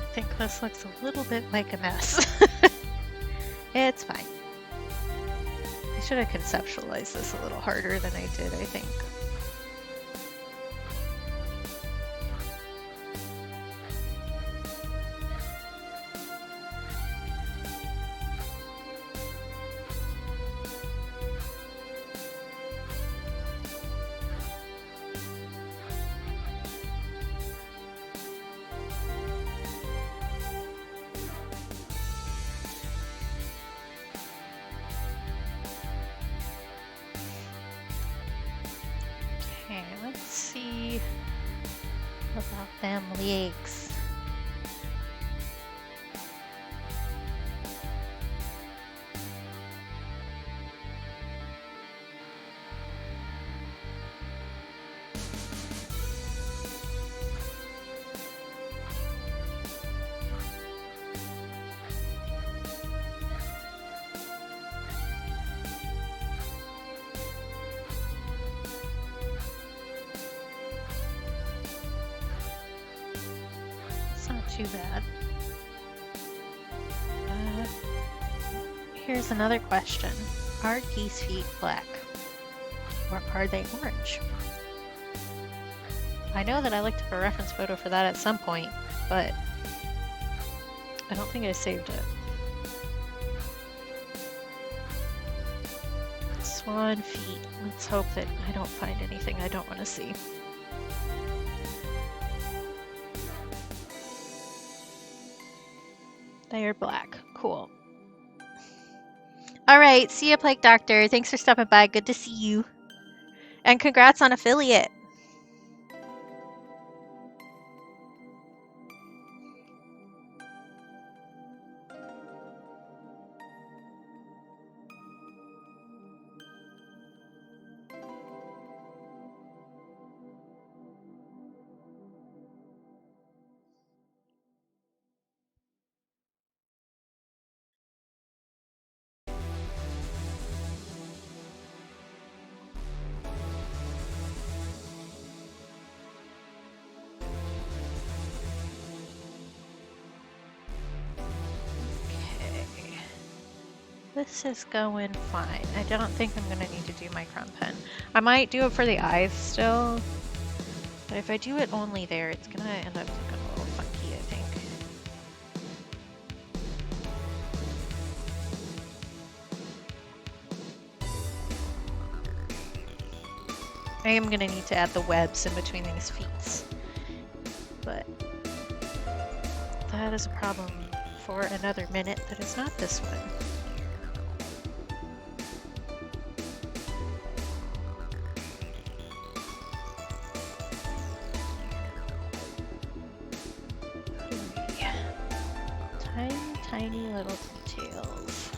I think this looks a little bit like a mess. It's fine. I should have conceptualized this a little harder than I did, I think. Okay, let's see about them legs. too bad. Here's another question. Are geese feet black? Or are they orange? I know that I looked up a reference photo for that at some point, but I don't think I saved it. Swan feet. Let's hope that I don't find anything I don't want to see. They are black. Cool. All right. See ya, Plague Doctor. Thanks for stopping by. Good to see you. And congrats on affiliate. This is going fine. I don't think I'm gonna need to do my crown pen. I might do it for the eyes still, but if I do it only there, it's gonna end up looking a little funky, I think. I am gonna need to add the webs in between these feet, but that is a problem for another minute that is not this one. Tiny little details.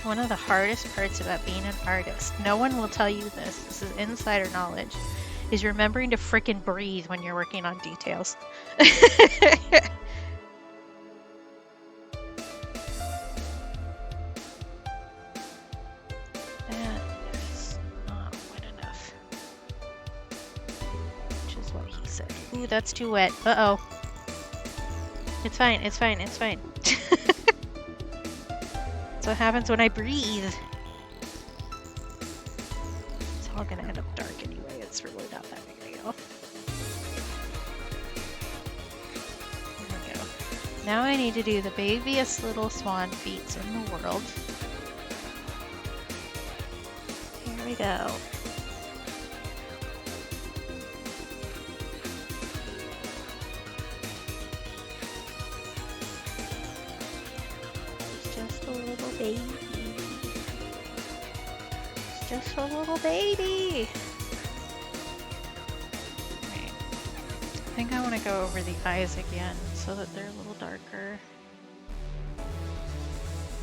One of the hardest parts about being an artist, no one will tell you this is insider knowledge, is remembering to frickin' breathe when you're working on details. That is not wet enough. Which is what he said. Ooh, that's too wet. Uh-oh. It's fine, it's fine, it's fine. That's what happens when I breathe. It's all gonna end up dark anyway. It's really not that big a deal. There we go. Now I need to do the babiest little swan feet in the world. Here we go. Baby. It's just a little baby. Okay. I think I want to go over the eyes again so that they're a little darker.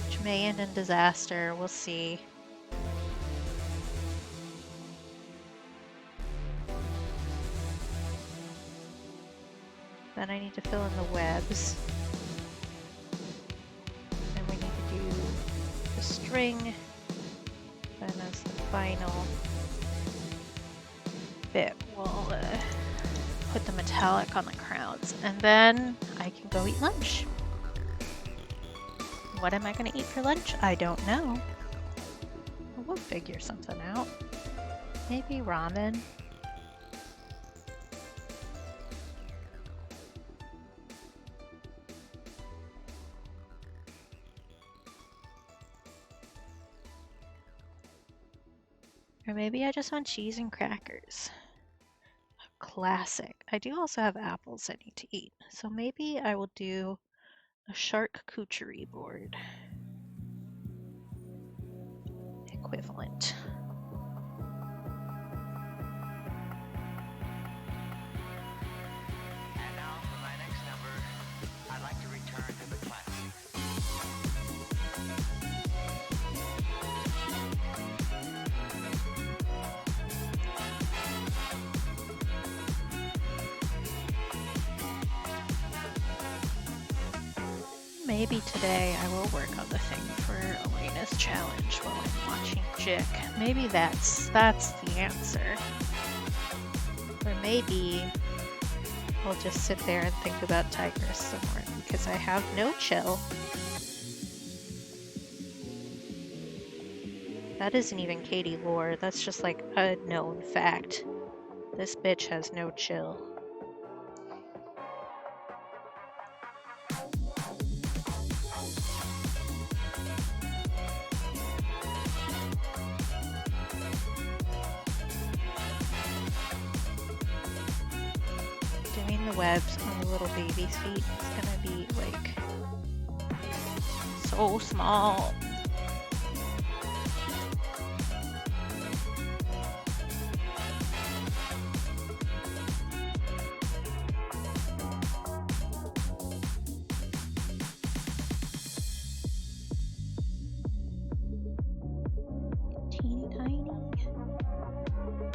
Which may end in disaster. We'll see. Then I need to fill in the webs. String, then as the final bit, we'll put the metallic on the crowns, and then I can go eat lunch. What am I going to eat for lunch? I don't know. We'll figure something out. Maybe ramen. Or maybe I just want cheese and crackers. A classic. I do also have apples I need to eat. So maybe I will do a charcuterie board. Equivalent. And now for my next number, Maybe today I will work on the thing for Elena's challenge while I'm watching Jick. Maybe that's the answer. Or maybe I'll just sit there and think about tigers some more because I have no chill. That isn't even Katie lore, that's just like a known fact. This bitch has no chill. Doing the webs on the little baby's feet is gonna be like so small. Teeny tiny.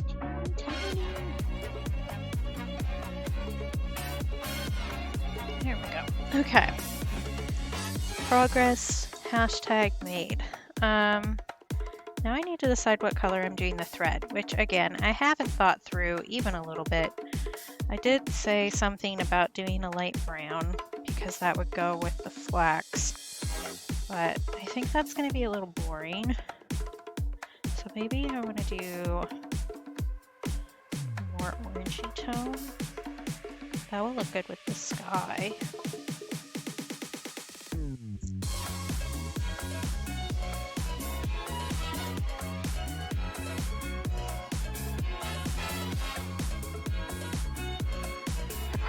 Teeny tiny. There we go. Okay. Progress hashtag made. Now I need to decide what color I'm doing the thread, which again, I haven't thought through even a little bit. I did say something about doing a light brown because that would go with the flax, but I think that's going to be a little boring. So maybe I want to do a more orangey tone. That will look good with the sky.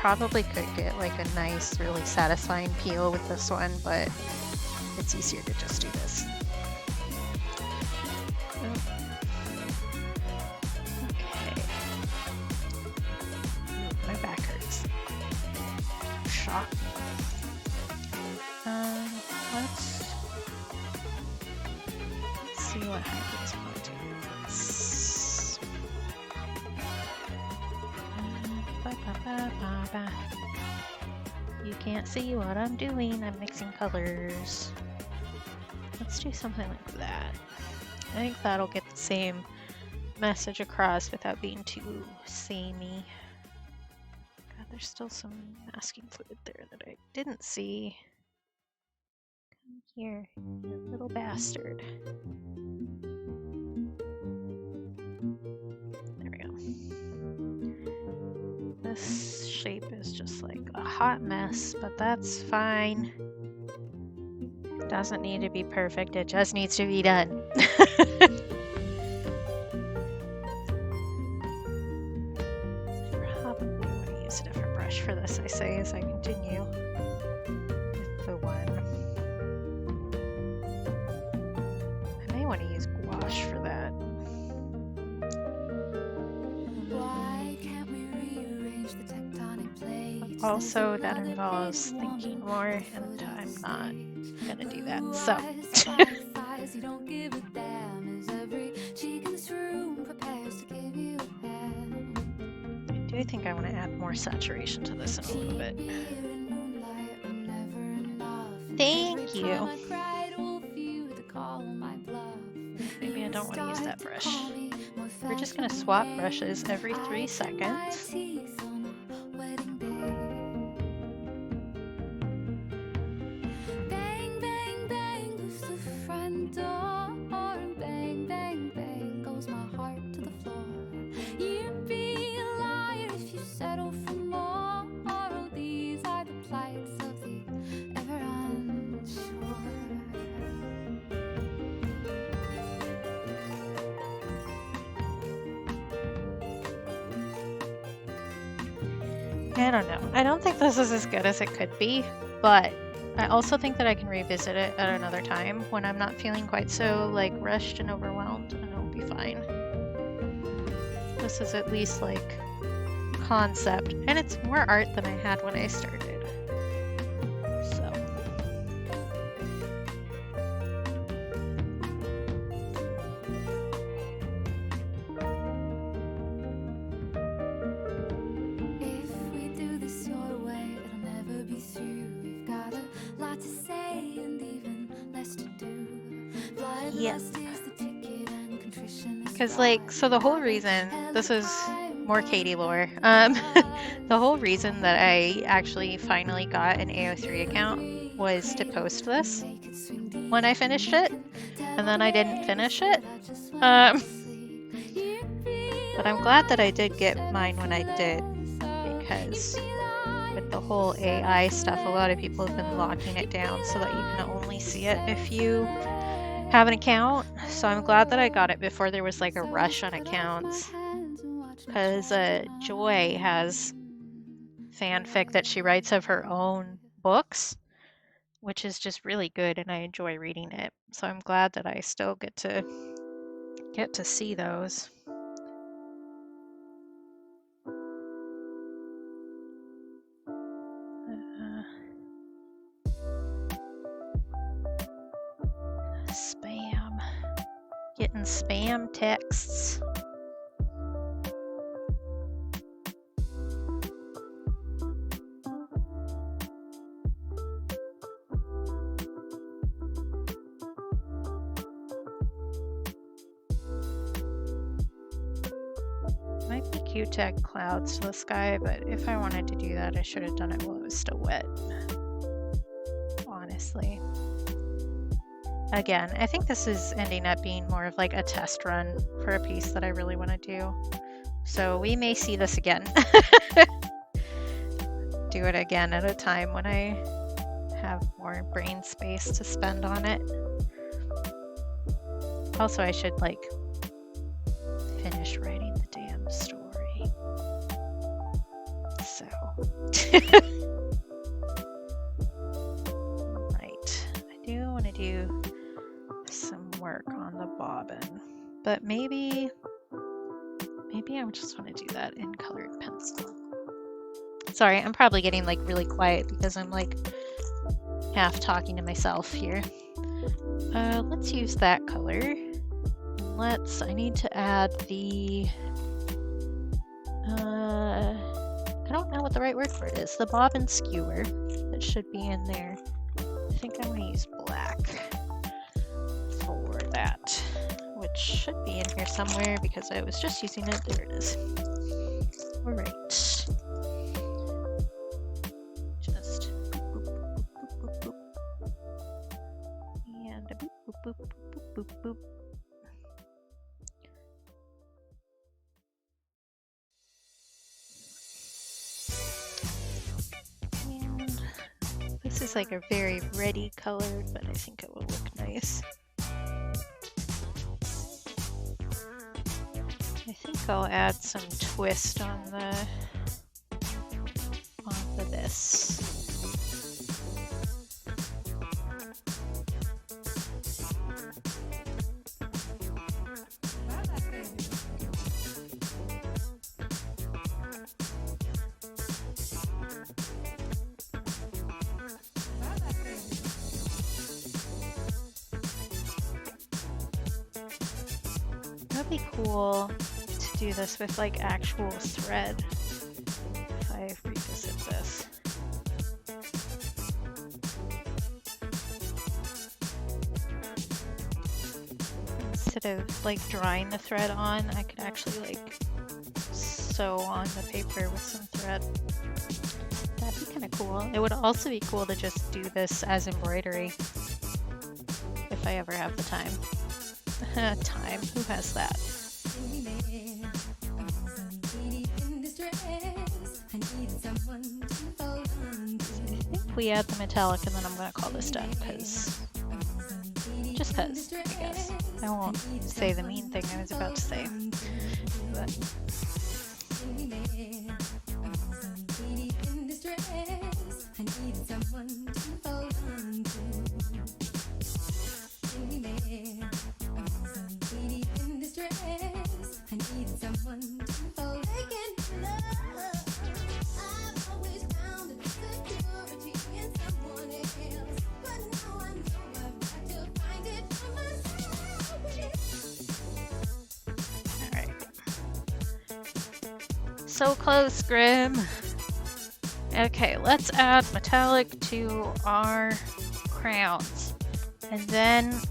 Probably could get like a nice, really satisfying peel with this one, but it's easier to just do this. Oh. Okay. Ooh, my back hurts. Shock. Let's see what happens when I do this. You can't see what I'm doing. I'm mixing colors. Let's do something like that. I think that'll get the same message across without being too samey. God, there's still some masking fluid there that I didn't see. Come here, you little bastard. There we go. This shape is just like a hot mess, but that's fine. It doesn't need to be perfect, it just needs to be done. Probably want to use a different brush for this, I say, as I continue with the one. I may want to use gouache for that. Also, that involves thinking more, and I'm not gonna do that. So, I do think I want to add more saturation to this in a little bit. Thank you. Maybe I don't want to use that brush. We're just gonna swap brushes every 3 seconds. I don't know. I don't think this is as good as it could be, but I also think that I can revisit it at another time when I'm not feeling quite so like rushed and overwhelmed, and it'll be fine. This is at least like concept, and it's more art than I had when I started. So. to say and even less to do. Yeah. Bloodlust is the ticket and contrition is Because, pride. like, so the whole reason, this is more Katie lore, the whole reason that I actually finally got an AO3 account was to post this when I finished it, and then I didn't finish it. But I'm glad that I did get mine when I did, because with the whole AI stuff, a lot of people have been locking it down so that you can only see it if you have an account. So I'm glad that I got it before there was like a rush on accounts, because Joy has fanfic that she writes of her own books, which is just really good, and I enjoy reading it. So I'm glad that I still get to see those. Spam. Getting spam texts. Might be cute to add clouds to the sky, but if I wanted to do that, I should have done it while it was still wet. Honestly. Again, I think this is ending up being more of like a test run for a piece that I really want to do. So we may see this again. Do it again at a time when I have more brain space to spend on it. Also, I should like finish writing the damn story. So. Right. I do want to do some work on the bobbin, but maybe I just want to do that in colored pencil. Sorry, I'm probably getting like really quiet because I'm like half talking to myself here. Let's use that color. I need to add the, I don't know what the right word for it is. The bobbin skewer that should be in there. I think I'm gonna use black for that, which should be in here somewhere because I was just using it. There it is. All right. Just boop, boop, boop, boop, boop, boop. And a boop, boop, boop, boop, boop, boop, boop. And this is like a very reddy color, but I think it will look nice. I think I'll add some twist onto this. That'd be cool to do this with like actual thread if I revisit this. Instead of like drawing the thread on, I could actually like sew on the paper with some thread. That'd be kind of cool. It would also be cool to just do this as embroidery if I ever have the time. Time, who has that? I think we add the metallic and then I'm gonna call this done because I guess. I won't say the mean thing I was about to say. But so close, Grim. Okay, let's add metallic to our crowns. And then,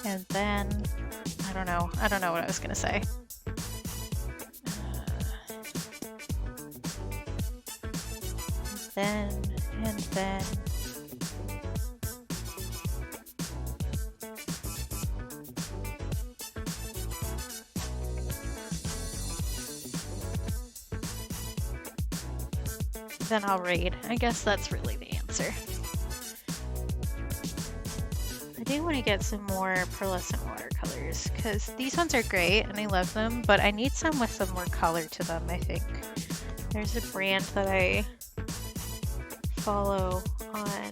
I don't know what I was gonna say. And then, I'll raid. I guess that's really the answer. I do want to get some more pearlescent watercolors because these ones are great and I love them, but I need some with some more color to them, I think. There's a brand that I follow on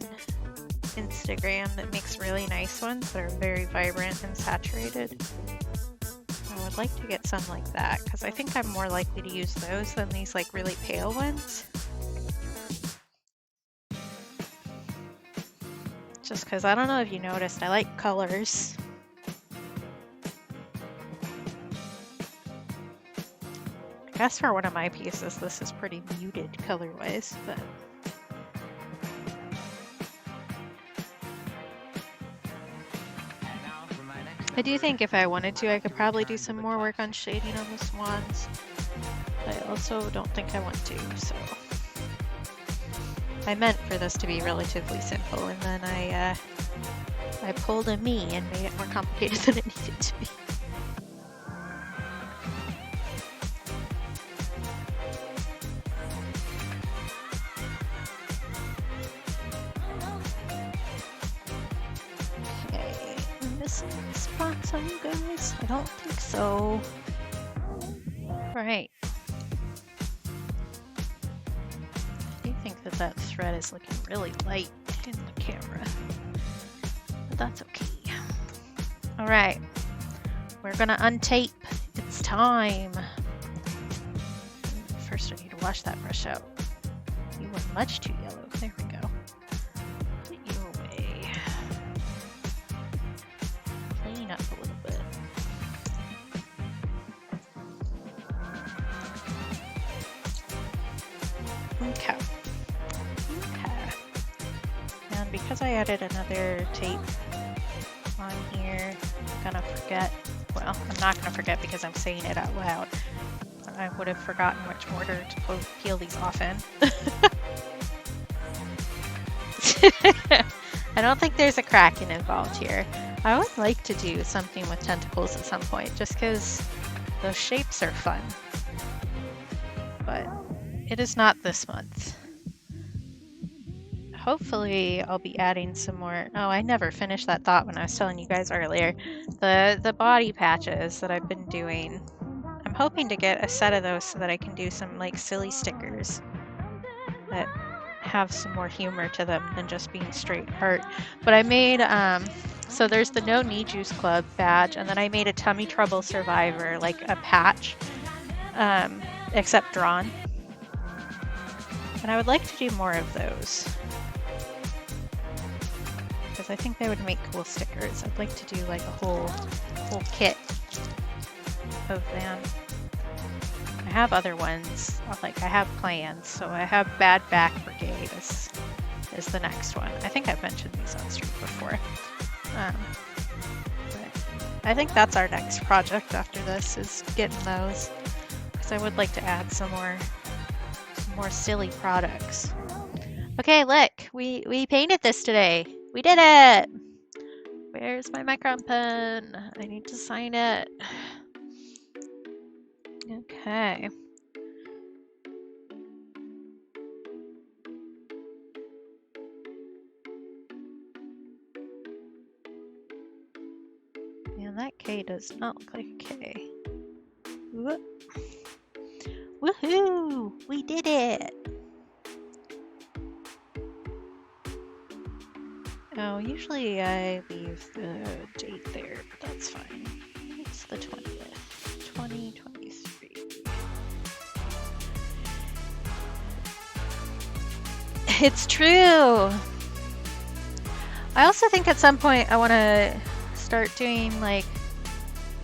Instagram that makes really nice ones that are very vibrant and saturated. I would like to get some like that because I think I'm more likely to use those than these like really pale ones. Just because I don't know if you noticed, I like colors. I guess for one of my pieces, this is pretty muted color-wise, but I do think if I wanted to, I could probably do some more work on shading on the swans. But I also don't think I want to, so. I meant for this to be relatively simple, and then I pulled a me and made it more complicated than it needed to be. Okay, I'm missing spots on you guys? I don't think so. Right. That thread is looking really light in the camera, but that's okay. All right, we're gonna untape. It's time. First, I need to wash that brush out. You were much too yellow. There we go. Put you away. Clean up a little bit. Okay. Because I added another tape on here, I'm gonna forget. Well, I'm not gonna forget because I'm saying it out loud. I would have forgotten which mortar to peel these off in. I don't think there's a Kraken involved here. I would like to do something with tentacles at some point, just because those shapes are fun. But it is not this month. Hopefully I'll be adding some more. Oh, I never finished that thought when I was telling you guys earlier. The body patches that I've been doing. I'm hoping to get a set of those so that I can do some like silly stickers that have some more humor to them than just being straight heart. But I made, so there's the No Knee Juice Club badge, and then I made a Tummy Trouble Survivor, like a patch, except drawn. And I would like to do more of those, because I think they would make cool stickers. I'd like to do like a whole kit of them. I have other ones, like I have plans. So I have Bad Back Brigade is the next one. I think I've mentioned these on stream before. But I think that's our next project after this, is getting those, because I would like to add some more silly products. Okay, look, we painted this today. We did it! Where's my micron pen? I need to sign it. Okay. Man, that K does not look like a K. Woohoo! We did it! Oh, usually I leave the date there, but that's fine. It's the 20th, 2023. It's true! I also think at some point I want to start doing like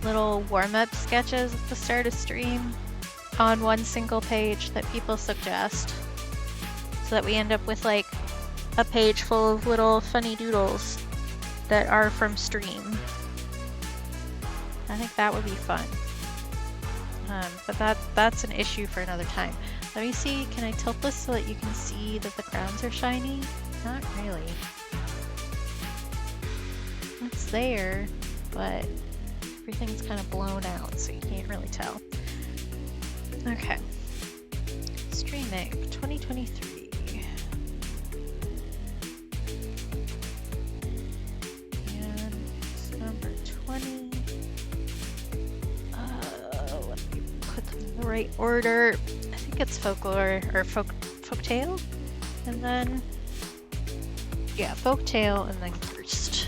little warm-up sketches at the start of stream on one single page that people suggest, so that we end up with like a page full of little funny doodles that are from stream. I think that would be fun. But that's an issue for another time. Let me see, can I tilt this so that you can see that the crowns are shiny? Not really. It's there, but everything's kind of blown out, so you can't really tell. Okay. Streaming 2023. And it's number 20. Let me put them in the right order. I think it's folklore or folktale, and then yeah, folktale and then cursed.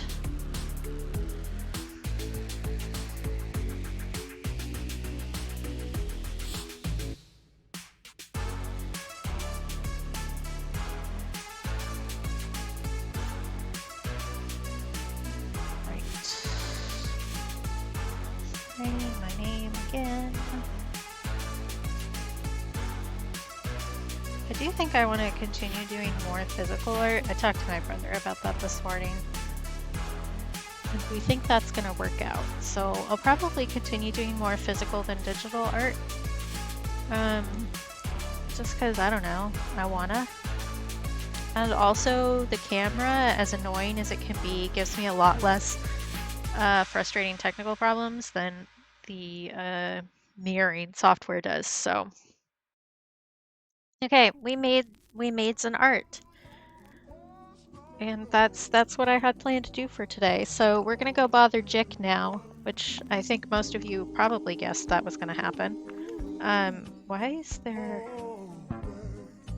My name again. I do think I want to continue doing more physical art. I talked to my brother about that this morning. And we think that's going to work out. So I'll probably continue doing more physical than digital art. Just because, I don't know, I wanna. And also the camera, as annoying as it can be, gives me a lot less frustrating technical problems than the mirroring software does. So okay, we made some art, and that's what I had planned to do for today. So we're gonna go bother Jick now, which I think most of you probably guessed that was gonna happen. Why is there?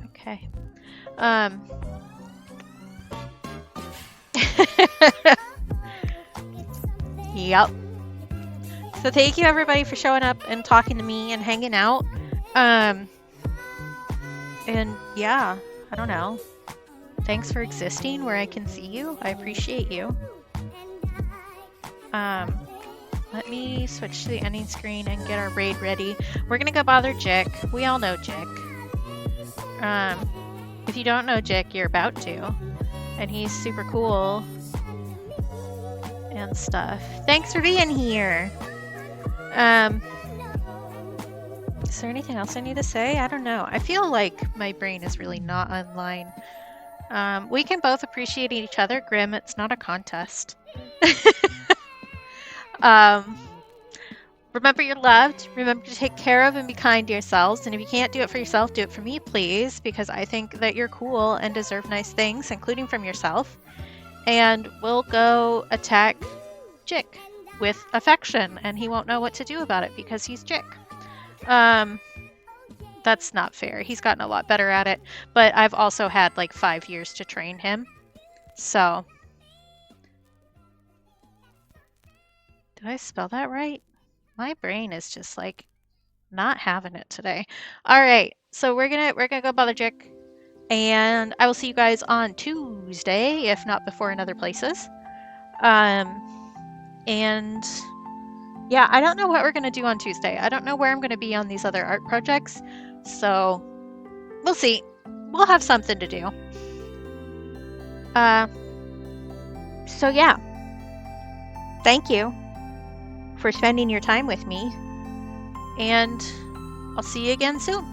Okay. Yep. So thank you everybody for showing up and talking to me and hanging out. And yeah, I don't know. Thanks for existing where I can see you. I appreciate you. Let me switch to the ending screen and get our raid ready. We're gonna go bother Jick. We all know Jick. If you don't know Jick, you're about to. And he's super cool. And stuff. Thanks for being here. Is there anything else I need to say? I don't know. I feel like my brain is really not online. We can both appreciate each other. Grim, it's not a contest. Remember you're loved. Remember to take care of and be kind to yourselves. And if you can't do it for yourself, do it for me, please. Because I think that you're cool and deserve nice things, including from yourself. And we'll go attack Jick with affection, and he won't know what to do about it because he's Jick. That's not fair. He's gotten a lot better at it, but I've also had like 5 years to train him. So, did I spell that right? My brain is just like not having it today. All right, so we're gonna go bother Jick. And I will see you guys on Tuesday, if not before in other places. And yeah, I don't know what we're going to do on Tuesday. I don't know where I'm going to be on these other art projects. So we'll see. We'll have something to do. So yeah. Thank you for spending your time with me. And I'll see you again soon.